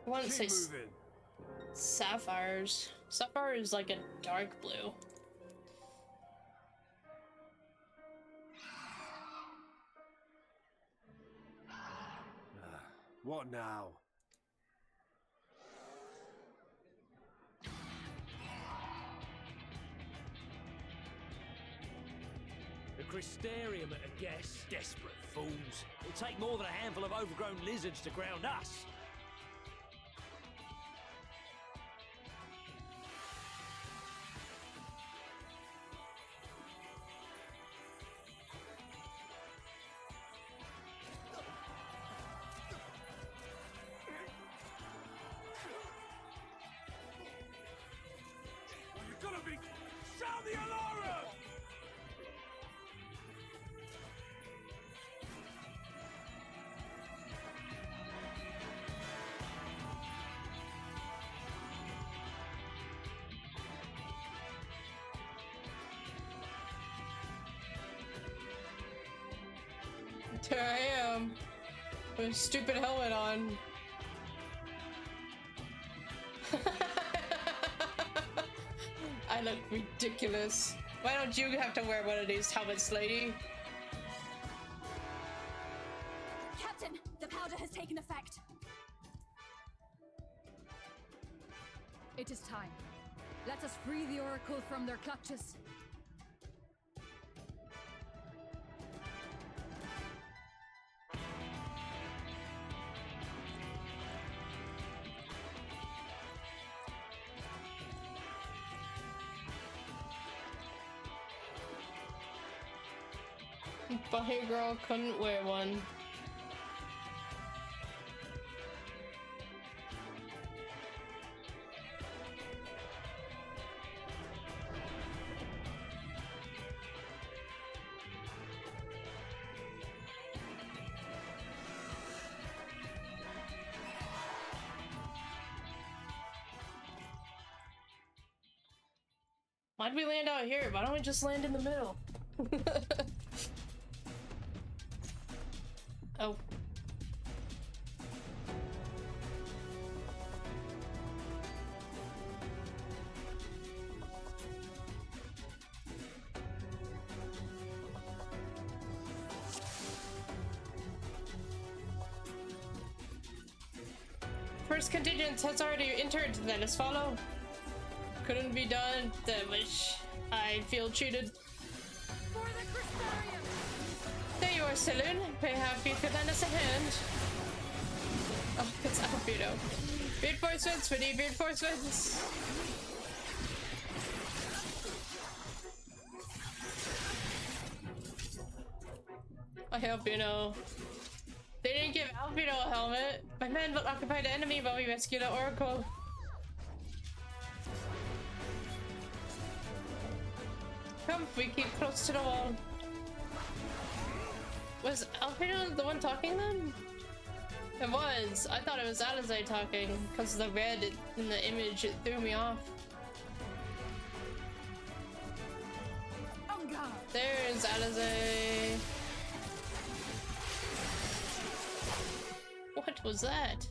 I want to say sapphires. Sapphire is like a dark blue. What now? The Crystarium at a guess. Desperate fools. It'll take more than a handful of overgrown lizards to ground us. You're gonna be... Sound the alarm! Here I am. With a stupid helmet on. I look ridiculous. Why don't you have to wear one of these helmets, lady? Captain, the powder has taken effect. It is time. Let us free the Oracle from their clutches. Bunny girl couldn't wear one. Why'd we land out here? Why don't we just land in the middle? Oh. First contingent has already entered. Let us follow. Couldn't be done. I wish I feel cheated. For the Crystarium! There you are, Saloon. Perhaps you could lend us a hand. Oh, it's Albedo. Reinforcements, we need reinforcements. I hope you know. They didn't give Albedo a helmet. My men will occupy the enemy while we rescue the Oracle. Come, we keep close to the wall. Was Albedo the one talking then? It was. I thought it was Alizé talking because the red in the image, it threw me off. There's Alizé. What was that?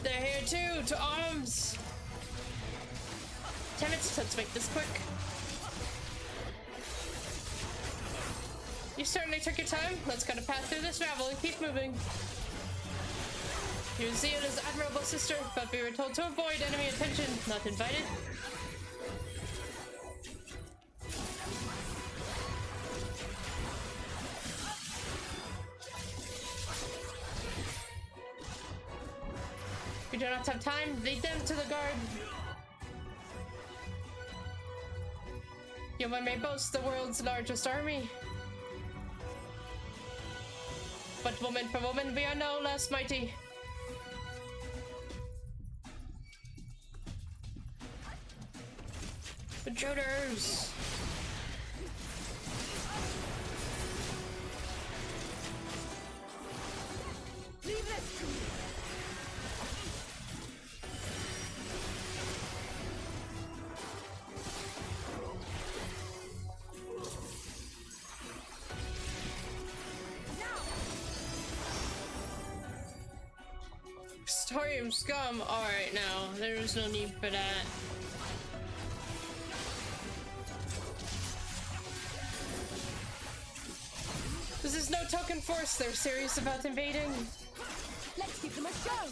They're here too, to arms! Damn it, let's make this quick. You certainly took your time. Let's cut a path through this gravel and keep moving. Your zeal is admirable, sister, but we were told to avoid enemy attention, not invited. We do not have time. Lead them to the guard. Human may boast the world's largest army. But woman for woman, we are no less mighty. Intruders! Leave this to me. Starium scum. Alright, now, there's no need for that. This is no token force, they're serious about invading. Let's give them a show.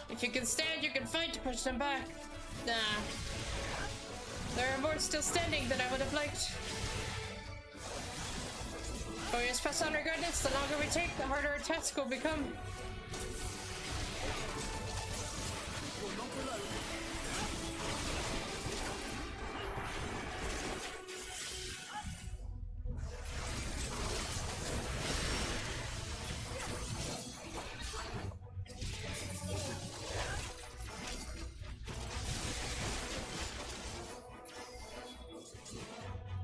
If you can stand, you can fight to push them back. Nah. There are more still standing than I would have liked. But we must press on regardless. The longer we take, the harder our task will become.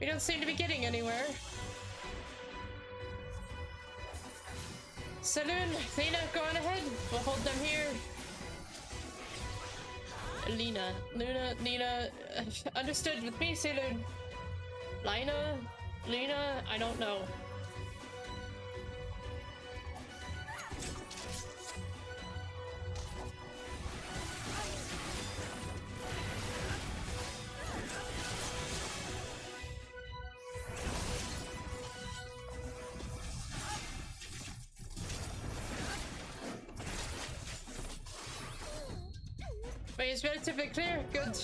We don't seem to be getting anywhere. Saloon, Lena, go on ahead. We'll hold them here. Lena, understood with me, Saloon. Lena, I don't know. Way is relatively clear. Good.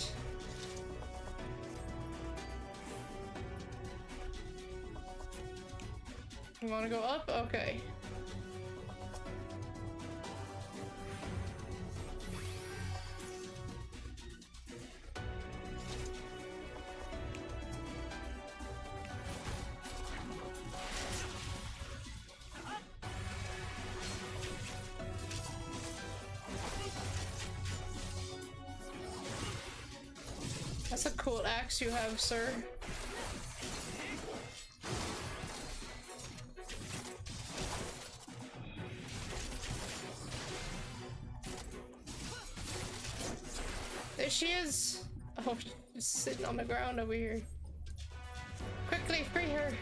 You want to go up? Okay. That's a cool axe you have, sir. There she is! Oh, she's sitting on the ground over here. Quickly, free her!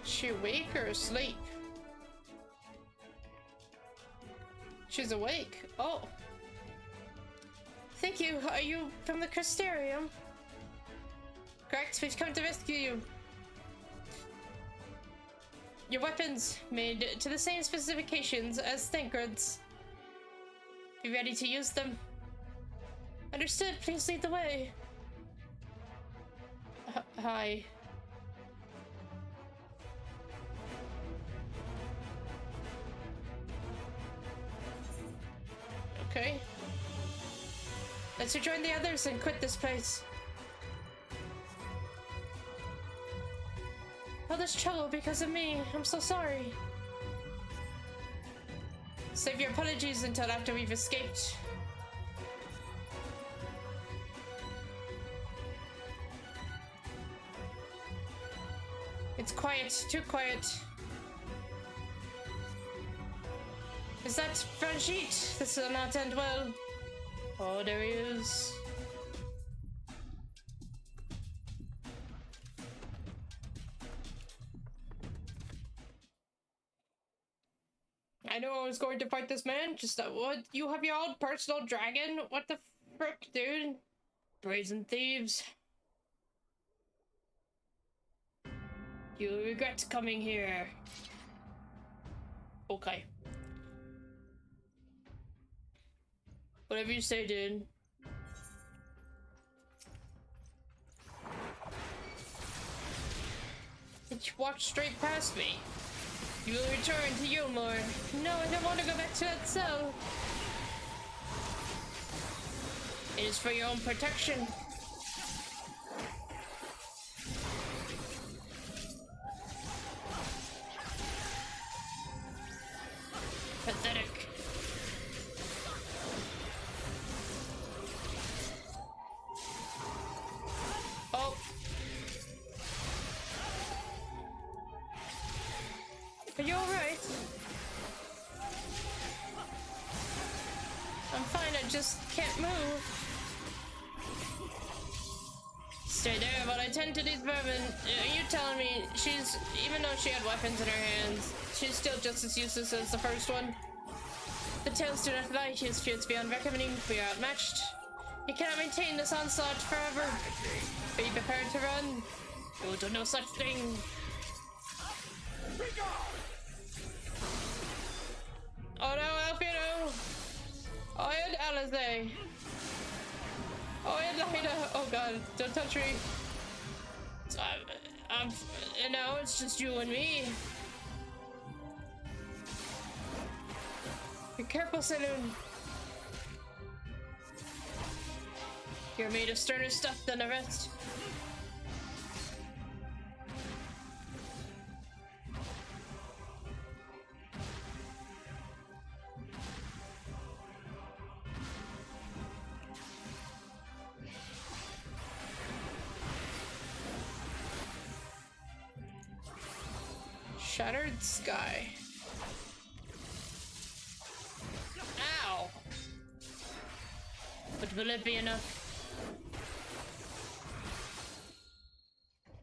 Is she awake or asleep? She's awake. Oh. Thank you. Are you from the Crystarium? Correct, we've come to rescue you. Your weapons, made to the same specifications as Thancred's. Be ready to use them. Understood, please lead the way. Hi. Okay. Let's rejoin the others and quit this place. All this trouble because of me. I'm so sorry. Save your apologies until after we've escaped. It's quiet, too quiet. Is that Franchit? This will not end well. Oh, there he is. I know I was going to fight this man, just what? You have your own personal dragon? What the frick, dude? Brazen thieves. You'll regret coming here. Okay. Whatever you say, dude. You walked straight past me. You will return to Yulmore. No, I don't want to go back to that cell. It is for your own protection. Pathetic. Oh. Are you alright? I'm fine, I just can't move. Stay there while I tend to these vermin. Are you telling me she's, even though she had weapons in her hands, she's still just as useless as the first one? The tales do not lie, she is fierce beyond reckoning. We are outmatched. You cannot maintain this onslaught forever. Be prepared to run. You will do no such thing. Oh no, Alfredo! Oh, and Alize! Oh, and Lida! Oh god, don't touch me! So you know, it's just you and me. Be careful, Saloon. You're made of sterner stuff than the rest. Shattered sky. Ow! But will it be enough?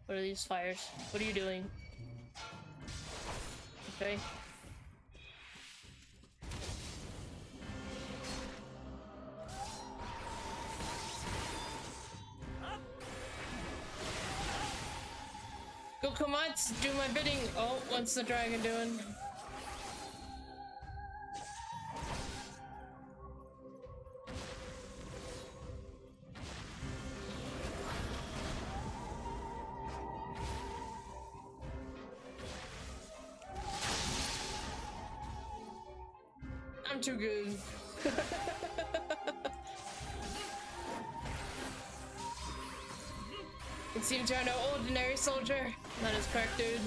What are these fires? What are you doing? Okay. Go Komats, do my bidding. Oh, what's the dragon doing? I'm too good. It seems you're no ordinary soldier. That is correct, dude.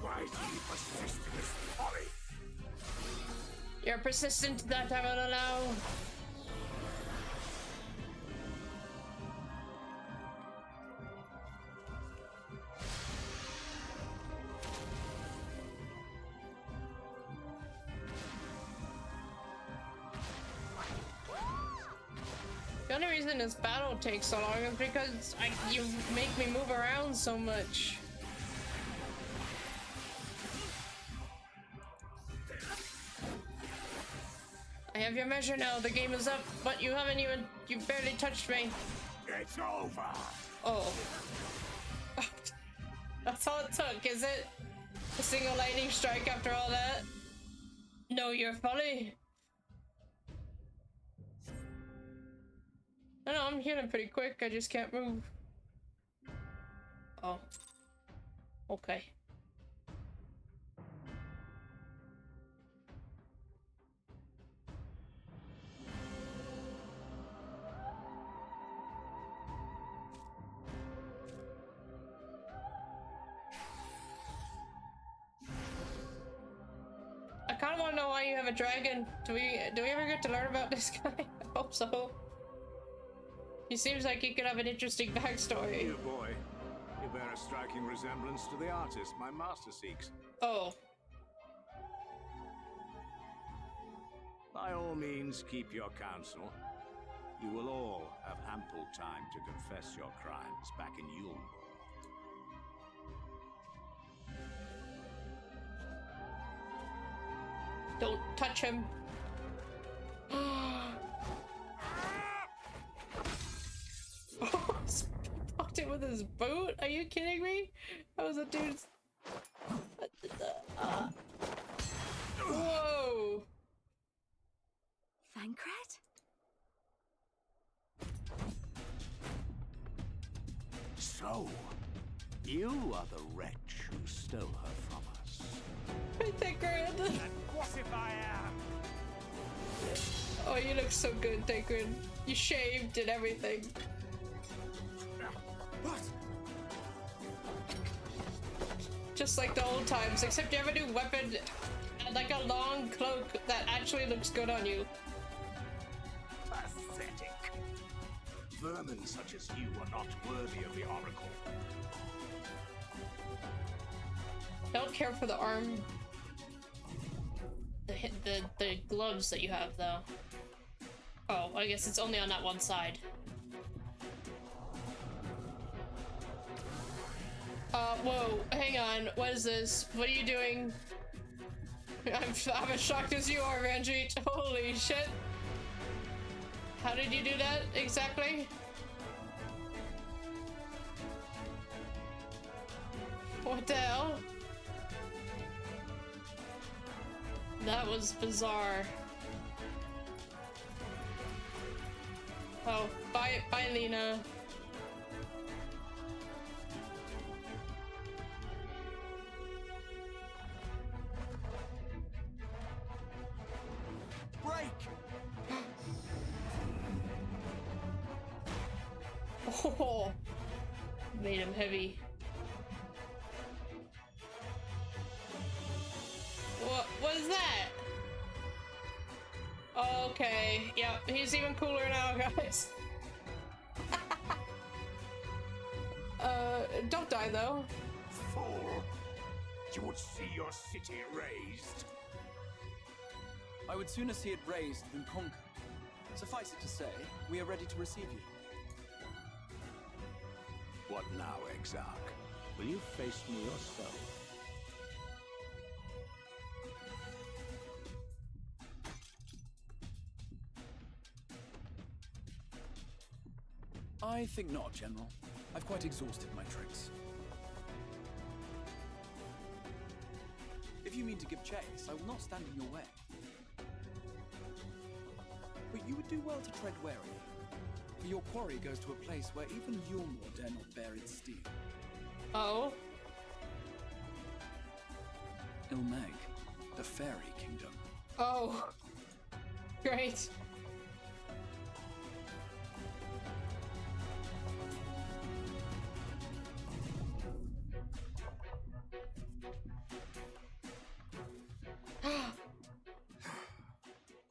Why do you persist in this folly? You're persistent, that I will allow. The only reason this battle takes so long is because you make me move around so much. I have your measure now. The game is up, but you haven't even... You barely touched me. It's over. Oh. That's all it took, is it? A single lightning strike after all that? No, you're folly. I know, I'm healing pretty quick. I just can't move. Oh. Okay. I kind of want to know why you have a dragon. Do we ever get to learn about this guy? I hope so. He seems like he could have an interesting backstory. Dear boy, you bear a striking resemblance to the artist my master seeks. Oh. By all means, keep your counsel. You will all have ample time to confess your crimes back in Yulm. Don't touch him. Fucked it with his boot? Are you kidding me? That was a dude's. Whoa! Thancred? So, you are the wretch who stole her from us. Thancred! What if I am? Oh, you look so good, Thancred. You shaved and everything. What? Just like the old times, except you have a new weapon and like a long cloak that actually looks good on you. Pathetic. Vermin such as you are not worthy of the Oracle. Don't care for the arm. The gloves that you have, though. Oh, I guess it's only on that one side. Whoa, hang on. What is this? What are you doing? I'm as shocked as you are, Ranjit. Holy shit. How did you do that exactly? What the hell? That was bizarre. Oh, bye, Lena. Break! Oh, made him heavy. What is that? Okay, yep, he's even cooler now, guys. Don't die though. Fool! You would see your city razed. I would sooner see it razed than conquered. Suffice it to say, we are ready to receive you. What now, Exarch? Will you face me yourself? I think not, General. I've quite exhausted my tricks. If you mean to give chase, I will not stand in your way. But you would do well to tread warily, for your quarry goes to a place where even Yulmor dare not bear its steel. Oh? Ilmeg, the fairy kingdom. Oh. Great.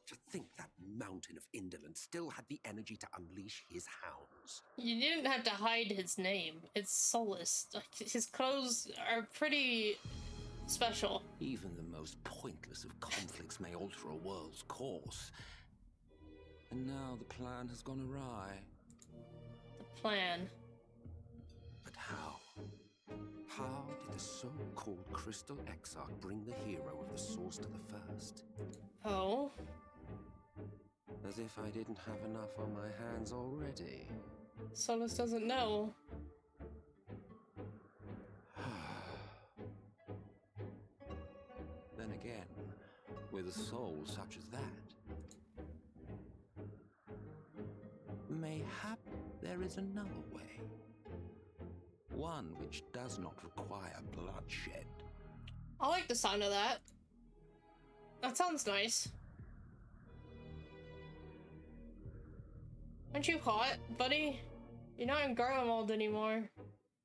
To think that mountain of indolence still had the energy to unleash his hounds. You didn't have to hide his name. It's Solus. Like, his clothes are pretty special. Even the most pointless of conflicts may alter a world's course. And now the plan has gone awry. The plan. But how? How did the so-called Crystal Exarch bring the hero of the source to the first? Oh? As if I didn't have enough on my hands already. Solus doesn't know. Then again, with a soul such as that, mayhap there is another way. One which does not require bloodshed. I like the sound of that. That sounds nice. Aren't you hot, buddy? You're not in Garlemald anymore.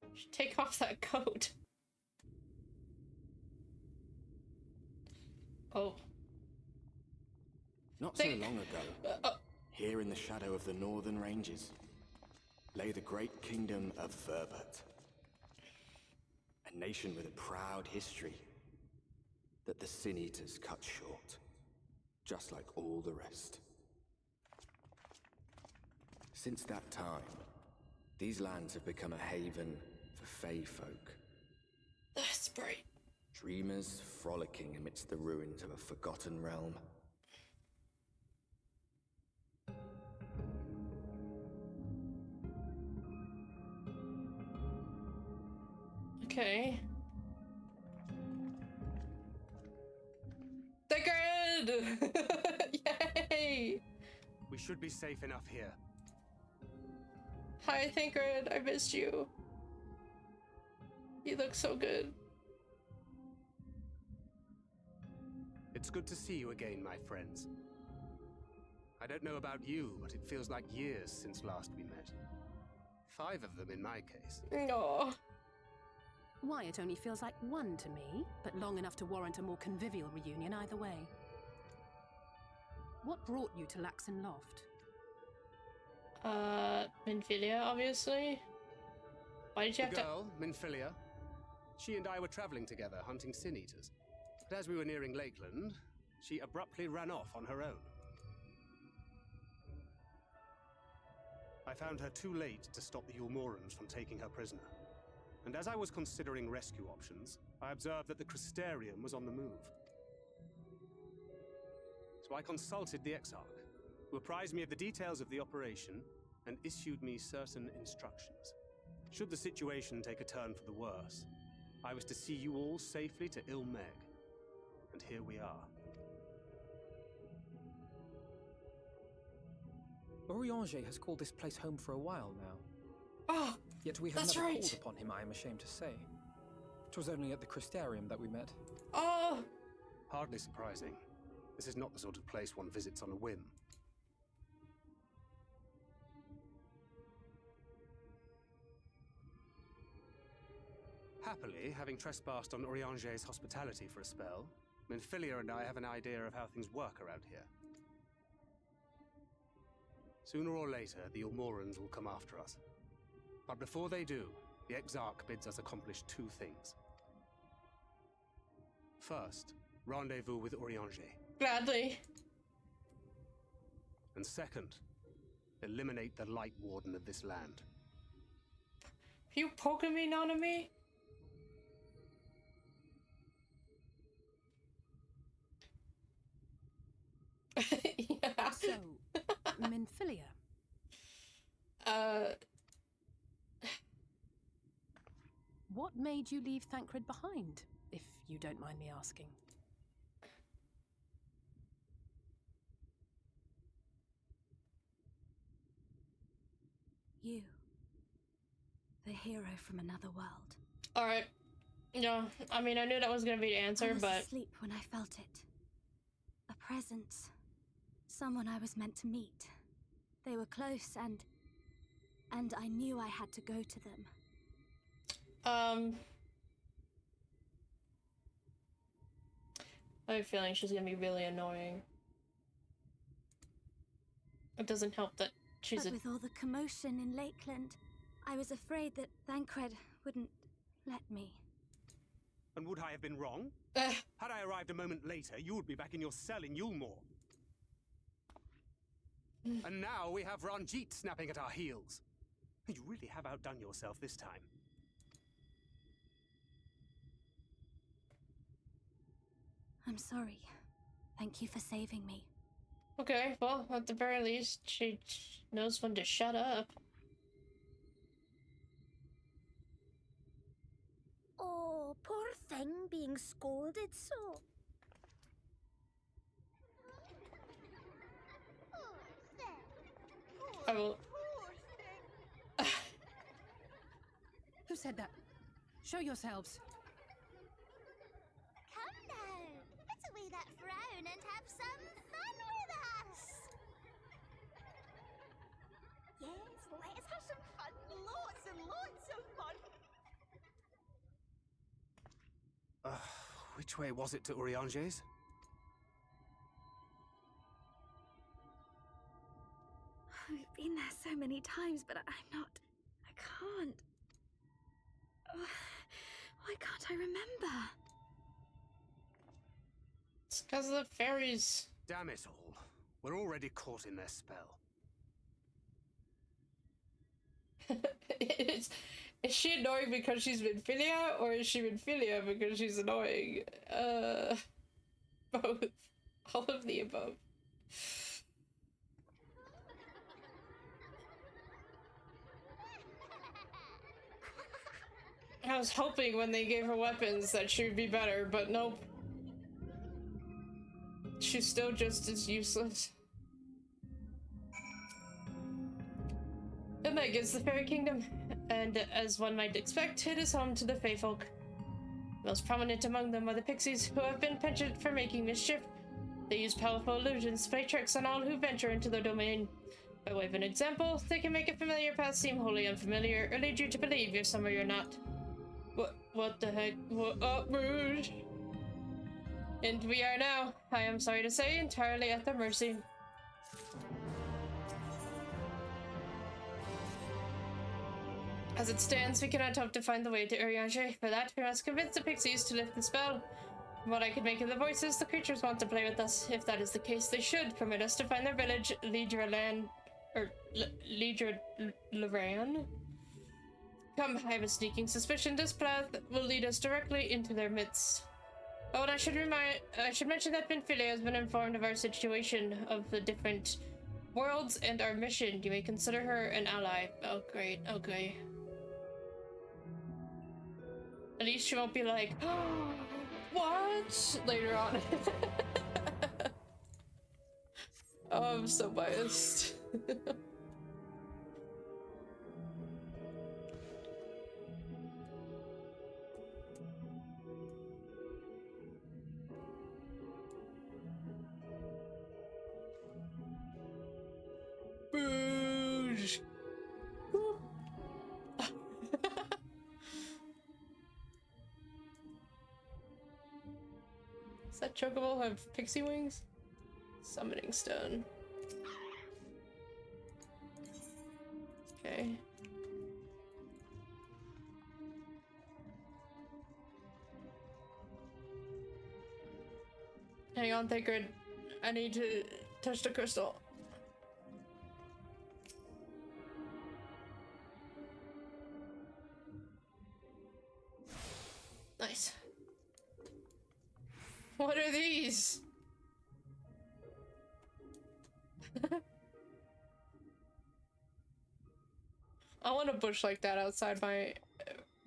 You should take off that coat. Oh. Not so long ago, here in the shadow of the northern ranges, lay the great kingdom of Verbert. A nation with a proud history that the Sin Eaters cut short. just like all the rest. Since that time, these lands have become a haven for Fey folk. That's right. Dreamers frolicking amidst the ruins of a forgotten realm. Okay. Thancred! Yay! We should be safe enough here. Hi, Thancred. I missed you. You look so good. It's good to see you again, my friends. I don't know about you, but it feels like years since last we met. 5 of them in my case. No. Why, it only feels like 1 to me, but long enough to warrant a more convivial reunion either way. What brought you to Laxon Loft? Minfilia, obviously. Why did you have the girl, Minfilia. She and I were traveling together, hunting sin eaters. But as we were nearing Lakeland, she abruptly ran off on her own. I found her too late to stop the Ulmorans from taking her prisoner. And as I was considering rescue options, I observed that the Crystarium was on the move. So I consulted the Exarch, who apprised me of the details of the operation and issued me certain instructions. Should the situation take a turn for the worse, I was to see you all safely to Ilmeg. And here we are. Urianger has called this place home for a while now. Oh, yet we have that's never right. called upon him, I am ashamed to say. It was only at the Crystarium that we met. Oh! Hardly surprising. This is not the sort of place one visits on a whim. Happily, having trespassed on Urianger's hospitality for a spell, Minfilia and I have an idea of how things work around here. Sooner or later, the Ulmorans will come after us. But before they do, the Exarch bids us accomplish 2 things. First, rendezvous with Urianger. Gladly. And second, eliminate the Light Warden of this land. You poking me, Nanami? Yeah. So, Minfilia. What made you leave Thancred behind, if you don't mind me asking? You. The hero from another world. Alright. No, I mean, I knew that was gonna be the answer, I was but... asleep when I felt it. A presence. Someone I was meant to meet. They were close, and I knew I had to go to them. I have a feeling she's gonna be really annoying. It doesn't help that she's but with all the commotion in Lakeland, I was afraid that Thancred wouldn't let me. And would I have been wrong? Had I arrived a moment later, you would be back in your cell in Yulmore. And now we have Ranjit snapping at our heels. You really have outdone yourself this time. I'm sorry. Thank you for saving me. Okay, well, at the very least, she knows when to shut up. Oh, poor thing being scolded so. I will... Who said that? Show yourselves. Come now, put away that frown and have some fun with us. Yes, let us have some fun. Lots and lots of fun. Which way was it to Urianger's? I've been there so many times, but I can't. Why can't I remember? It's because of the fairies. Damn it all. We're already caught in their spell. is she annoying because she's Minfilia, or is she Minfilia because she's annoying? Both. All of the above. I was hoping when they gave her weapons that she would be better, but nope. She's still just as useless. Meg is the Fairy Kingdom, and as one might expect, it is home to the Fae folk. Most prominent among them are the pixies, who have been penchant for making mischief. They use powerful illusions to play tricks on all who venture into their domain. By way of an example, they can make a familiar path seem wholly unfamiliar, or lead you to believe you're somewhere you're not. What the heck? What up, Rouge? And we are now, I am sorry to say, entirely at their mercy. As it stands, we cannot hope to find the way to Urianger. For that, we must convince the pixies to lift the spell. From what I can make of the voices, the creatures want to play with us. If that is the case, they should permit us to find their village, Leran. Come, I have a sneaking suspicion this path will lead us directly into their midst. Oh, and I should mention that Minfilia has been informed of our situation, of the different worlds, and our mission. You may consider her an ally. Oh, great. Okay. At least she won't be like, oh, what? Later on. Oh, I'm so biased. Boosh. Does that chocobo have pixie wings? Summoning stone. Okay. Hang on, Thancred. I need to touch the crystal. Nice. What are these? I want a bush like that outside my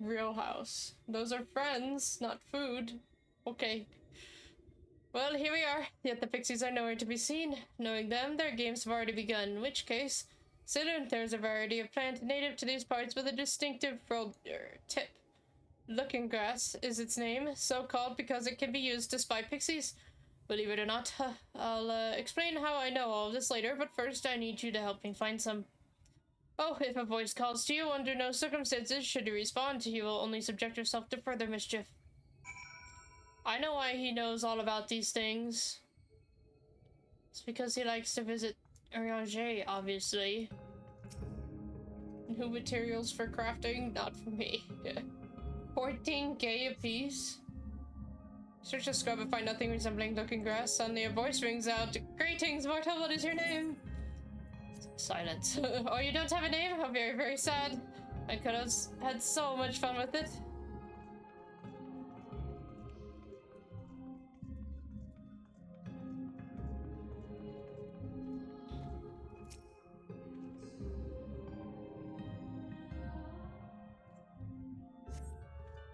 real house. Those are friends, not food. Okay. Well, here we are. Yet the pixies are nowhere to be seen. Knowing them, their games have already begun, in which case, soon there's a variety of plant native to these parts with a distinctive tip. Looking grass is its name, so called because it can be used to spy pixies. Believe it or not, I'll explain how I know all of this later, but first I need you to help me find some. Oh, if a voice calls to you, under no circumstances should you respond. You will only subject yourself to further mischief. I know why he knows all about these things. It's because he likes to visit Urianger, obviously. New materials for crafting? Not for me. 14k apiece. Search the scrub and find nothing resembling looking grass. Suddenly a voice rings out. Greetings, mortal, what is your name? Silence. Oh, you don't have a name? How very, very sad. I could have had so much fun with it.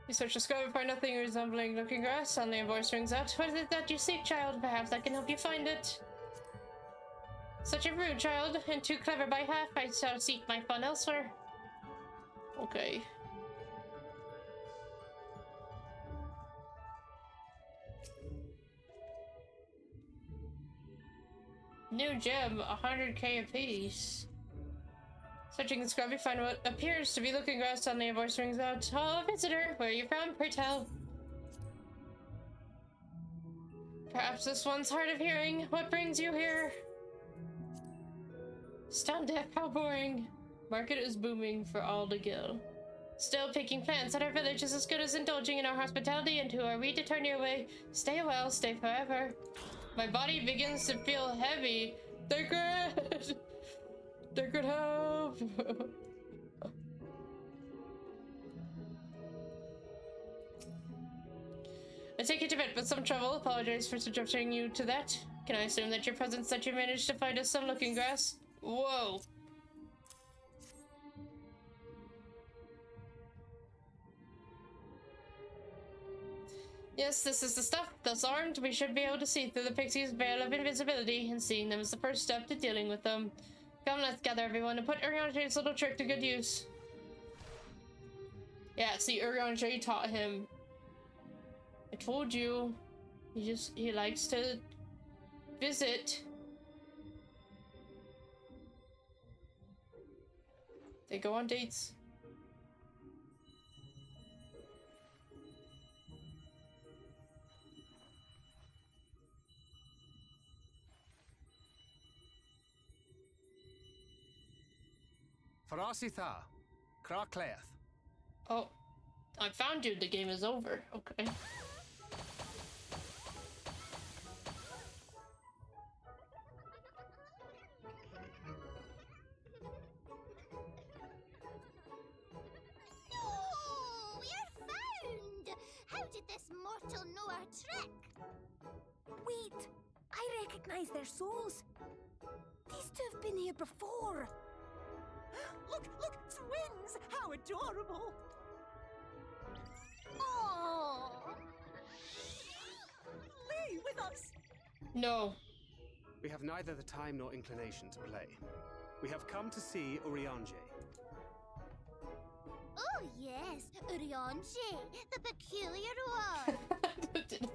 You search the sky and find nothing resembling looking grass. Suddenly a voice rings out. What is it that you seek, child? Perhaps I can help you find it. Such a rude child, and too clever by half. I shall seek my fun elsewhere. Okay. New gem, 100k apiece. Searching the scrub, you find what appears to be looking grass. Suddenly a voice rings out. Oh, visitor, where are you from? Pray tell. Perhaps this one's hard of hearing. What brings you here? Stone deaf, how boring. Market is booming for all to go. Still picking plants at our village is as good as indulging in our hospitality, and who are we to turn you away? Stay well, stay forever. My body begins to feel heavy. Thancred! Thancred, help! I take you to bed with some trouble. Apologize for subjecting you to that. Can I assume that your presence that you managed to find us some looking grass? Whoa. Yes, this is the stuff. Thus armed, we should be able to see through the pixie's veil of invisibility, and seeing them is the first step to dealing with them. Come, let's gather everyone and put Urianger's little trick to good use. Yeah, see, Urianger taught him. I told you. He likes to visit. They go on dates. Farasitha, Krakleath. Oh, I found you. The game is over. Okay. No, we're found. How did this mortal know our trick? Wait, I recognize their souls. These two have been here before. Look, twins! How adorable! Oh! Lee, with us! No. We have neither the time nor inclination to play. We have come to see Urianger. Oh yes, Urianger, the peculiar one.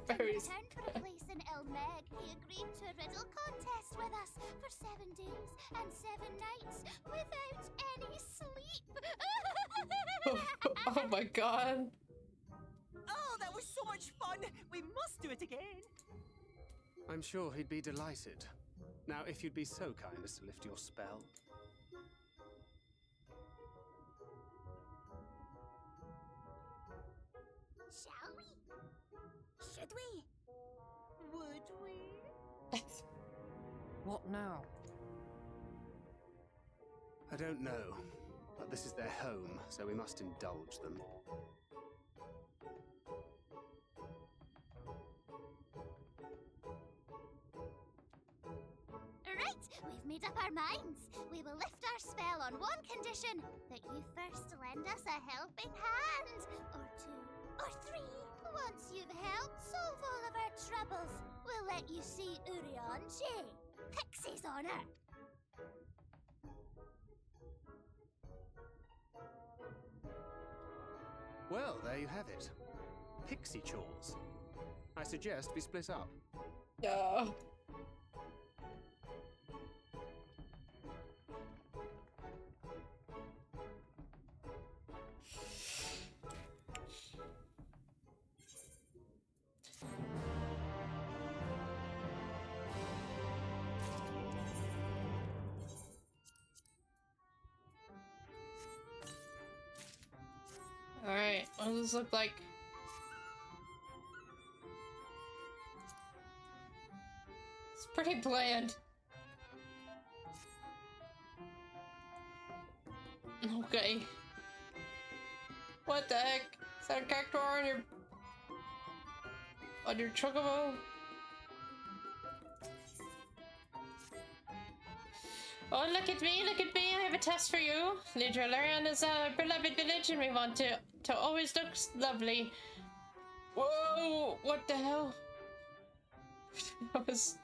Very In return for a place in Elmeg, he agreed to a riddle contest with us for 7 days and 7 nights without any sleep. Oh my god. Oh, that was so much fun! We must do it again! I'm sure he'd be delighted. Now, if you'd be so kind as to lift your spell. Shall we? Should we? Would we? What now? I don't know, but this is their home, so we must indulge them. Right, we've made up our minds. We will lift our spell on one condition, that you first lend us a helping hand. Or 2, or 3. Once you've helped solve all of our troubles, we'll let you see Urianger. Pixie's honor. Well, there you have it. Pixie chores. I suggest we split up. No. Alright, what does this look like? It's pretty bland. Okay. What the heck? Is that a cactuar on your chocobo? Oh, look at me, look at me, I have a test for you. Larian is a beloved village and we want to always look lovely. Whoa, what the hell? That was...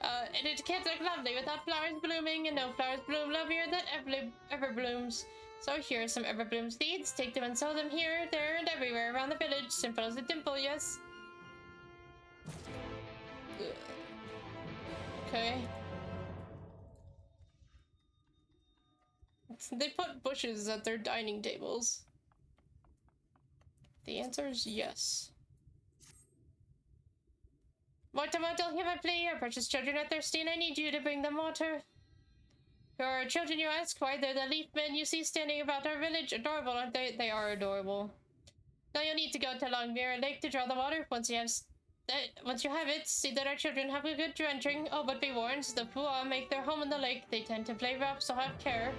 and it can't look lovely without flowers blooming, and no flowers bloom lovelier than everblooms. So here are some everbloom seeds. Take them and sow them here, there, and everywhere around the village. Simple as a dimple, yes? Okay. They put bushes at their dining tables. The answer is yes. Water, hear my plea. Our precious children are thirsty and I need you to bring them water. Who are our children, you ask? Why, they're the leaf men you see standing about our village. Adorable, aren't they? They are adorable. Now you'll need to go to Longmere Lake to draw the water. Once you have Once you have it, see that our children have a good drenching. Oh, but be warned, the Pua make their home in the lake. They tend to play rough, so have care.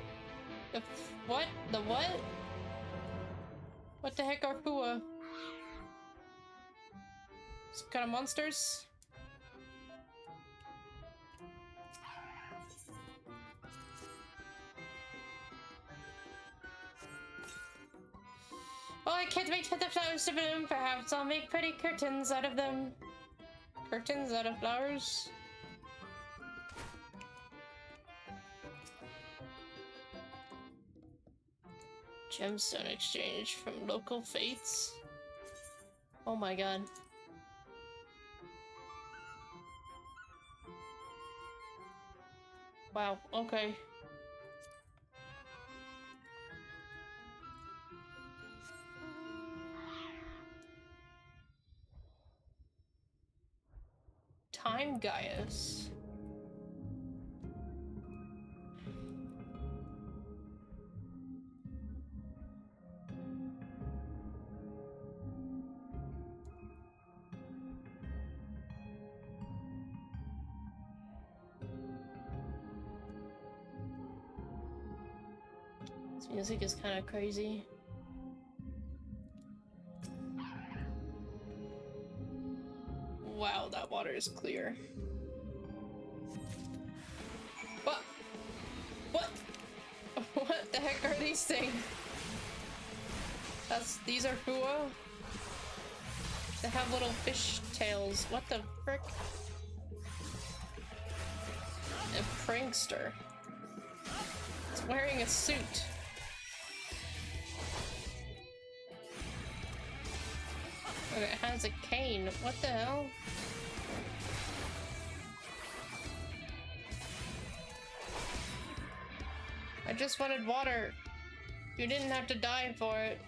The what? The what? What the heck are Pua? Some kind of monsters? Oh, I can't wait for the flowers to bloom. Perhaps I'll make pretty curtains out of them. Curtains out of flowers? Gemstone exchange from local fates. Oh my god. Wow, okay. Time Gaius. This music is kind of crazy. Wow, that water is clear. What? What? What the heck are these things? These are Fua? They have little fish tails. What the frick? A prankster. It's wearing a suit. Okay, it has a cane. What the hell? I just wanted water. You didn't have to die for it.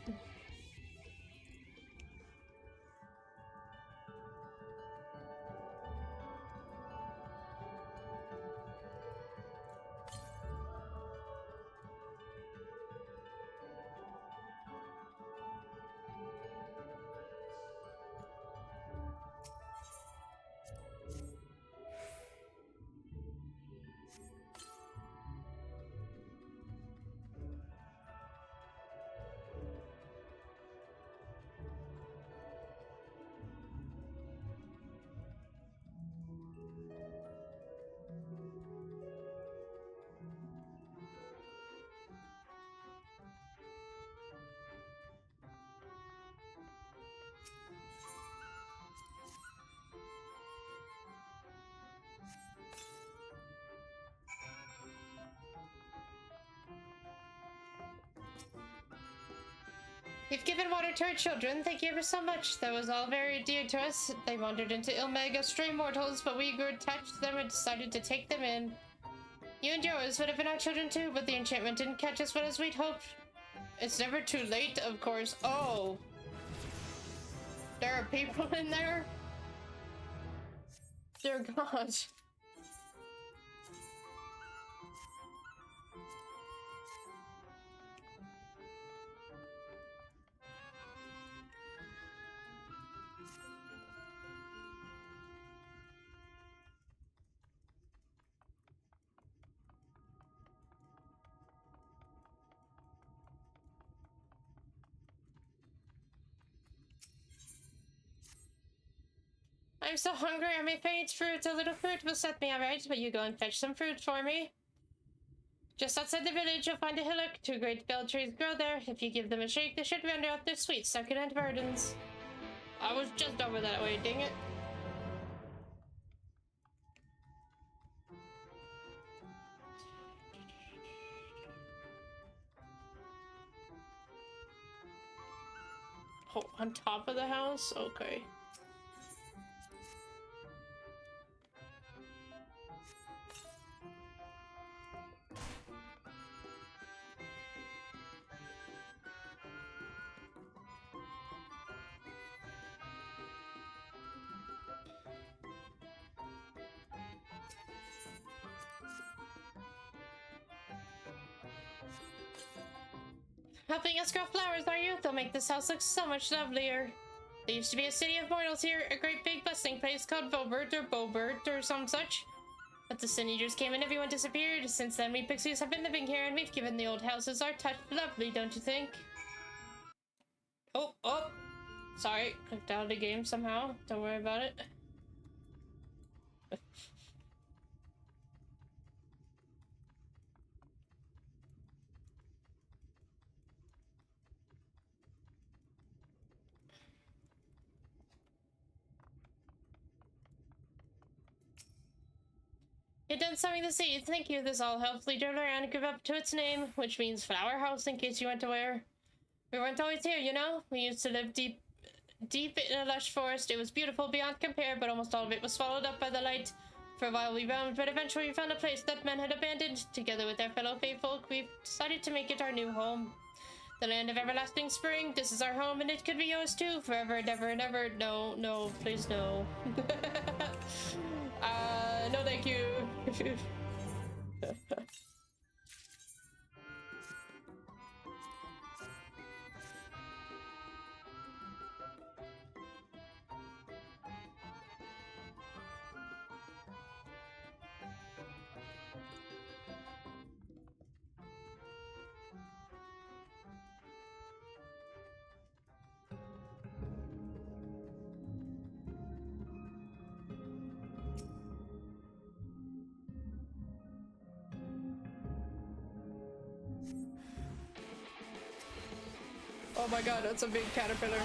You've given water to our children. Thank you ever so much. That was all very dear to us. They wandered into Ilmega, stray mortals, but we grew attached to them and decided to take them in. You and yours would have been our children too, but the enchantment didn't catch us well as we'd hoped. It's never too late, of course. Oh. There are people in there? Dear God. I'm so hungry, I may faint. Fruit, a little fruit will set me alright, but you go and fetch some fruit for me. Just outside the village, you'll find a hillock. 2 great bell trees grow there. If you give them a shake, they should render out their sweet, succulent burdens. I was just over that way, dang it. Oh, on top of the house? Okay. Helping us grow flowers, are you? They'll make this house look so much lovelier. There used to be a city of mortals here, a great big bustling place called Bobert or some such. But the Sin Eaters came and everyone disappeared. Since then, we pixies have been living here, and we've given the old houses our touch. Lovely, don't you think? Oh, oh! Sorry, clicked out of the game somehow. Don't worry about it. You've done sowing the seeds. Thank you. This all helps lead Urianger give up to its name, which means flower house, in case you weren't aware. We weren't always here, you know? We used to live deep in a lush forest. It was beautiful beyond compare, but almost all of it was swallowed up by the light. For a while we roamed, but eventually we found a place that men had abandoned. Together with our fellow faithfolk, we've decided to make it our new home. The land of everlasting spring. This is our home, and it could be yours too, forever and ever and ever. No, no, please no. No thank you. Oh my god, that's a big caterpillar.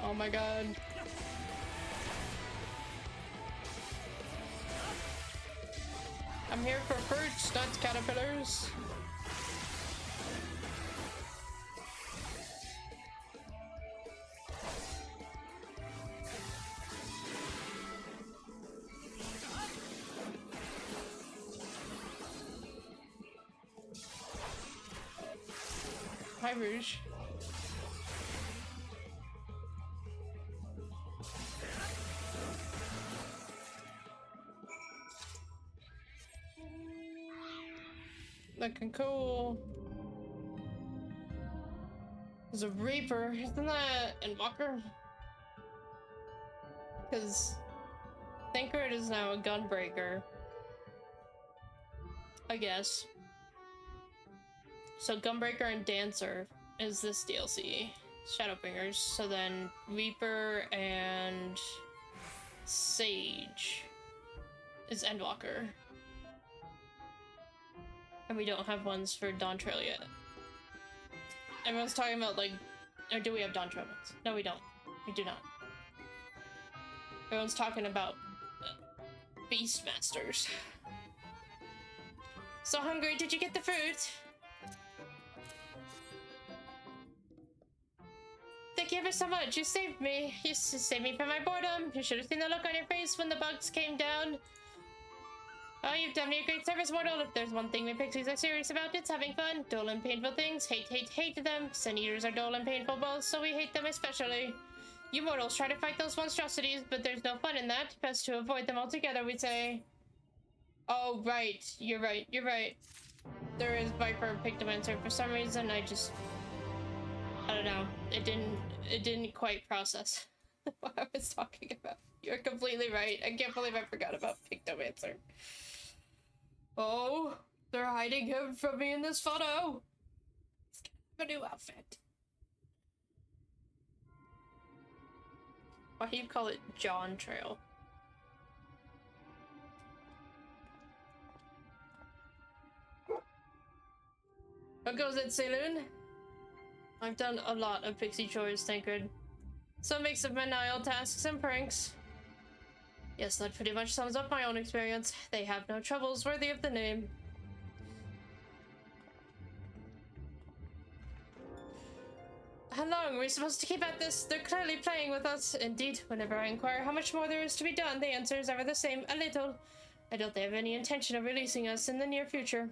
Oh my god. I'm here for fruits, not caterpillars. Hi, Rouge. Looking cool. There's a Reaper. Isn't that Invoker? Because Thancred is now a Gunbreaker. I guess. So Gunbreaker and Dancer is this DLC. Shadowbringers. So then Reaper and Sage is Endwalker. And we don't have ones for Dawn Trail yet. Everyone's talking about, like, or do we have Dawn Trail ones? No, we don't. We do not. Everyone's talking about Beastmasters. So hungry, did you get the fruit? Thank you ever so much, you saved me. You saved me from my boredom. You should have seen the look on your face when the bugs came down. Oh, you've done me a great service, mortal. If there's one thing we pixies are serious about, it's having fun. Dull and painful things. Hate them. Sin Eaters are dull and painful both, so we hate them especially. You mortals try to fight those monstrosities, but there's no fun in that. Best to avoid them altogether, we'd say. Oh, right. You're right. You're right. There is Viper Pignomancer. For some reason, I don't know. It didn't quite process what I was talking about. You're completely right. I can't believe I forgot about Pignomancer. Oh, they're hiding him from me in this photo. He's gonna have a new outfit. Why do you call it John Trail? How goes it, Saloon? I've done a lot of pixie chores, Thancred. Some mix of menial tasks and pranks. Yes, that pretty much sums up my own experience. They have no troubles worthy of the name. How long are we supposed to keep at this? They're clearly playing with us. Indeed, whenever I inquire how much more there is to be done, the answer is ever the same, a little. I doubt they have any intention of releasing us in the near future.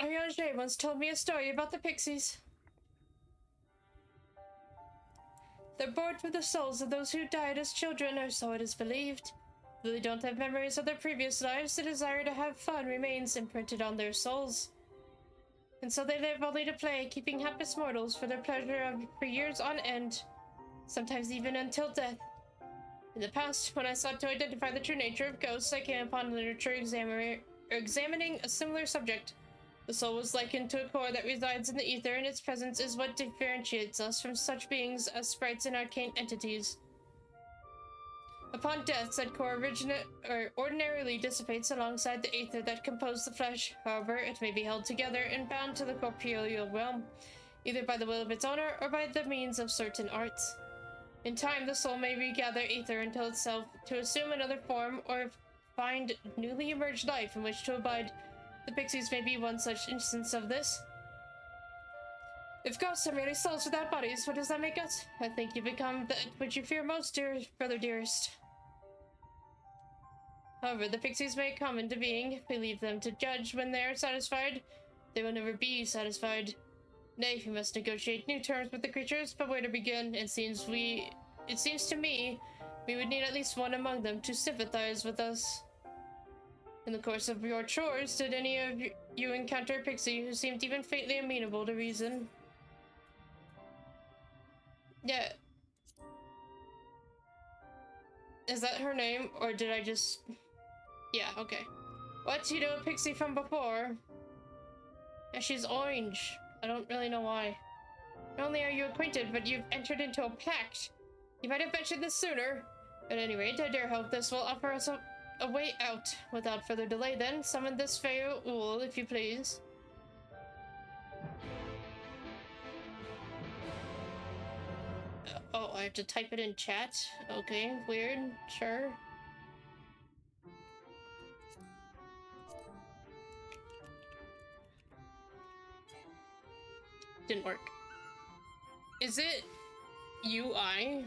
Urianger once told me a story about the pixies. They're bored with the souls of those who died as children, or so it is believed. Though they don't have memories of their previous lives, the desire to have fun remains imprinted on their souls. And so they live only to play, keeping hapless mortals for their pleasure for years on end, sometimes even until death. In the past, when I sought to identify the true nature of ghosts, I came upon literature examining a similar subject. The soul was likened to a core that resides in the ether, and its presence is what differentiates us from such beings as sprites and arcane entities. Upon death, said core ordinarily dissipates alongside the ether that composed the flesh. However, it may be held together and bound to the corporeal realm, either by the will of its owner or by the means of certain arts. In time, the soul may regather ether until itself to assume another form or find newly emerged life in which to abide. The pixies may be one such instance of this. If ghosts are merely souls without bodies, what does that make us? I think you become that which you fear most, dear brother dearest. However, the pixies may come into being. If we leave them to judge when they are satisfied, they will never be satisfied. Nay, we must negotiate new terms with the creatures, but where to begin? It seems to me we would need at least one among them to sympathize with us. In the course of your chores, did any of you encounter a pixie who seemed even faintly amenable to reason? Yeah. Is that her name, or did I just... Yeah, okay. What, you know a pixie from before? Yeah, she's orange. I don't really know why. Not only are you acquainted, but you've entered into a pact. You might have mentioned this sooner. At any rate, I dare hope this will offer us a way out. Without further delay, then, summon this Fae-Ul, if you please. Oh, I have to type it in chat? Okay, weird. Sure. Didn't work. Is it UI?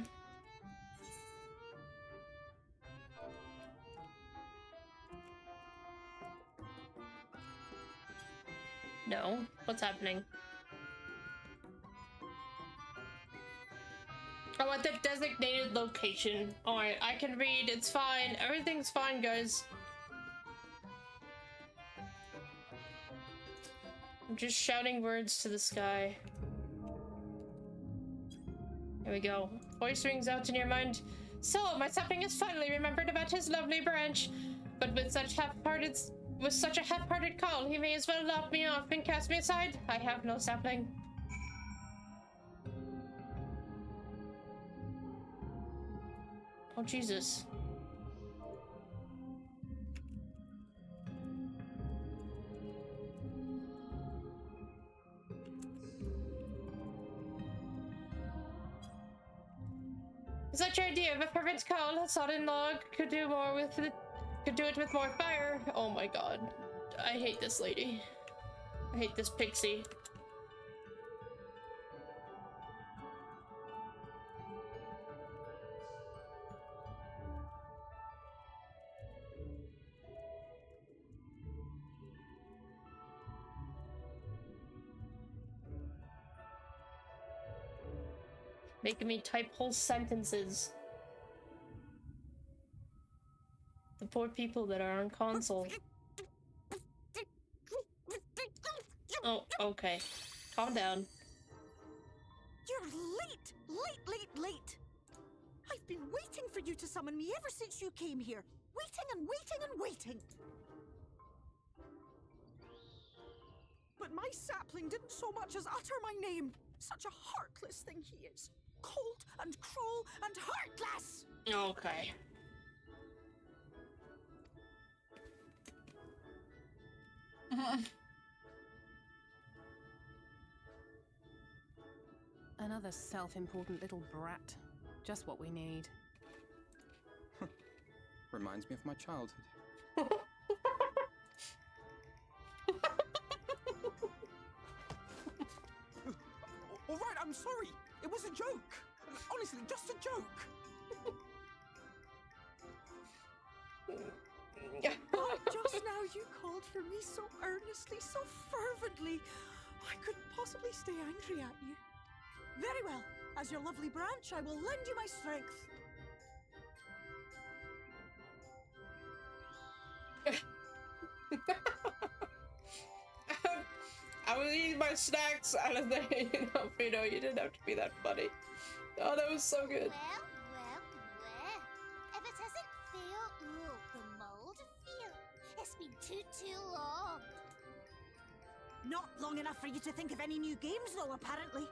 No. What's happening? Oh, at the designated location. Alright, I can read. It's fine. Everything's fine, guys. I'm just shouting words to the sky. Here we go. Voice rings out in your mind. So, my sapling has finally remembered about his lovely branch. But with such a half-hearted call, he may as well lock me off and cast me aside. I have no sapling. Oh, Jesus. Such idea of a perfect call, a sodden log could do it with more fire. Oh my god. I hate this lady. I hate this pixie. Making me type whole sentences. The poor people that are on console. Oh, okay. Calm down. You're late! I've been waiting for you to summon me ever since you came here. Waiting. But my sapling didn't so much as utter my name. Such a heartless thing he is. Cold and cruel and heartless! Okay. Another self-important little brat. Just what we need. Reminds me of my childhood. All right, I'm sorry. It was a joke. Honestly, just a joke. Oh, just now you called for me so earnestly, so fervently. I couldn't possibly stay angry at you. Very well. As your lovely branch, I will lend you my strength. I was eating my snacks out of the Fino, you didn't have to be that funny. Oh, that was so good. Well. If it isn't Theo, the mold Theo. It's been too long. Not long enough for you to think of any new games, though, apparently.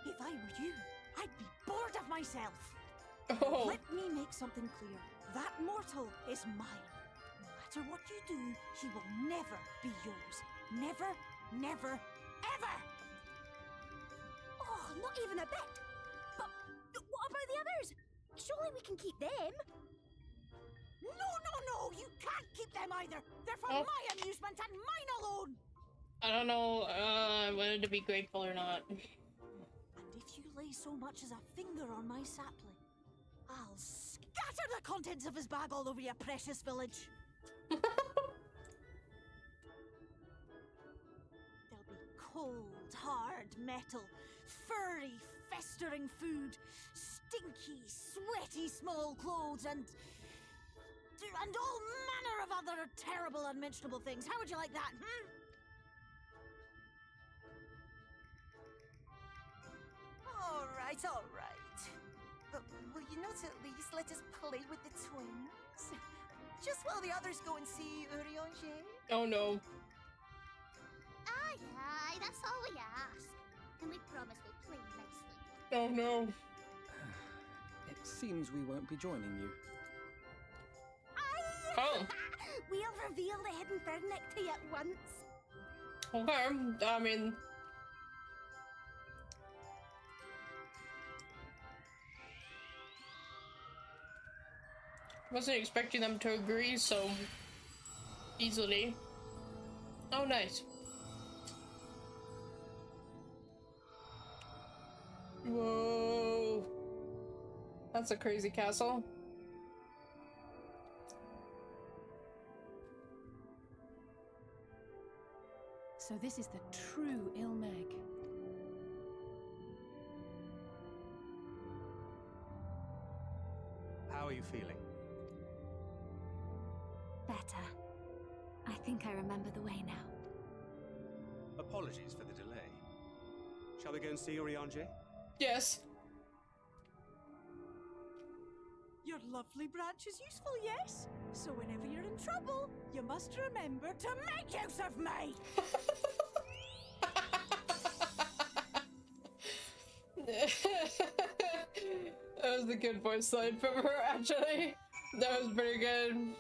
If I were you, I'd be bored of myself. Oh. Let me make something clear. That mortal is mine. No matter what you do, he will never be yours. Never, never, ever! Oh, not even a bit. But what about the others? Surely we can keep them. No, you can't keep them either. They're for my amusement and mine alone. I don't know whether to be grateful or not. And if you lay so much as a finger on my sapling, I'll scatter the contents of his bag all over your precious village. There'll be cold, hard metal, furry, festering food, stinky, sweaty small clothes, and all manner of other terrible, unmentionable things. How would you like that, All right. But will you not at least let us play with the twins? Just while the others go and see Urianger? Oh no. Aye, that's all we ask. And we promise we'll play nicely. Oh no. It seems we won't be joining you. Oh. We'll reveal the hidden Fernic to you at once. Okay, I mean... Wasn't expecting them to agree so easily. Oh, nice. Whoa. That's a crazy castle. So this is the true Ilmeg. How are you feeling? Better. I think I remember the way now. Apologies for the delay. Shall we go and see Urianger? Yes. Your lovely branch is useful, yes? So whenever you're in trouble, you must remember to make use of me! That was a good voice line from her, actually. That was pretty good.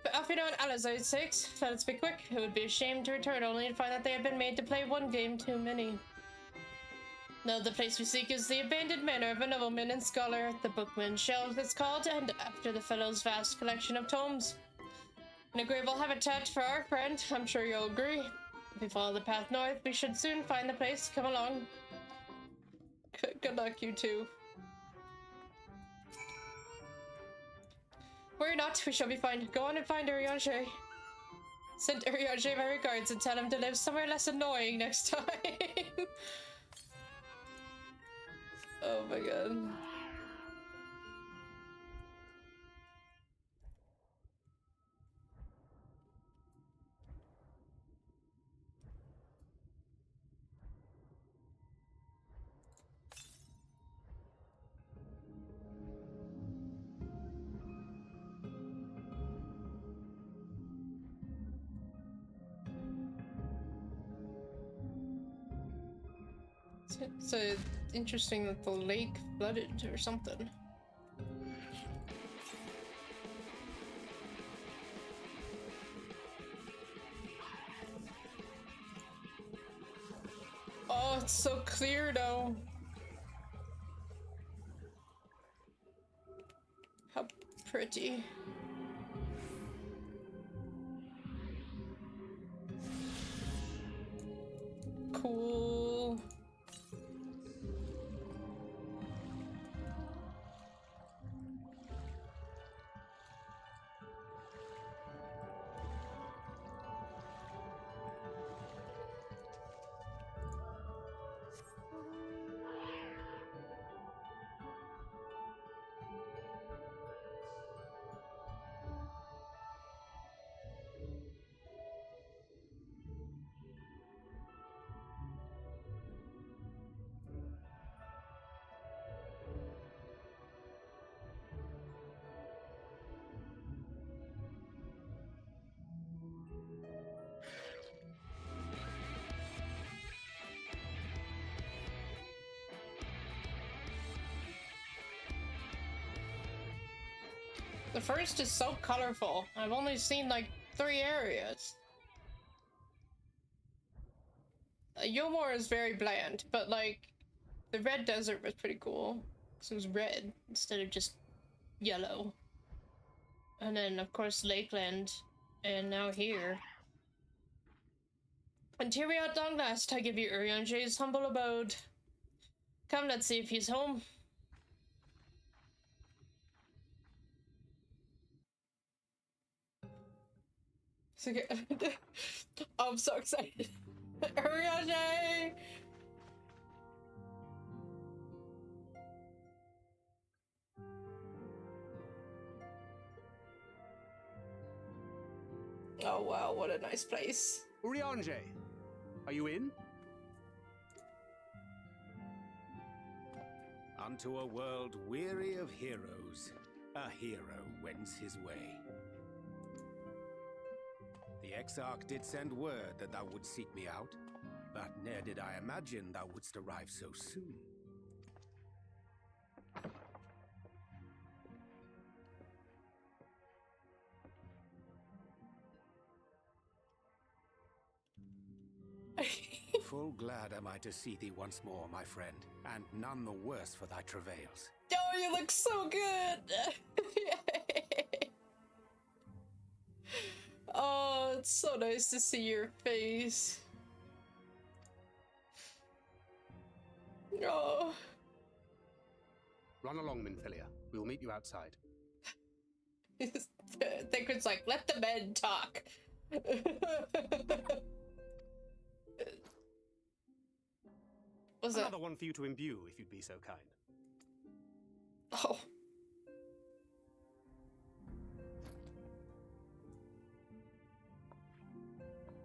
For Alfino and Alazoid's sakes, let's be quick. It would be a shame to return only to find that they have been made to play one game too many. Now the place we seek is the abandoned manor of a nobleman and scholar, the Bookman's Shelves it's called, and after the fellow's vast collection of tomes. An agreeable habitat for our friend, I'm sure you'll agree. If we follow the path north, we should soon find the place. Come along. Good luck, you two. Worry not, we shall be fine. Go on and find Urianger. Send Urianger my regards and tell him to live somewhere less annoying next time. Oh my god. So interesting that the lake flooded or something. Oh, it's so clear now. How pretty. Cool. The first is so colorful. I've only seen like 3 areas. Yulmore is very bland, but like the red desert was pretty cool. Because it was red instead of just yellow. And then of course Lakeland, and now here. And here we are at long last. I give you Urianger's humble abode. Come, let's see if he's home. So, I'm so excited. Urianger! Oh wow, what a nice place. Urianger, are you in? Unto a world weary of heroes, a hero wends his way. The Exarch did send word that thou wouldst seek me out, but ne'er did I imagine thou wouldst arrive so soon. Full glad am I to see thee once more, my friend, and none the worse for thy travails. Oh, you look so good! Oh, it's so nice to see your face. Oh. Run along, Minfilia. We will meet you outside. Thancred's like, let the men talk. What's Another that? one for you to imbue, if you'd be so kind. Oh.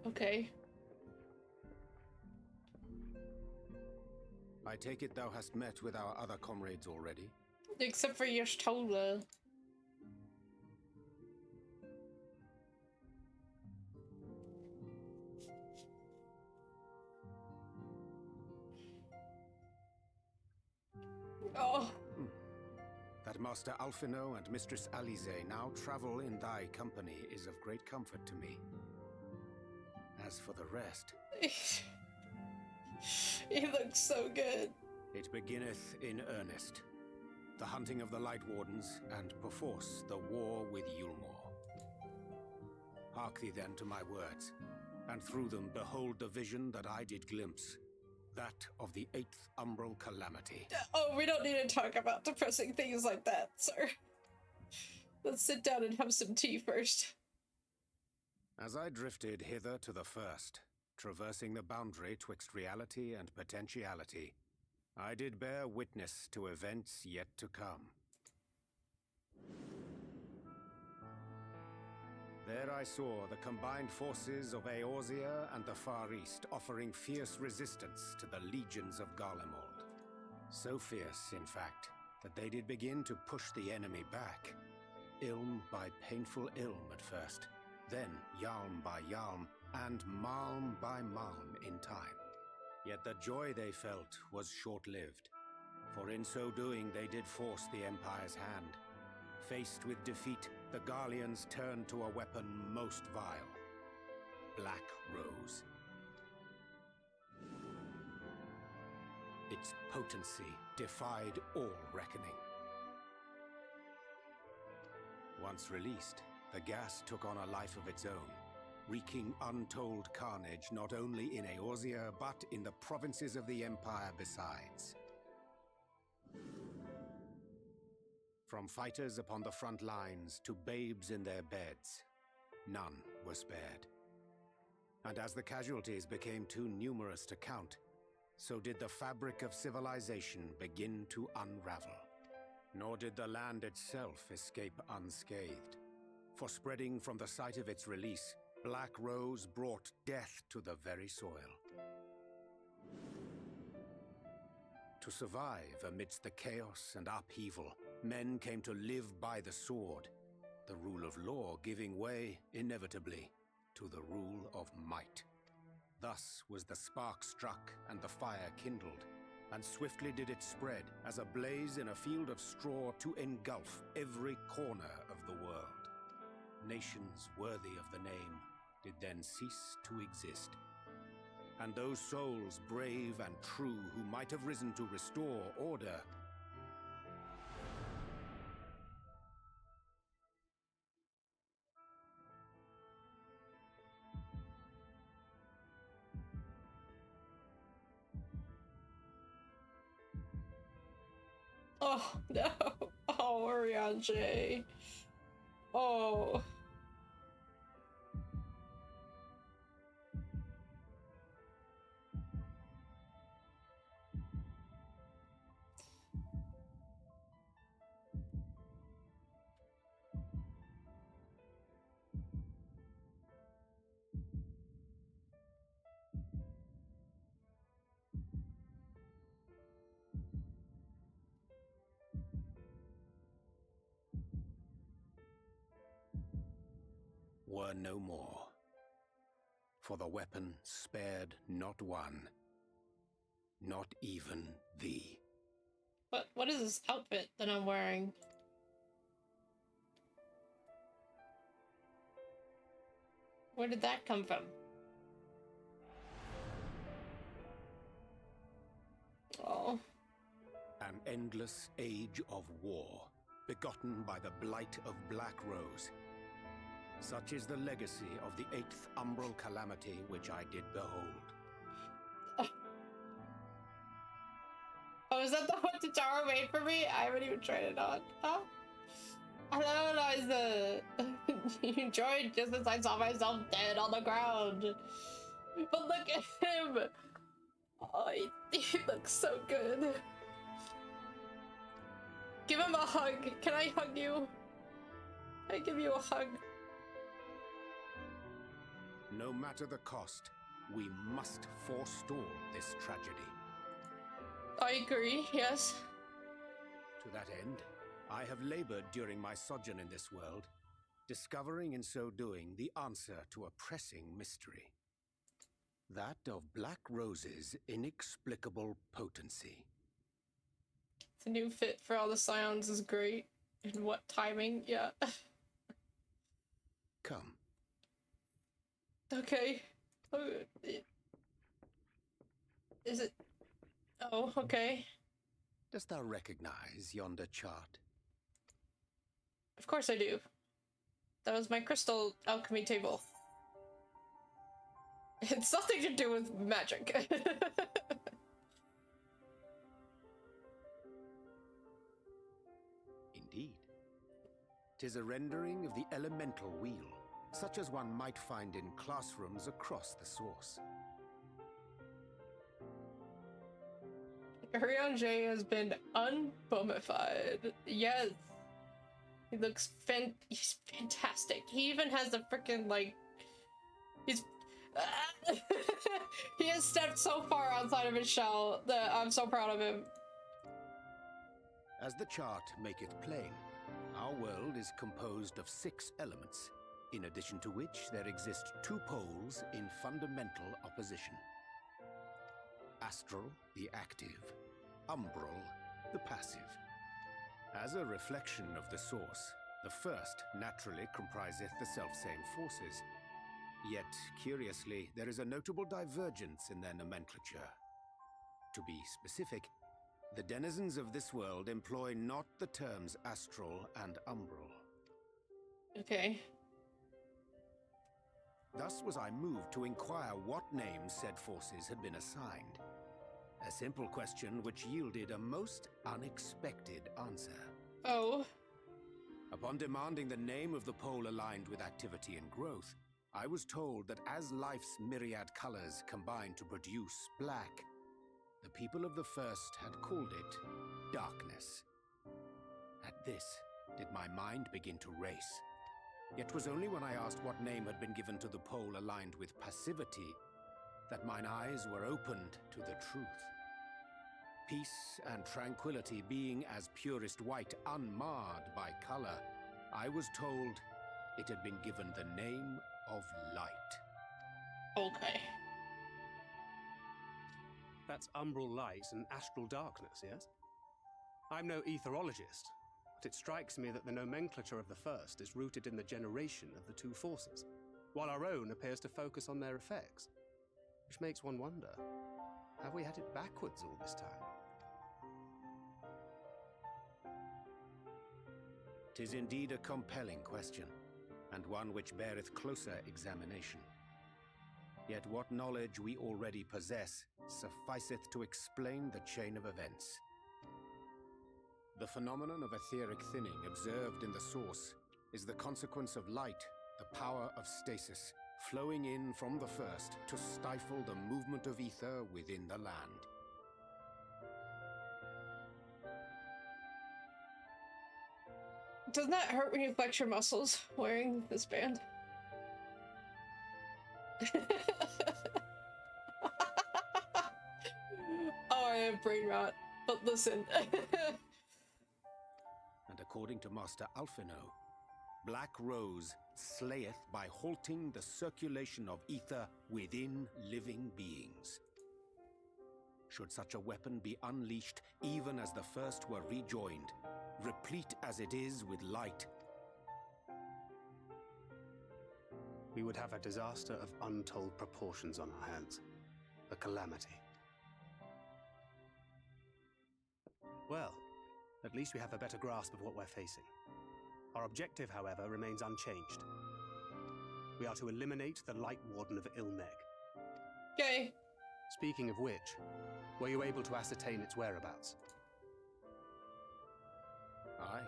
Okay. I take it thou hast met with our other comrades already? Except for Y'shtola. Oh. That Master Alphino and Mistress Alize now travel in thy company is of great comfort to me. As for the rest... He looks so good. It beginneth in earnest. The hunting of the Light Wardens, and perforce the war with Yulmore. Hark thee then to my words, and through them behold the vision that I did glimpse. That of the 8th Umbral Calamity. Oh, we don't need to talk about depressing things like that, sir. Let's sit down and have some tea first. As I drifted hither to the first, traversing the boundary twixt reality and potentiality, I did bear witness to events yet to come. There I saw the combined forces of Eorzea and the Far East offering fierce resistance to the legions of Garlemald. So fierce, in fact, that they did begin to push the enemy back. Ilm by painful ilm at first, then Yalm by Yalm, and Malm by Malm in time. Yet the joy they felt was short-lived, For in so doing they did force the Empire's hand. Faced with defeat, the Garleans turned to a weapon most vile. Black Rose. Its potency defied all reckoning. Once released, the gas took on a life of its own, wreaking untold carnage not only in Eorzea, but in the provinces of the Empire besides. From fighters upon the front lines to babes in their beds, none were spared. And as the casualties became too numerous to count, so did the fabric of civilization begin to unravel. Nor did the land itself escape unscathed. For spreading from the site of its release, Black Rose brought death to the very soil. To survive amidst the chaos and upheaval, men came to live by the sword, the rule of law giving way, inevitably, to the rule of might. Thus was the spark struck and the fire kindled, and swiftly did it spread as a blaze in a field of straw to engulf every corner of the world. Nations worthy of the name did then cease to exist. And those souls brave and true who might have risen to restore order Oh, no. Oh, Urianger. Oh. were no more. For the weapon spared not one, not even thee. But what is this outfit that I'm wearing? Where did that come from? Oh. An endless age of war, begotten by the blight of Black Rose. Such is the legacy of the 8th umbral calamity which I did behold. Oh, is that the one Tachara made for me? I haven't even tried it on. Oh. Hello, Liza. You joined just as I saw myself dead on the ground. But look at him. Oh, he looks so good. Give him a hug. Can I hug you? Can I give you a hug? No matter the cost, we must forestall this tragedy. I agree, yes. To that end, I have labored during my sojourn in this world, discovering in so doing the answer to a pressing mystery. That of Black Rose's inexplicable potency. The new fit for all the Scions is great. And what timing, yeah. Come. Okay. Is it? Oh, okay. Dost thou recognize yonder chart? Of course I do. That was my crystal alchemy table. It's nothing to do with magic. Indeed. 'Tis a rendering of the elemental wheel, such as one might find in classrooms across the source. Urianger has been unbummified. Yes. He looks he's fantastic. He even has the freaking, like, he's he has stepped so far outside of his shell that I'm so proud of him. As the chart maketh plain, our world is composed of 6 elements, in addition to which there exist 2 poles in fundamental opposition. Astral, the active, umbral, the passive. As a reflection of the source, the first naturally compriseth the selfsame forces. Yet, curiously, there is a notable divergence in their nomenclature. To be specific, the denizens of this world employ not the terms astral and umbral. Okay. Thus was I moved to inquire what names said forces had been assigned. A simple question which yielded a most unexpected answer. Oh. Upon demanding the name of the pole aligned with activity and growth, I was told that as life's myriad colors combine to produce black, the people of the first had called it darkness. At this, did my mind begin to race. Yet 'twas only when I asked what name had been given to the pole aligned with passivity that mine eyes were opened to the truth. Peace and tranquility being as purest white, unmarred by color, I was told it had been given the name of light. Okay. That's umbral light and astral darkness, yes? I'm no etherologist, but it strikes me that the nomenclature of the first is rooted in the generation of the two forces, while our own appears to focus on their effects. Which makes one wonder, have we had it backwards all this time? 'Tis indeed a compelling question, and one which beareth closer examination. Yet what knowledge we already possess sufficeth to explain the chain of events. The phenomenon of etheric thinning observed in the source is the consequence of light, the power of stasis, flowing in from the first to stifle the movement of ether within the land. Doesn't that hurt when you flex your muscles wearing this band? Oh, I have brain rot. But listen. And according to Master Alphino, Black Rose slayeth by halting the circulation of ether within living beings. Should such a weapon be unleashed even as the first were rejoined, replete as it is with light, we would have a disaster of untold proportions on our hands. A calamity. Well, at least we have a better grasp of what we're facing. Our objective, however, remains unchanged. We are to eliminate the Light Warden of Ilneg. Okay. Speaking of which, were you able to ascertain its whereabouts? Aye.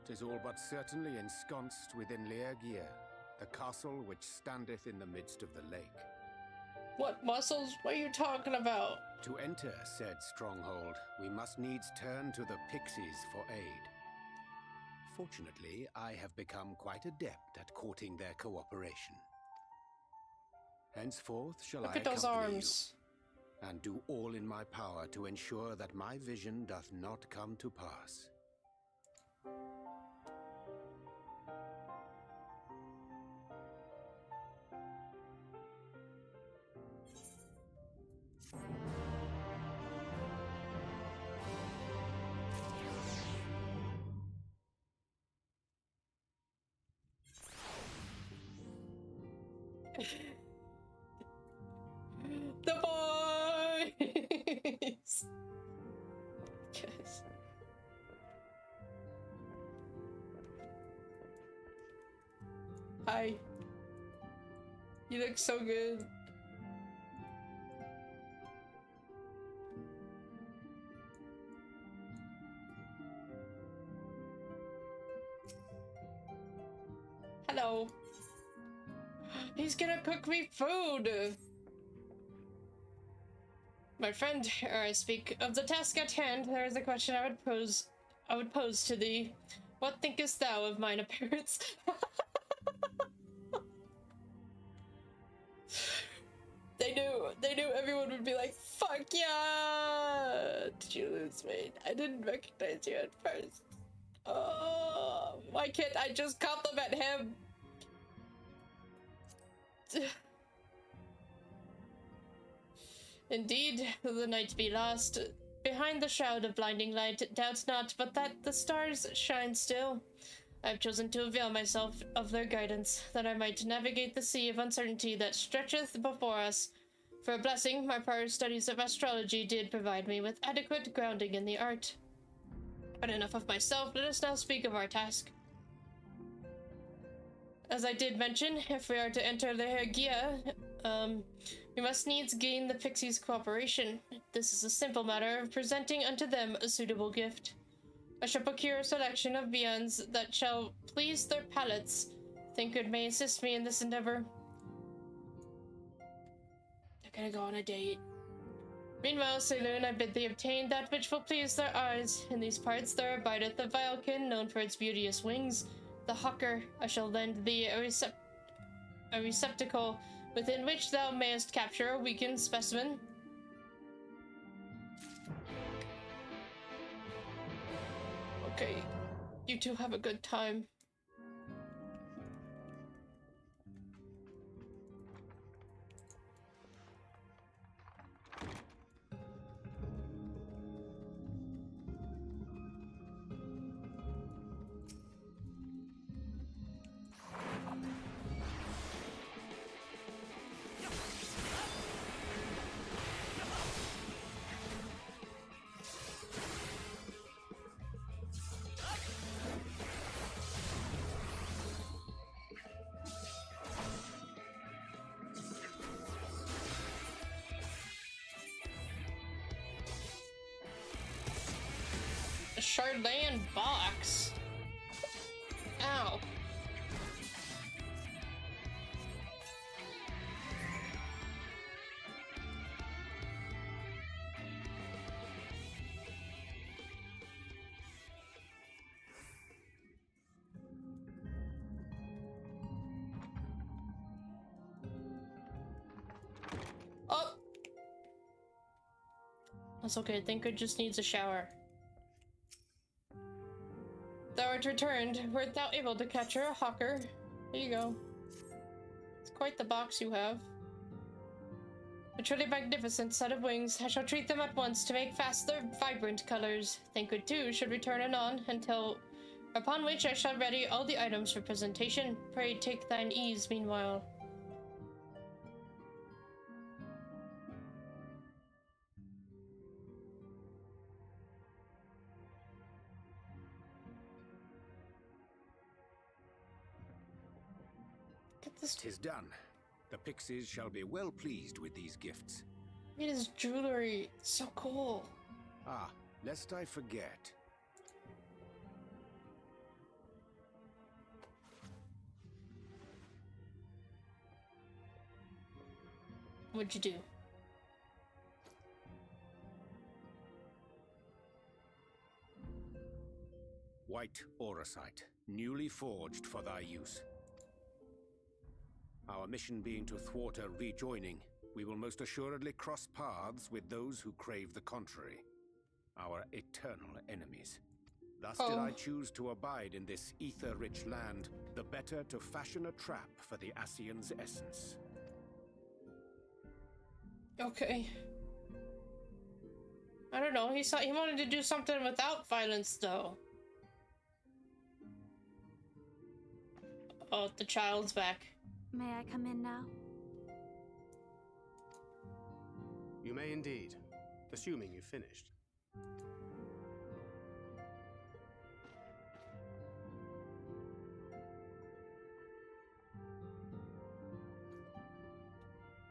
'Tis all but certainly ensconced within Leargear, the castle which standeth in the midst of the lake. What muscles? What are you talking about? To enter said stronghold, we must needs turn to the pixies for aid. Fortunately, I have become quite adept at courting their cooperation. Henceforth shall Look I at those accompany arms. you, and do all in my power to ensure that my vision doth not come to pass. The boys! Yes. Hi. You look so good. Hello. He's gonna cook me food! My friend, ere I speak of the task at hand, there is a question I would pose to thee. What thinkest thou of mine appearance? They knew everyone would be like, fuck yeah! Did you lose weight? I didn't recognize you at first. Oh, why can't I just compliment him? Indeed, the night be lost. behind the shroud of blinding light, doubts not but that the stars shine still. I have chosen to avail myself of their guidance, that I might navigate the sea of uncertainty that stretcheth before us. For a blessing, my prior studies of astrology did provide me with adequate grounding in the art. But enough of myself, let us now speak of our task. As I did mention, if we are to enter the Hergia, we must needs gain the pixies' cooperation. This is a simple matter of presenting unto them a suitable gift. I shall procure a selection of viands that shall please their palates. Thancred may assist me in this endeavor. They're gonna go on a date. Meanwhile, Saloon, I bid thee obtain that which will please their eyes. In these parts there abideth a vilekin known for its beauteous wings, the hawker. I shall lend thee a receptacle within which thou mayest capture a weakened specimen. Okay, you two have a good time. A Chardland box. Ow. Oh! That's okay, Thancred just needs a shower. Thou art returned. Wert thou able to capture a hawker? Here you go. It's quite the box you have. A truly magnificent set of wings. I shall treat them at once to make fast their vibrant colors. Thancred too should return anon, upon which I shall ready all the items for presentation. Pray take thine ease meanwhile. "'Tis done. The pixies shall be well pleased with these gifts." It is jewelry. It's so cool. Ah, lest I forget. What'd you do? White auracite, newly forged for thy use. Our mission being to thwart a rejoining, we will most assuredly cross paths with those who crave the contrary. Our eternal enemies. Thus did I choose to abide in this ether-rich land, the better to fashion a trap for the Ascian's essence. Okay. I don't know, he wanted to do something without violence, though. Oh, the child's back. May I come in now? You may indeed, assuming you've finished.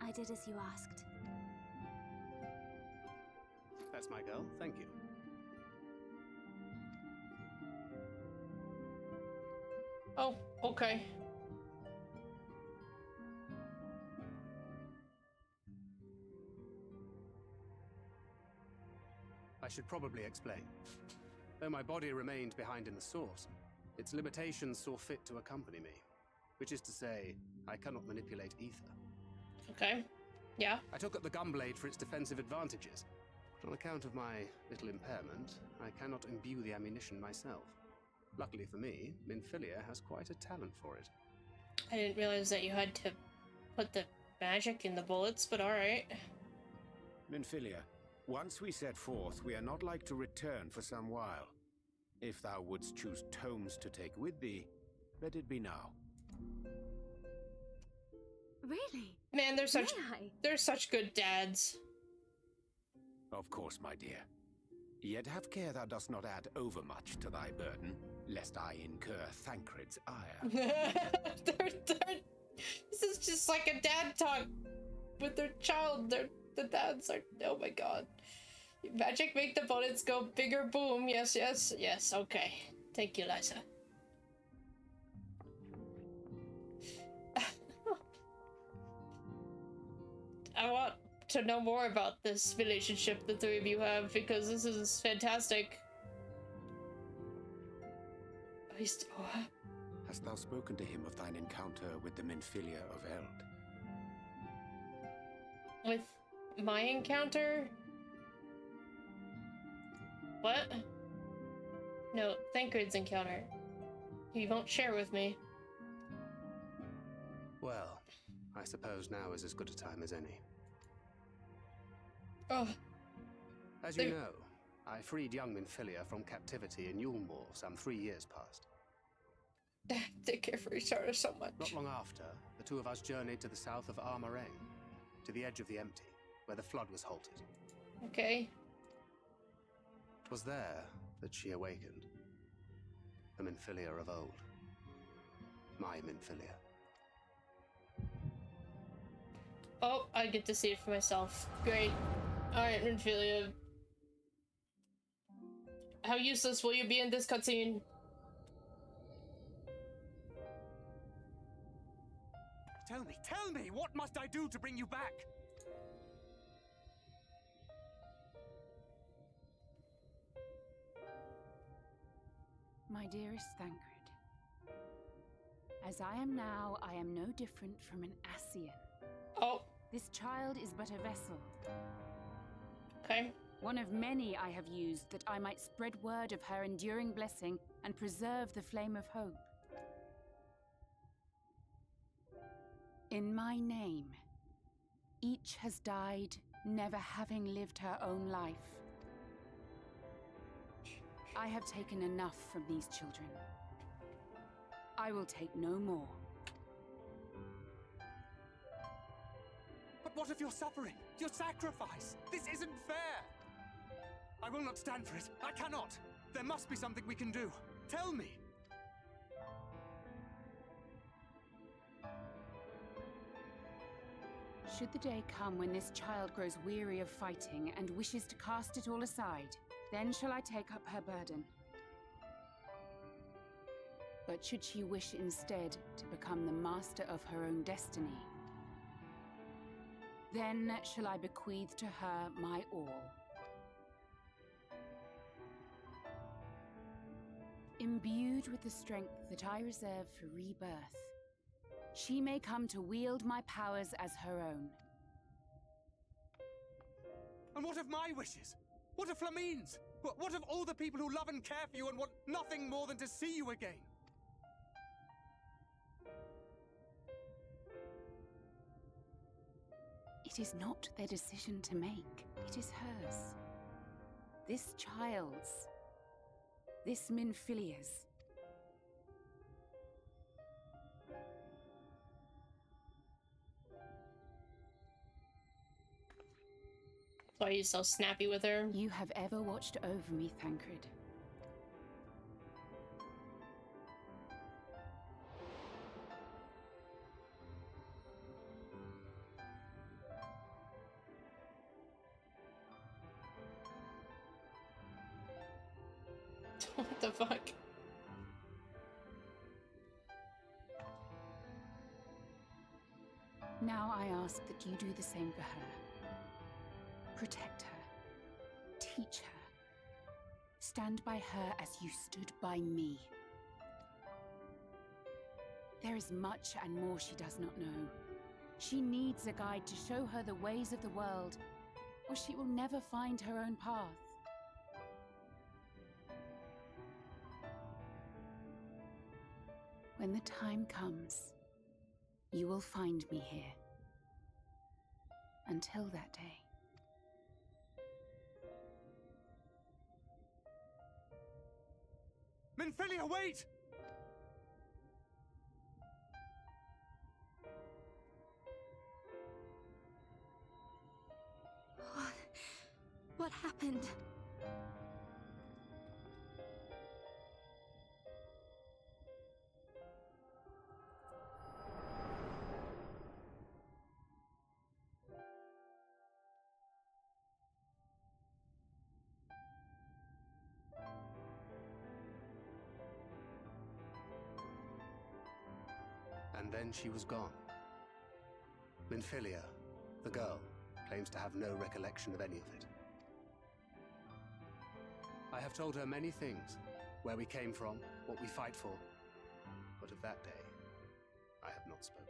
I did as you asked. That's my girl, thank you. Oh, okay. I should probably explain. Though my body remained behind in the source, its limitations saw fit to accompany me. Which is to say, I cannot manipulate ether. Okay. Yeah. I took up the gunblade for its defensive advantages, but on account of my little impairment, I cannot imbue the ammunition myself. Luckily for me, Minfilia has quite a talent for it. I didn't realize that you had to put the magic in the bullets, but alright. Minfilia, Once we set forth, we are not like to return for some while. If thou wouldst choose tomes to take with thee, let it be now. Really? Man, they're such good dads. Of course, my dear. Yet have care thou dost not add overmuch to thy burden, lest I incur Thancred's ire. This is just like a dad talk with their child. The dads are, oh my god. Magic make the bullets go bigger, boom. Yes, yes, yes, okay. Thank you, Liza. I want to know more about this relationship the three of you have, because this is fantastic. Hast thou spoken to him of thine encounter with the Minfilia of Eld? With my encounter? What? No, Thancred's encounter. He won't share with me. Well, I suppose now is as good a time as any. Oh. As you know, I freed young Minfilia from captivity in Yulmore some 3 years past. They care for each other so much. Not long after, the two of us journeyed to the south of Armoraine, to the edge of the Empty, where the flood was halted. Okay. It was there that she awakened. The Minfilia of old. My Minfilia. Oh, I get to see it for myself. Great. Alright, Minfilia. How useless will you be in this cutscene? Tell me, what must I do to bring you back? My dearest Thancred, as I am now, I am no different from an Ascian. Oh. This child is but a vessel. Okay. One of many I have used that I might spread word of her enduring blessing and preserve the flame of hope. In my name, each has died, never having lived her own life. I have taken enough from these children. I will take no more. But what of your suffering? Your sacrifice? This isn't fair! I will not stand for it. I cannot! There must be something we can do. Tell me! Should the day come when this child grows weary of fighting and wishes to cast it all aside, then shall I take up her burden. But should she wish instead to become the master of her own destiny, then shall I bequeath to her my all. Imbued with the strength that I reserve for rebirth, she may come to wield my powers as her own. And what of my wishes? What of Flamine's? What of all the people who love and care for you and want nothing more than to see you again? It is not their decision to make. It is hers. This child's. This Minfilia's. Why are you so snappy with her? You have ever watched over me, Thancred. What the fuck? Now I ask that you do the same for her. Protect her. Teach her. Stand by her as you stood by me. There is much and more she does not know. She needs a guide to show her the ways of the world, or she will never find her own path. When the time comes, you will find me here. Until that day, Minfilia, wait! What happened? And then she was gone. Minfilia, the girl, claims to have no recollection of any of it. I have told her many things, where we came from, what we fight for, but of that day, I have not spoken.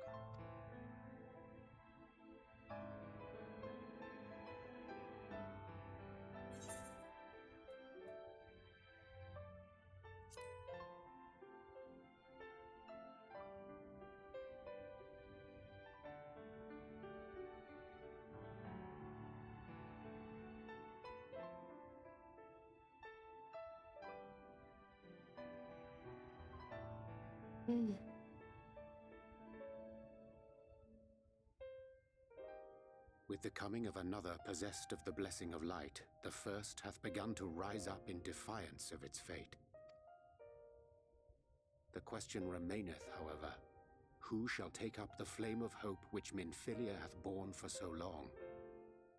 With the coming of another possessed of the blessing of light, the first hath begun to rise up in defiance of its fate. The question remaineth, however, who shall take up the flame of hope which Minfilia hath borne for so long?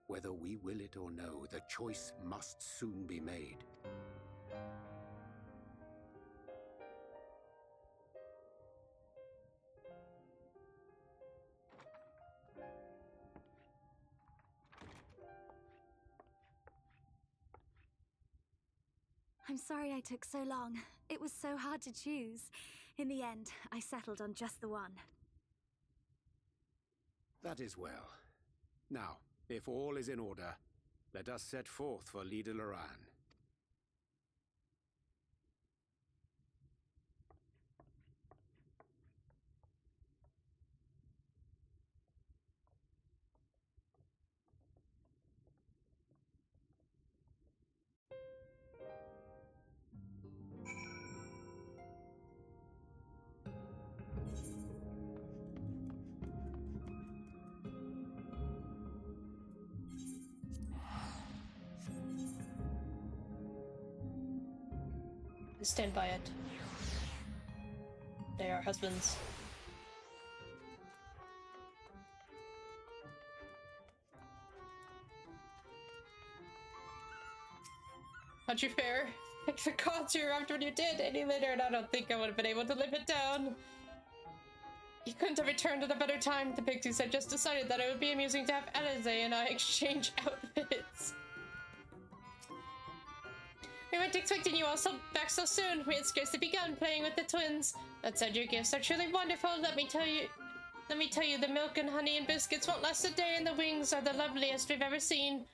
Whether we will it or no, the choice must soon be made. I'm sorry I took so long. It was so hard to choose. In the end, I settled on just the one. That is well. Now, if all is in order, let us set forth for Lida Loran. Stand by it. They are husbands. How'd you fare? The gods you arrived when you did. Any later, and I don't think I would have been able to live it down. You couldn't have returned at a better time. The pixies had just decided that it would be amusing to have Alize and I exchange outfits. We weren't expecting you all back so soon. We had scarcely begun playing with the twins. That said, your gifts are truly wonderful. Let me tell you, the milk and honey and biscuits won't last a day, and the wings are the loveliest we've ever seen.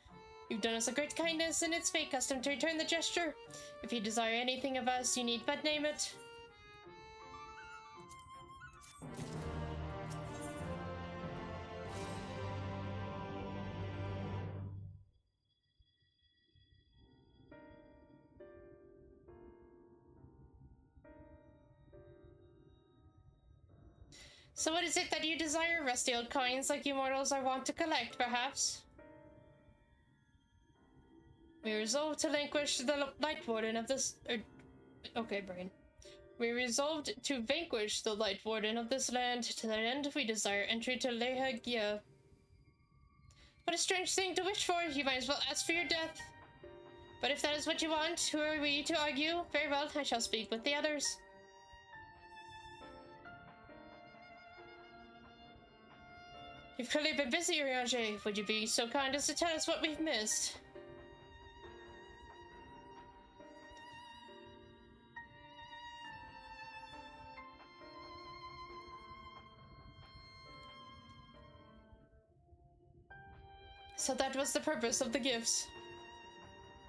You've done us a great kindness, and it's fate custom to return the gesture. If you desire anything of us, you need but name it. So what is it that you desire? Rusty old coins like you mortals are wont to collect, perhaps? We resolved to vanquish the Light Warden of this... okay, brain. We resolved to vanquish the Light Warden of this land. To that end, we desire entry to Leha Gia. What a strange thing to wish for. You might as well ask for your death. But if that is what you want, who are we to argue? Very well, I shall speak with the others. You've clearly been busy, Urianger. Would you be so kind as to tell us what we've missed? So that was the purpose of the gifts.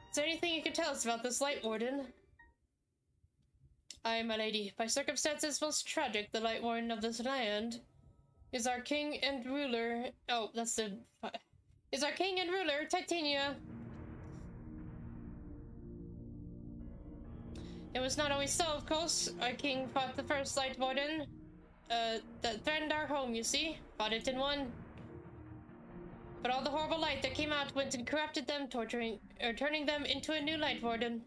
Is there anything you can tell us about this Light Warden? Aye, my lady. By circumstances most tragic, the Light Warden of this land is our king and ruler. Oh, that's the... is our king and ruler, Titania. It was not always so, of course. Our king fought the first Light Warden that threatened our home, you see. Fought it and won. But all the horrible light that came out went and corrupted them, turning them into a new Light Warden.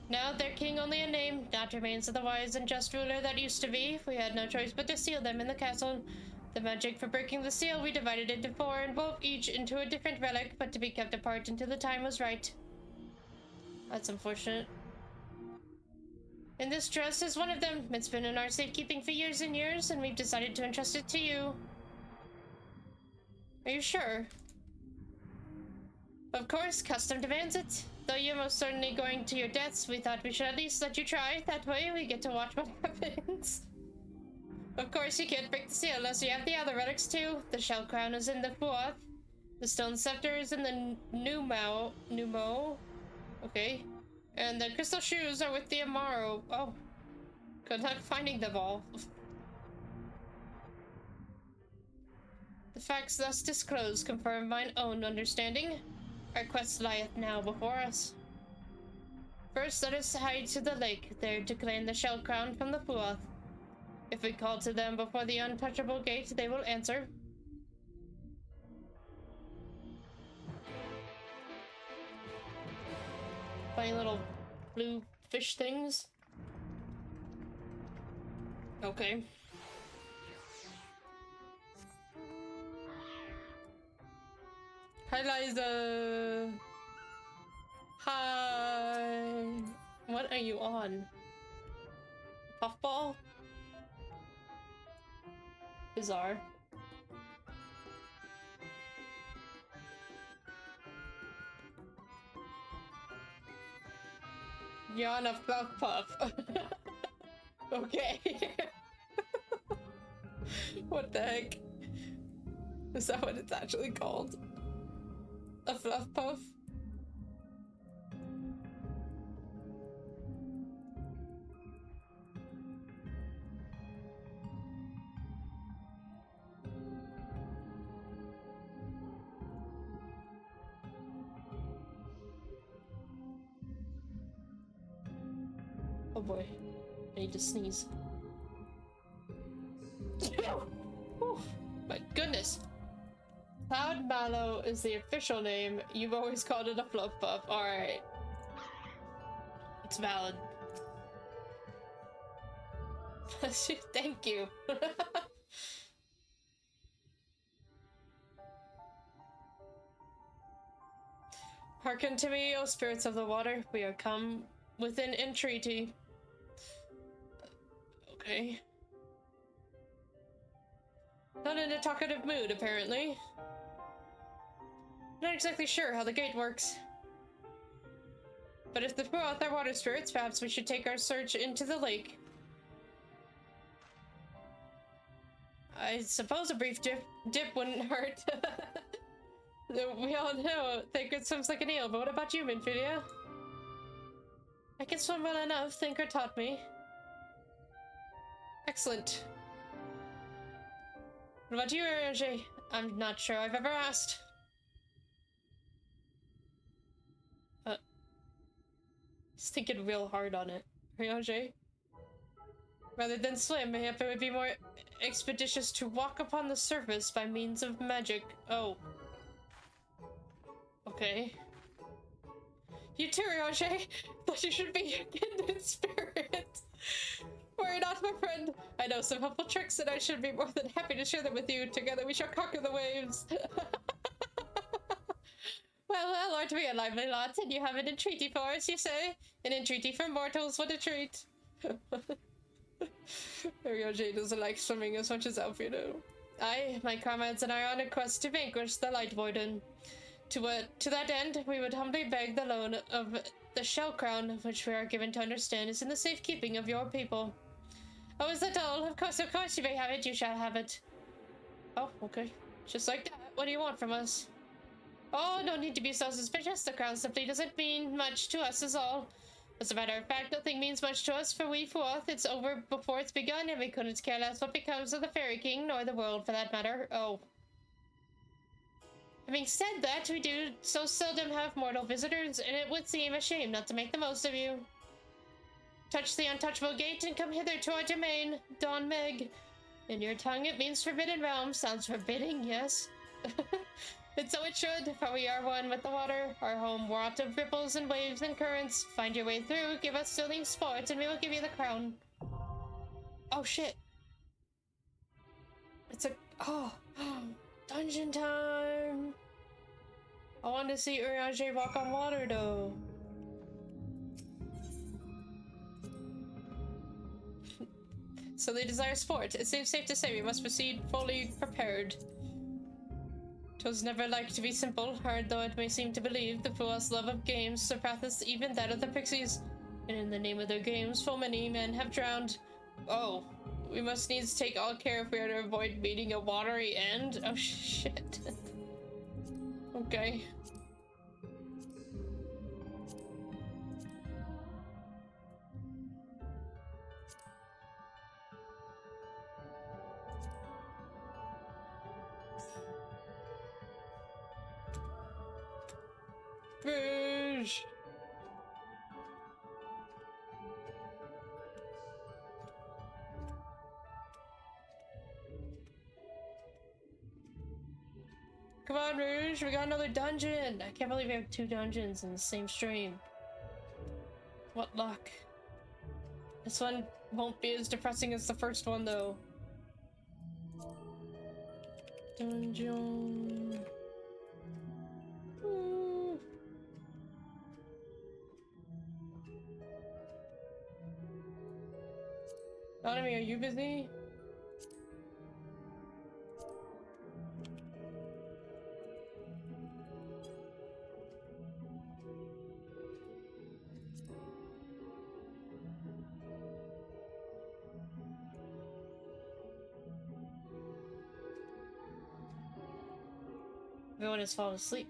Now their king only a name, not remains of the wise and just ruler that used to be. We had no choice but to seal them in the castle. The magic for breaking the seal we divided into 4 and wove each into a different relic, but to be kept apart until the time was right. That's unfortunate. And this dress is one of them. It's been in our safekeeping for years and years, and we've decided to entrust it to you. Are you sure? Of course, custom demands it. Though you're most certainly going to your deaths, we thought we should at least let you try. That way we get to watch what happens. Of course, you can't break the seal unless you have the other relics too. The shell crown is in the 4th. The stone scepter is in the Numo. Okay. And the crystal shoes are with the Amaro. Oh. Good luck finding them all. The facts thus disclosed confirm mine own understanding. Our quest lieth now before us. First, let us hide to the lake, there to claim the shell crown from the 4th. If we call to them before the untouchable gate, they will answer. Funny little blue fish things. Okay. Hi, Liza. Hi. What are you on? Puffball? Bizarre. You're on a fluff puff. Okay. What the heck? Is that what it's actually called? A fluff puff? Oh boy, I need to sneeze. Whew, my goodness. Cloud Mallow is the official name. You've always called it a fluff puff. Alright. It's valid. Thank you. Hearken to me, O spirits of the water. We are come within entreaty. Okay. Not in a talkative mood, apparently. Not exactly sure how the gate works. But if the 4th are water spirits, perhaps we should take our search into the lake. I suppose a brief dip wouldn't hurt. We all know Thancred swims like an eel, but what about you, Minfilia? I can swim well enough, Thancred taught me. Excellent. What about you, Urianger? I'm not sure I've ever asked. Just thinking real hard on it. Urianger? Rather than swim, if it would be more expeditious to walk upon the surface by means of magic. Oh. Okay. You too, Urianger. Thought you should be a kindred spirit. Worry not, my friend. I know some helpful tricks, and I should be more than happy to share them with you. Together we shall conquer the waves. Well, aren't we a lively lot? And you have an entreaty for us, you say? An entreaty for mortals, what a treat. Urianger doesn't like swimming as much as Alfredo. I, my comrades, and I are on a quest to vanquish the Light Warden. To that end, we would humbly beg the loan of the shell crown, which we are given to understand is in the safekeeping of your people. Oh, is that all? Of course, you may have it. You shall have it. Oh, okay. Just like that. What do you want from us? Oh, no need to be so suspicious. The crown simply doesn't mean much to us is all. As a matter of fact, nothing means much to us, for we 4th, it's over before it's begun, and we couldn't care less what becomes of the Fairy King, nor the world for that matter. Oh. Having said that, we do so seldom have mortal visitors, and it would seem a shame not to make the most of you. Touch the untouchable gate and come hither to our domain, Don Meg. In your tongue it means forbidden realm. Sounds forbidding, yes? And so it should, for we are one with the water, our home wrought of ripples and waves and currents. Find your way through, give us soothing sport, and we will give you the crown. Oh shit. It's a... Oh. Dungeon time! I want to see Urianger walk on water, though. So they desire sport. It seems safe to say we must proceed fully prepared. 'Twas never like to be simple, hard though it may seem to believe. The fool's love of games surpasseth even that of the pixies. And in the name of their games, full many men have drowned. Oh, we must needs take all care if we are to avoid meeting a watery end. Oh shit. Okay. Fish! Come on, Rouge, we got another dungeon! I can't believe we have 2 dungeons in the same stream. What luck. This one won't be as depressing as the first one, though. Dungeon... Ooh. Anatomy, are you busy? Everyone has fallen asleep.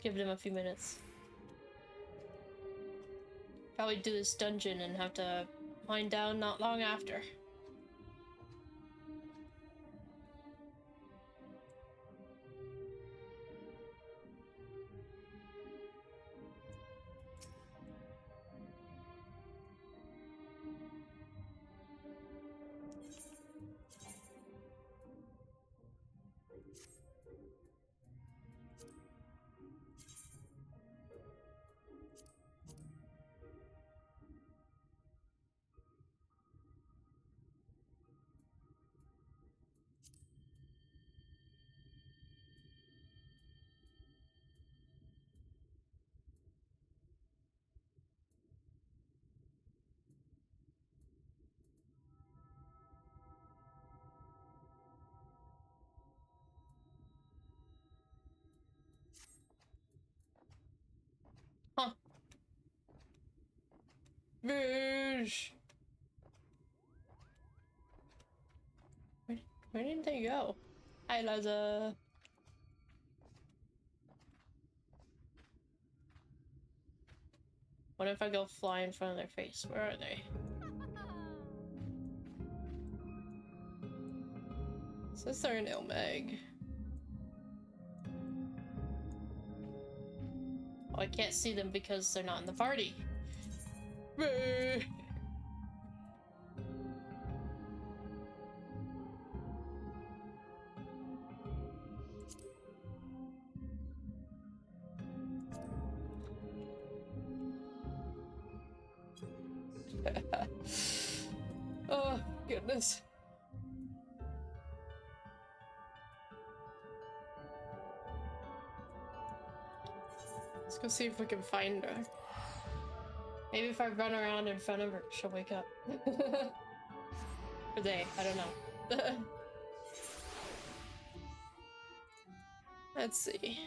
Give them a few minutes. Probably do this dungeon and have to wind down not long after. Huh. Boosh. Where did they go? Hi, Liza. What if I go fly in front of their face? Where are they? Says they're in Ilmeg. Oh, I can't see them because they're not in the party. Oh, goodness. Let's go see if we can find her. Maybe if I run around in front of her, she'll wake up. Or they, I don't know. Let's see.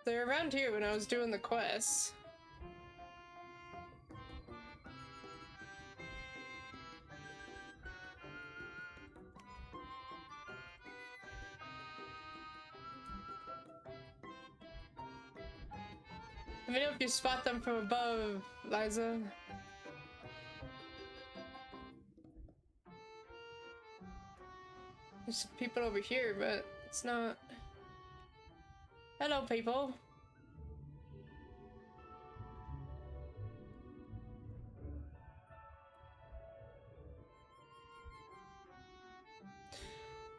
They're around here when I was doing the quests. Let me know if you spot them from above, Liza. There's some people over here, but it's not. Hello, people.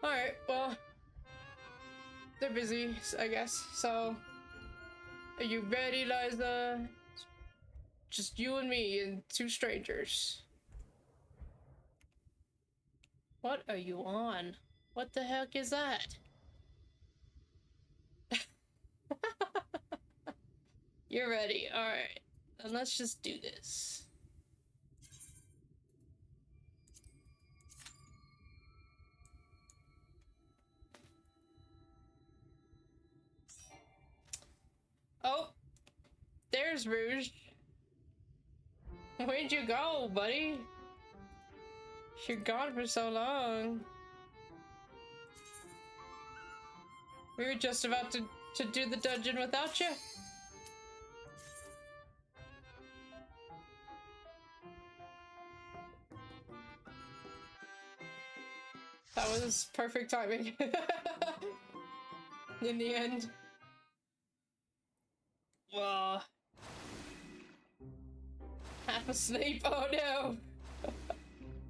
Alright, well, they're busy, I guess, so are you ready, Liza? Just you and me and two strangers. What are you on? What the heck is that? You're ready, alright. Then let's just do this. Oh, there's Rouge. Where'd you go, buddy? You're gone for so long. We were just about to do the dungeon without you. That was perfect timing. In the end. Well, half asleep. Oh no!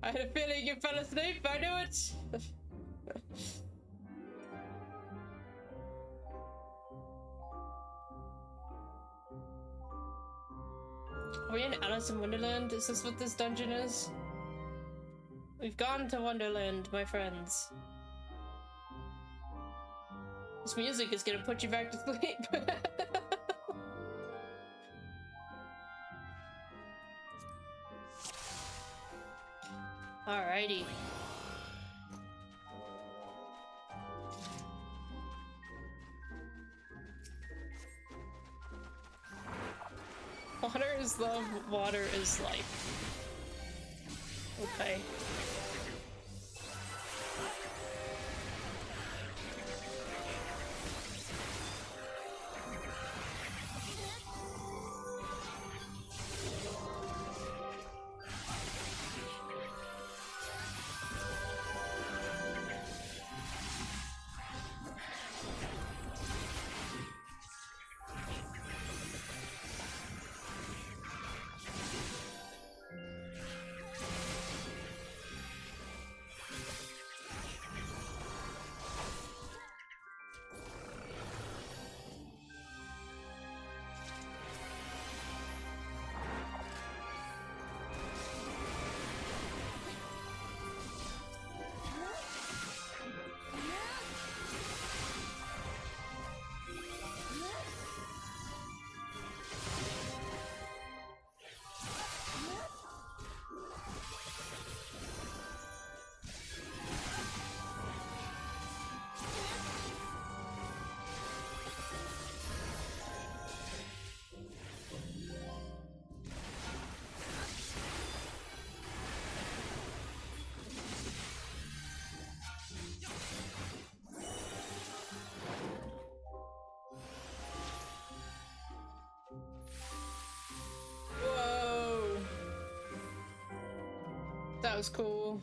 I had a feeling you fell asleep. I knew it. Are we in Alice in Wonderland? Is this what this dungeon is? We've gone to Wonderland, my friends. This music is gonna put you back to sleep. Alrighty. Water is love, water is life. Okay. That was cool.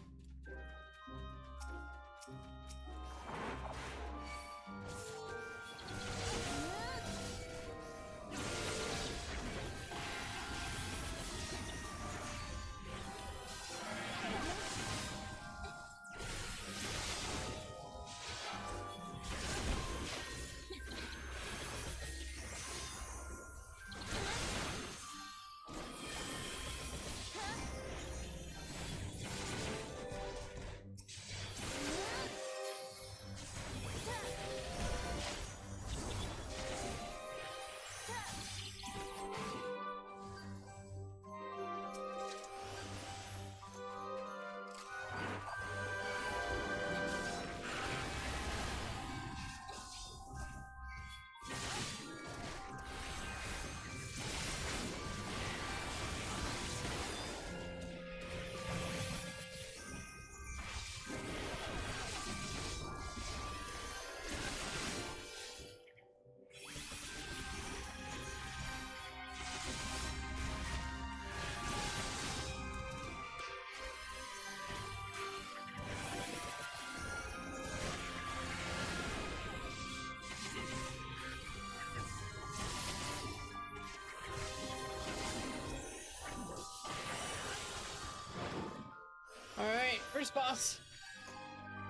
First boss.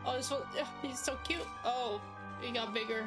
Oh, this one, he's so cute. Oh, he got bigger.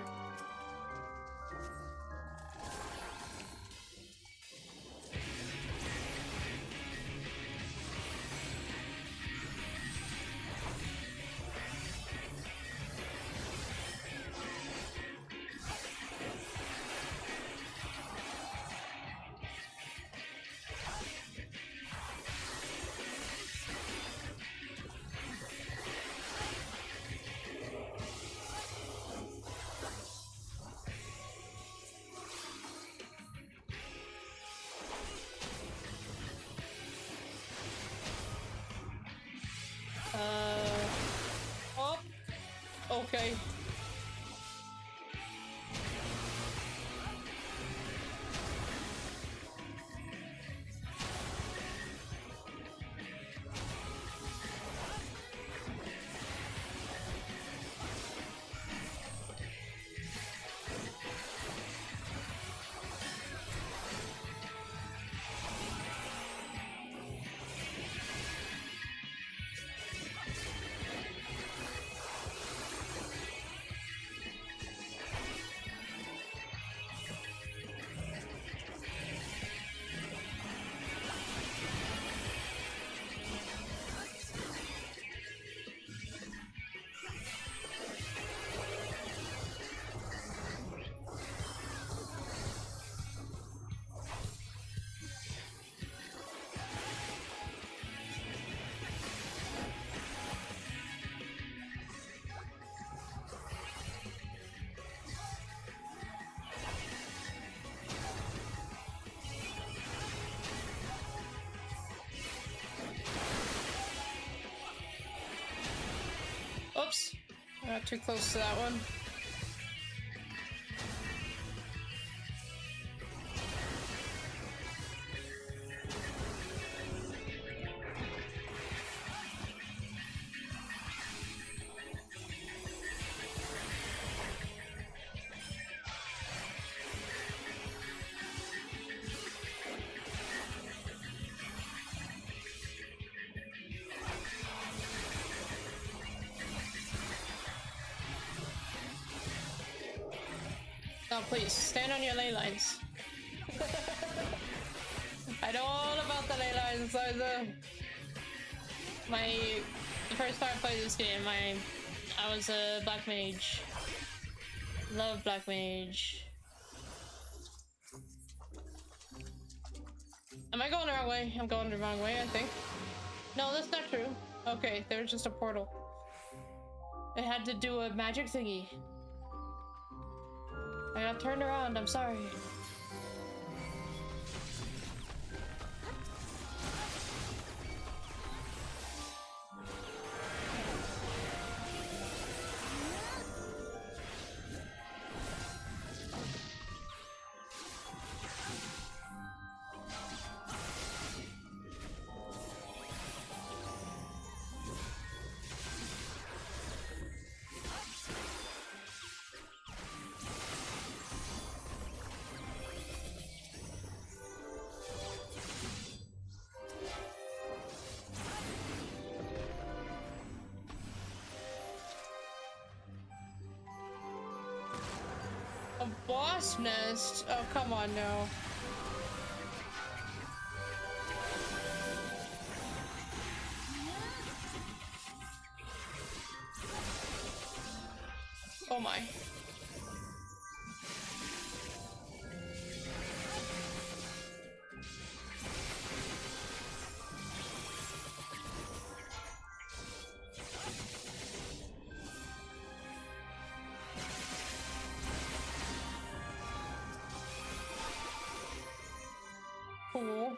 Oh, okay. Oops, I got too close to that one. Oh, please, stand on your ley lines. I know all about the ley lines. The first time I played this game, I was a black mage. Love black mage. Am I going the wrong way? I'm going the wrong way, I think. No, that's not true. Okay, there's just a portal. It had to do a magic thingy. I got turned around, I'm sorry. A boss nest? Oh, come on, no. Oh my. Cool.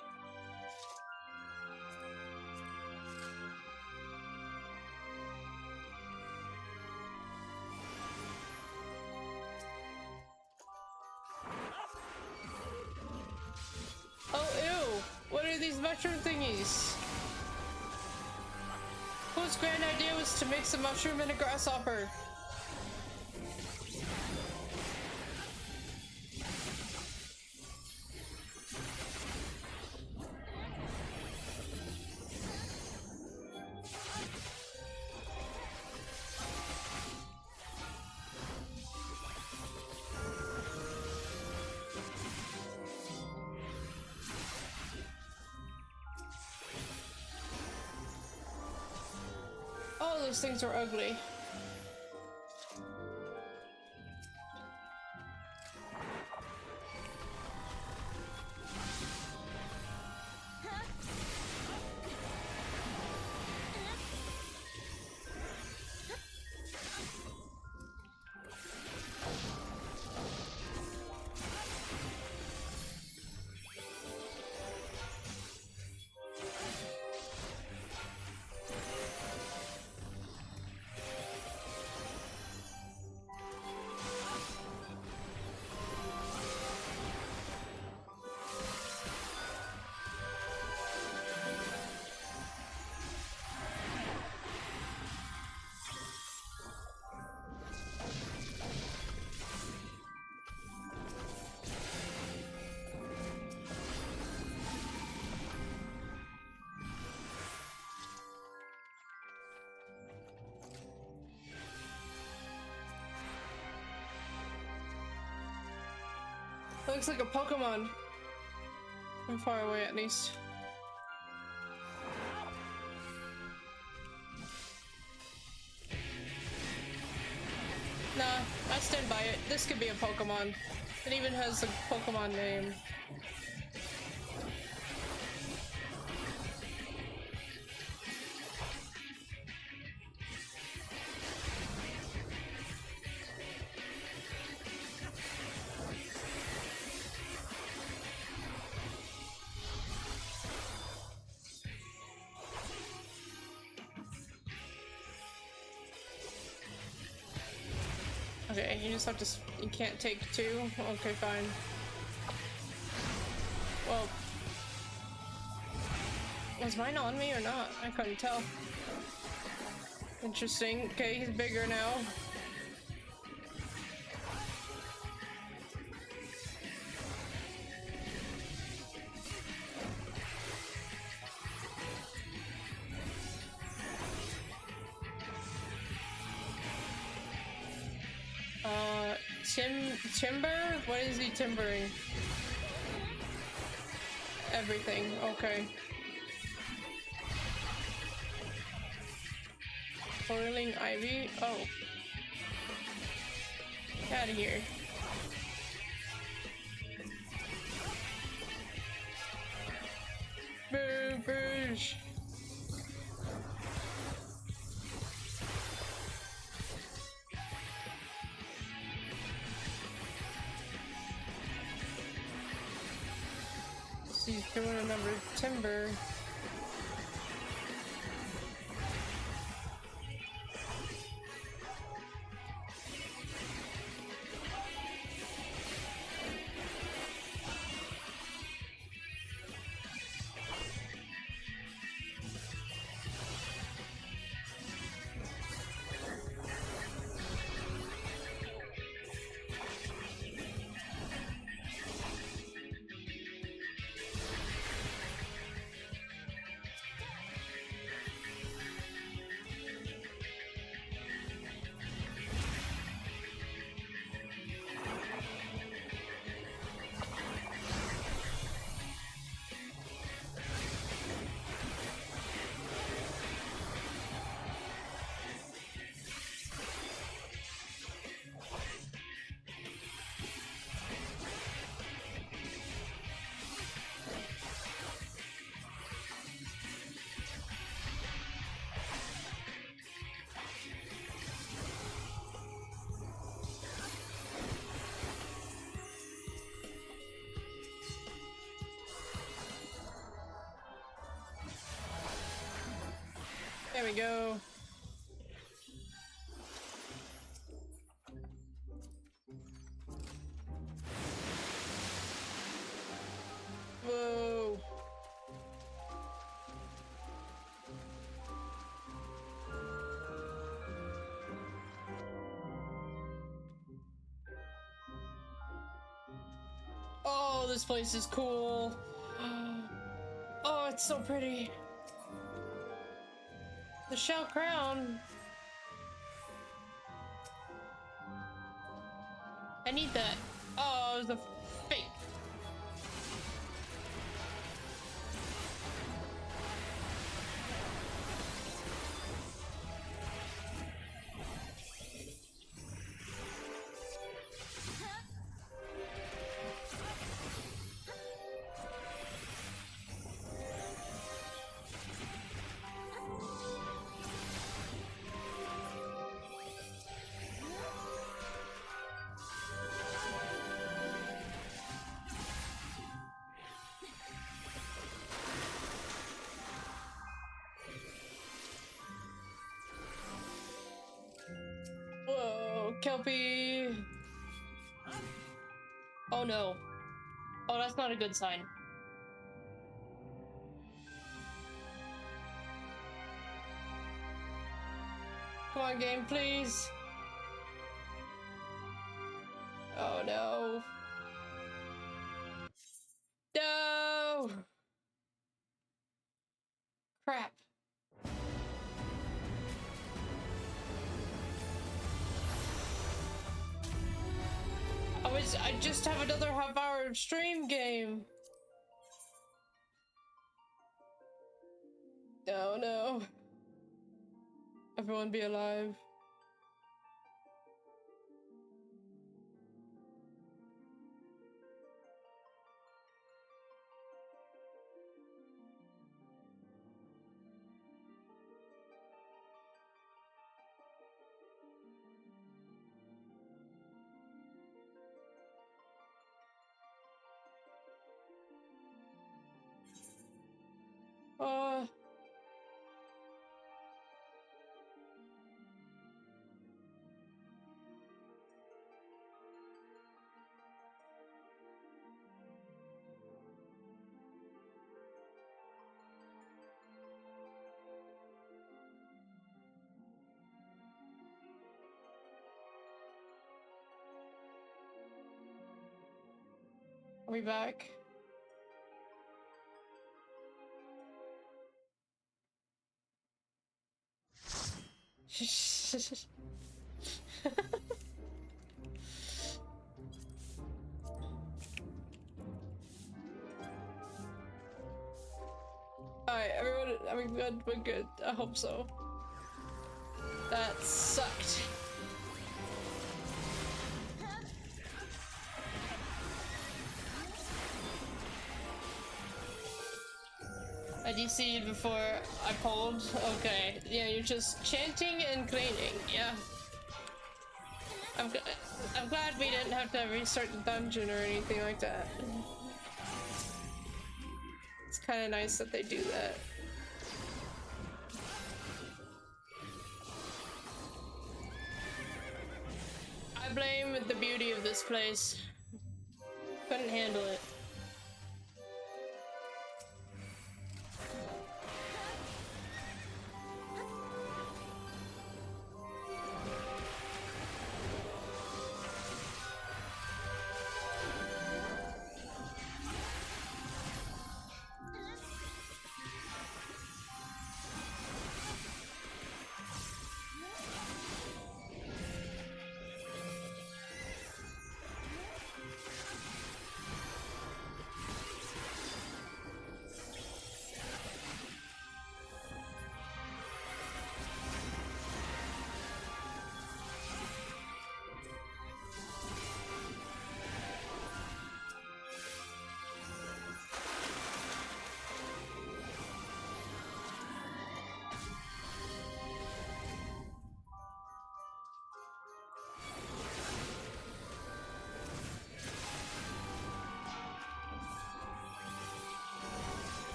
Oh, ew! What are these mushroom thingies? Whose grand idea was to mix a mushroom and a grasshopper? those things were ugly. Looks like a Pokemon. From far away, at least. Nah, I stand by it. This could be a Pokemon. It even has a Pokemon name. Okay, you just have to. You can't take two? Okay, fine. Well. Was mine on me or not? I couldn't tell. Interesting. Okay, he's bigger now. Timber? What is he timbering? Everything. Okay. Coiling ivy? Oh. Get out of here. Boo, boosh. He's doing another timber. There we go. Whoa. Oh, this place is cool. Oh, it's so pretty. The shell crown. I need that. Oh, it was a fake. Kelpie. Oh no. Oh, that's not a good sign. Come on, game, please. Oh no. No! Crap. I just have another half-hour stream game. Oh no. Everyone be alive. Are we back? Alright, everyone, are we good? We're good. I hope so. That sucked. I DC'd before I pulled. Okay, yeah, you're just chanting and cleaning. Yeah. I'm glad we didn't have to restart the dungeon or anything like that. It's kind of nice that they do that. I blame the beauty of this place. Couldn't handle it.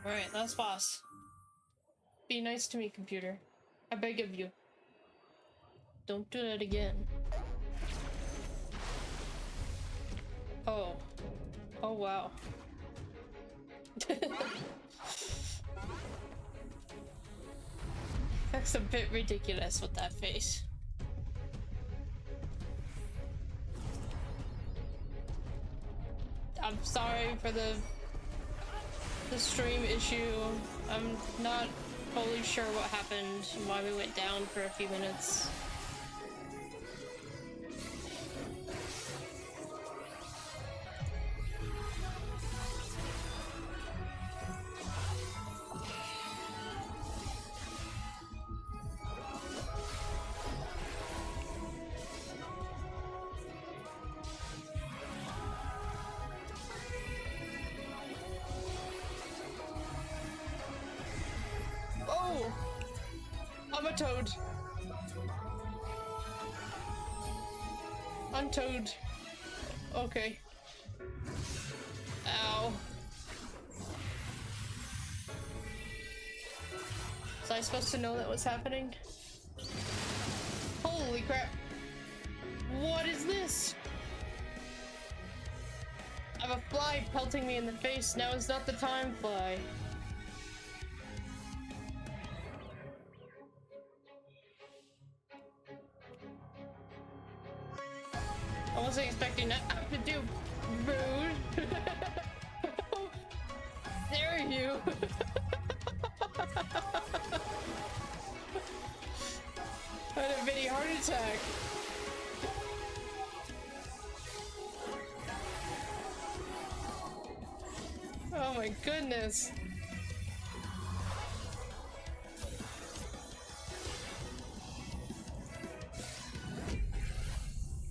Alright, last boss. Be nice to me, computer. I beg of you. Don't do that again. Oh. Oh, wow. That's a bit ridiculous with that face. I'm sorry for the stream issue. I'm not fully sure what happened and why we went down for a few minutes. Oh! I'm a toad. I'm toad. Okay. Ow. Was I supposed to know that was happening? Holy crap. What is this? I have a fly pelting me in the face. Now is not the time, fly. I wasn't expecting that to do, rude. Dare you? I had a mini heart attack. Oh my goodness.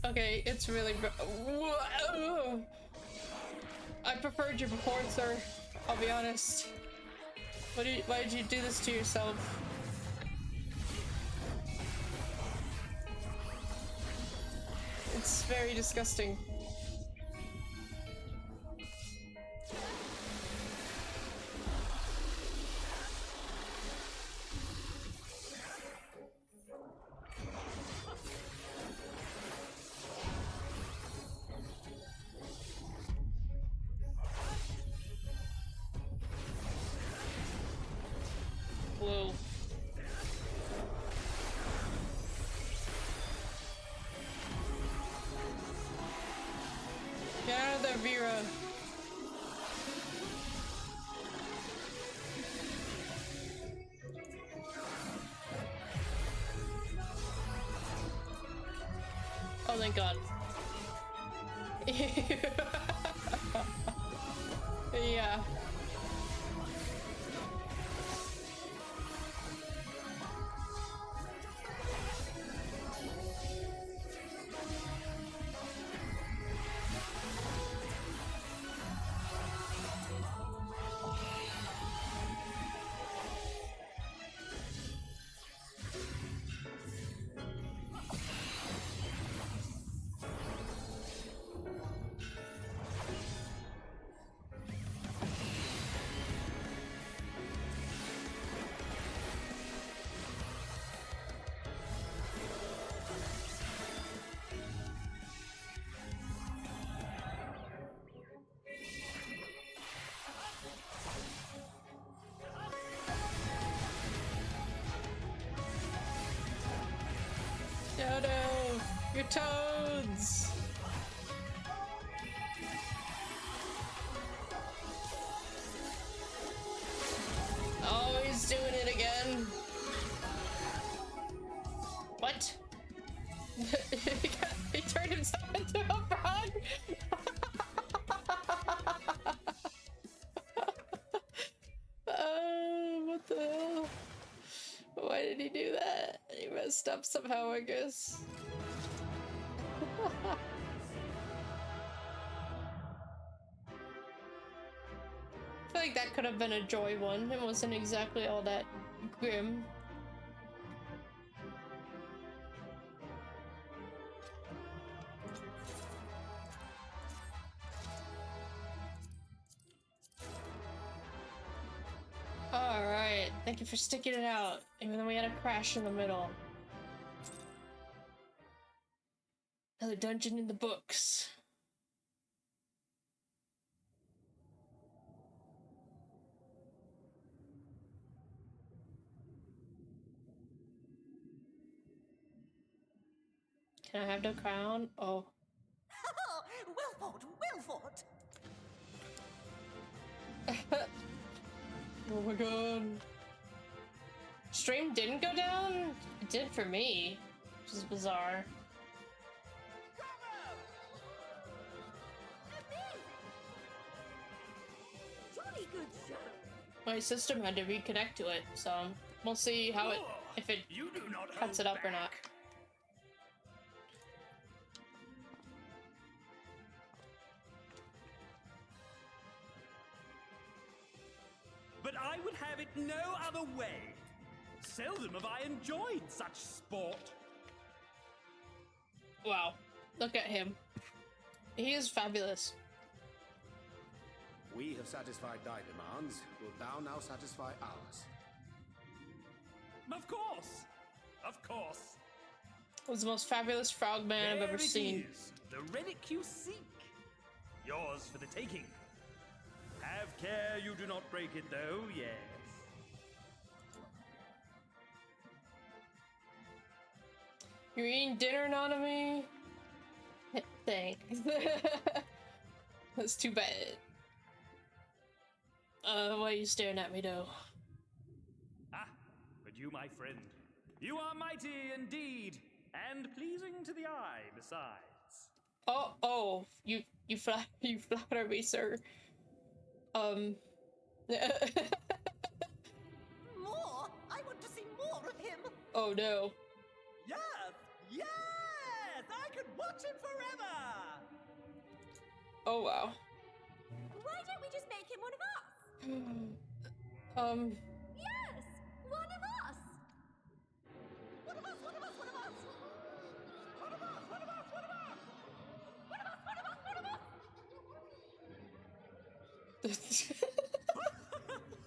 Okay, it's really I preferred you before, sir. I'll be honest. Why did you do this to yourself? It's very disgusting. Whoa. Get out of there, Vera. Oh, thank God. Yeah. Dodo, your toads. Oh, he's doing it again. What? He turned himself into a frog. What the hell? Why did he do that? He messed up somehow, I guess. I feel like that could have been a joy one. It wasn't exactly all that grim. Alright, thank you for sticking it out, even though we had a crash in the middle. Another dungeon in the books. Can I have the crown? Oh. Wilford! Wilford! Oh my God. Stream didn't go down? It did for me, which is bizarre. Jolly good show. My system had to reconnect to it, so we'll see how it, if it cuts it up or not. But I would have it no other way. Seldom have I enjoyed such sport. Wow, look at him. He is fabulous. We have satisfied thy demands. Wilt thou now satisfy ours? Of course. Of course. It was the most fabulous frogman I've ever seen. Is, the relic you seek. Yours for the taking. Have care you do not break it, though, yes. You're eating dinner, Nanami? Thanks. That's too bad. Why are you staring at me, though? Ah, but you, my friend, you are mighty indeed, and pleasing to the eye, besides. Oh, you flatter me, sir. More? I want to see more of him. Oh no. Yes, yes, I could watch him forever. Oh wow. Why don't we just make him one of us? Yes, one of us. One of us, one of us, one of us. One of us, one of us, one of us. One of us, one of us, one of us.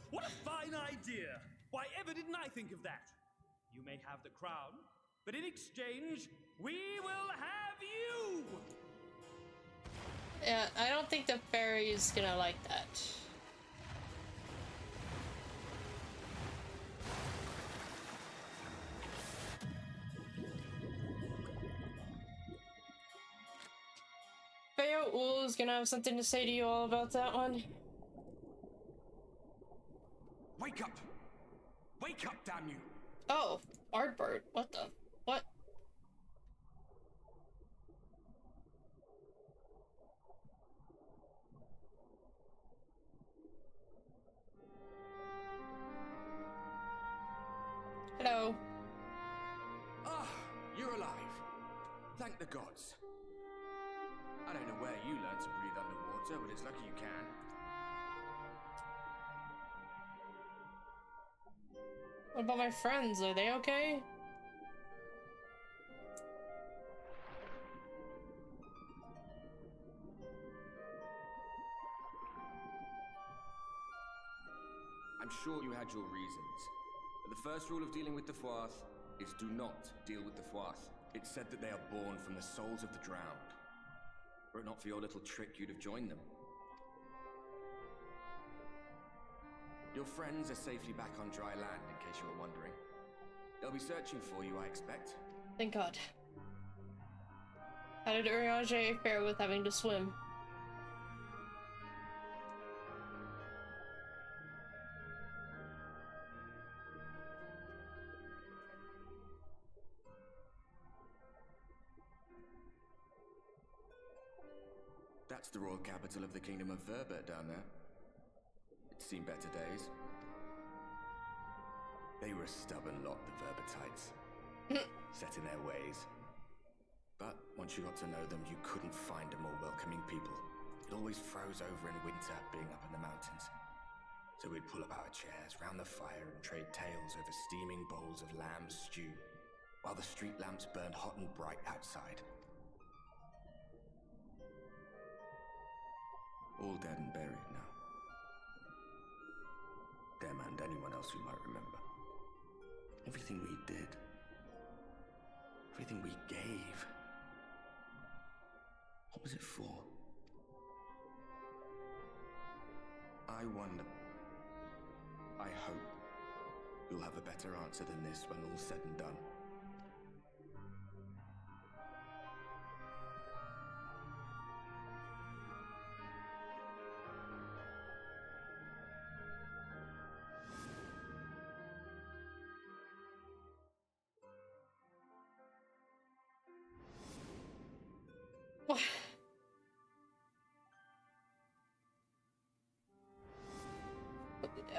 What a fine idea! Why ever didn't I think of that? You may have the crown, but in exchange, we will have you! Yeah, I don't think the fairy's gonna like that. Beowulf's gonna have something to say to you all about that one. Wake up! Wake up, damn you! Oh, Artbird. What the? What? Hello. Ah, you're alive. Thank the gods. I don't know where you learned to breathe underwater, but it's lucky you can. What about my friends? Are they okay? I'm sure you had your reasons. But the first rule of dealing with the Fwath is do not deal with the Fwath. It's said that they are born from the souls of the drowned. Were it not for your little trick, you'd have joined them. Your friends are safely back on dry land, in case you were wondering. They'll be searching for you, I expect. Thank God. How did Urianger fare with having to swim? That's the royal capital of the Kingdom of Verbert down there. It's seen better days. They were a stubborn lot, the Verbertites. Set in their ways. But once you got to know them, you couldn't find a more welcoming people. It always froze over in winter, being up in the mountains. So we'd pull up our chairs round the fire and trade tales over steaming bowls of lamb stew, while the street lamps burned hot and bright outside. All dead and buried now. Them and anyone else who might remember. Everything we did. Everything we gave. What was it for? I wonder. I hope you'll have a better answer than this when all's said and done.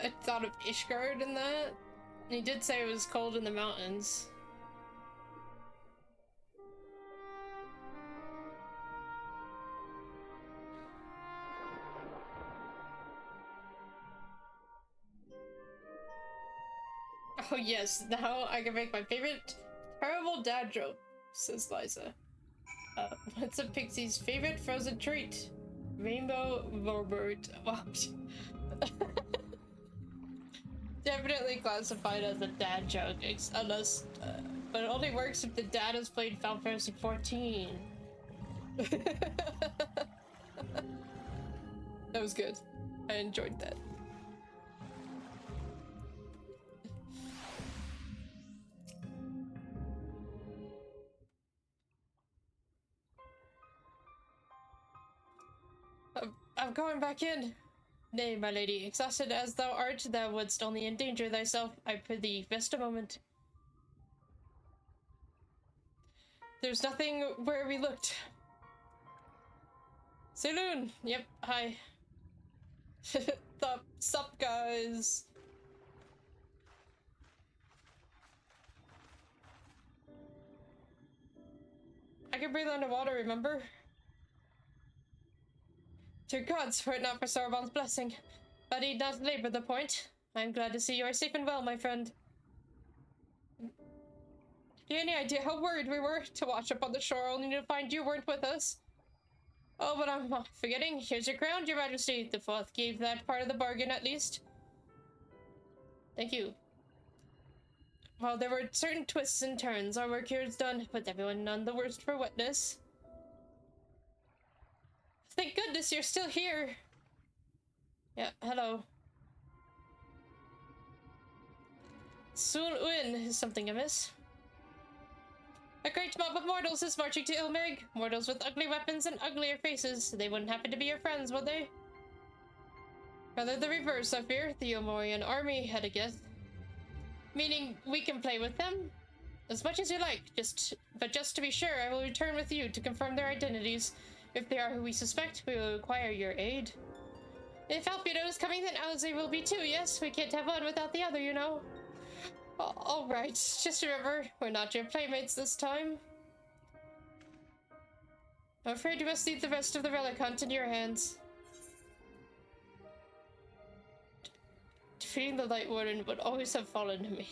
I thought of Ishgard in that. He did say it was cold in the mountains. Oh yes, now I can make my favorite terrible dad joke, says Liza. What's a pixie's favorite frozen treat? Rainbow Robert. Wow. Definitely classified as a dad joke, unless, but it only works if the dad has played Final Fantasy 14. That was good. I enjoyed that. I'm going back in. Nay, my lady, exhausted as thou art, thou wouldst only endanger thyself. I prithee, rest a moment. There's nothing where we looked. Saloon! Yep, hi. Sup, guys? I can breathe underwater, remember? Dear gods, were it not for Sauron's blessing. I need not labor the point. I am glad to see you are safe and well, my friend. Have you any idea how worried we were to wash up on the shore only to find you weren't with us? Oh, but I'm forgetting. Here's your crown, your majesty. The fourth gave that part of the bargain, at least. Thank you. Well, there were certain twists and turns. Our work here is done, but everyone none the worse for wetness. Thank goodness you're still here. Yeah, hello. Sul Uin, is something amiss? A great mob of mortals is marching to Ilmeg. Mortals with ugly weapons and uglier faces. They wouldn't happen to be your friends, would they? Rather the reverse, I fear. The Omorian army had a guess. Meaning we can play with them? As much as you like, but just to be sure, I will return with you to confirm their identities. If they are who we suspect, we will require your aid. If Albedo is coming, then Alistair will be too, yes? We can't have one without the other, you know. Alright, just remember, we're not your playmates this time. I'm afraid you must leave the rest of the relic hunt in your hands. Defeating the Light Warden would always have fallen to me.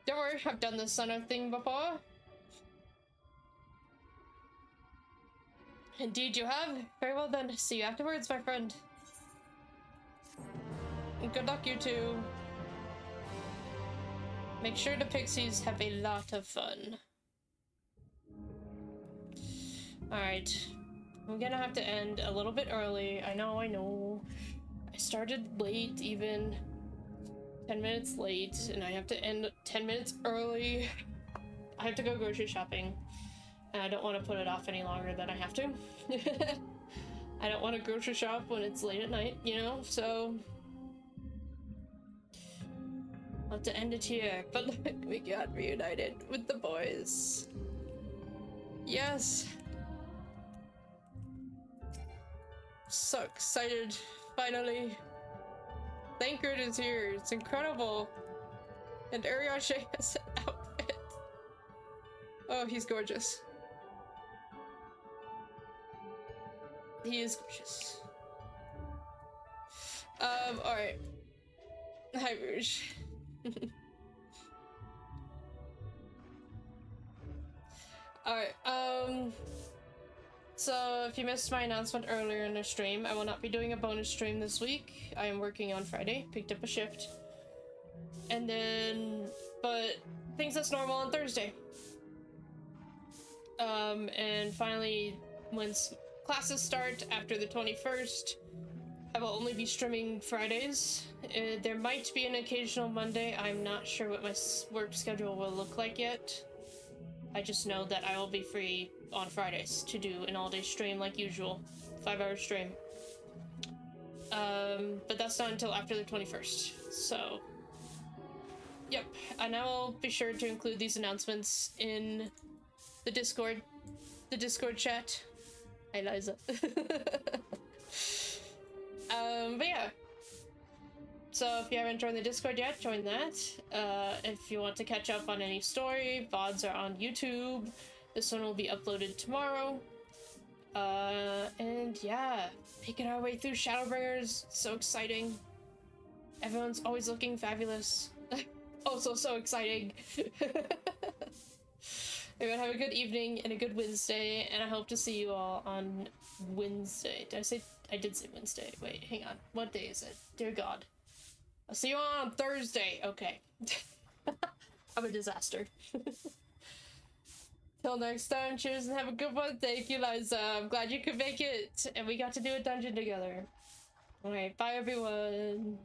Don't worry, I've done this sort of thing before. Indeed you have. Very well then. See you afterwards, my friend. And good luck, you two. Make sure the pixies have a lot of fun. Alright. I'm gonna have to end a little bit early. I know. I started late, even 10 minutes late, and I have to end 10 minutes early. I have to go grocery shopping. And I don't want to put it off any longer than I have to. I don't want to grocery shop when it's late at night, you know? So I'll have to end it here. But look, we got reunited with the boys. Yes. So excited. Finally. Thancred is here. It's incredible. And Urianger has an outfit. Oh, he's gorgeous. He is gorgeous. Alright. Hi, Rouge. Alright, so if you missed my announcement earlier in the stream, I will not be doing a bonus stream this week. I am working on Friday, picked up a shift. And then, but things as normal on Thursday. And finally, once classes start after the 21st, I will only be streaming Fridays. There might be an occasional Monday. I'm not sure what my work schedule will look like yet. I just know that I will be free on Fridays to do an all-day stream like usual. 5-hour stream. But that's not until after the 21st. So, yep. And I will be sure to include these announcements in the Discord chat. Hi, Liza. But yeah. So if you haven't joined the Discord yet, join that. If you want to catch up on any story, VODs are on YouTube. This one will be uploaded tomorrow. And yeah, making our way through Shadowbringers. So exciting. Everyone's always looking fabulous. Also so exciting. Everyone have a good evening and a good Wednesday, and I hope to see you all on Wednesday. I did say Wednesday. Wait, hang on. What day is it? Dear God. I'll see you all on Thursday. Okay. I'm a disaster. Till next time, cheers and have a good one. Thank you, Liza. I'm glad you could make it, and we got to do a dungeon together. Alright, bye everyone.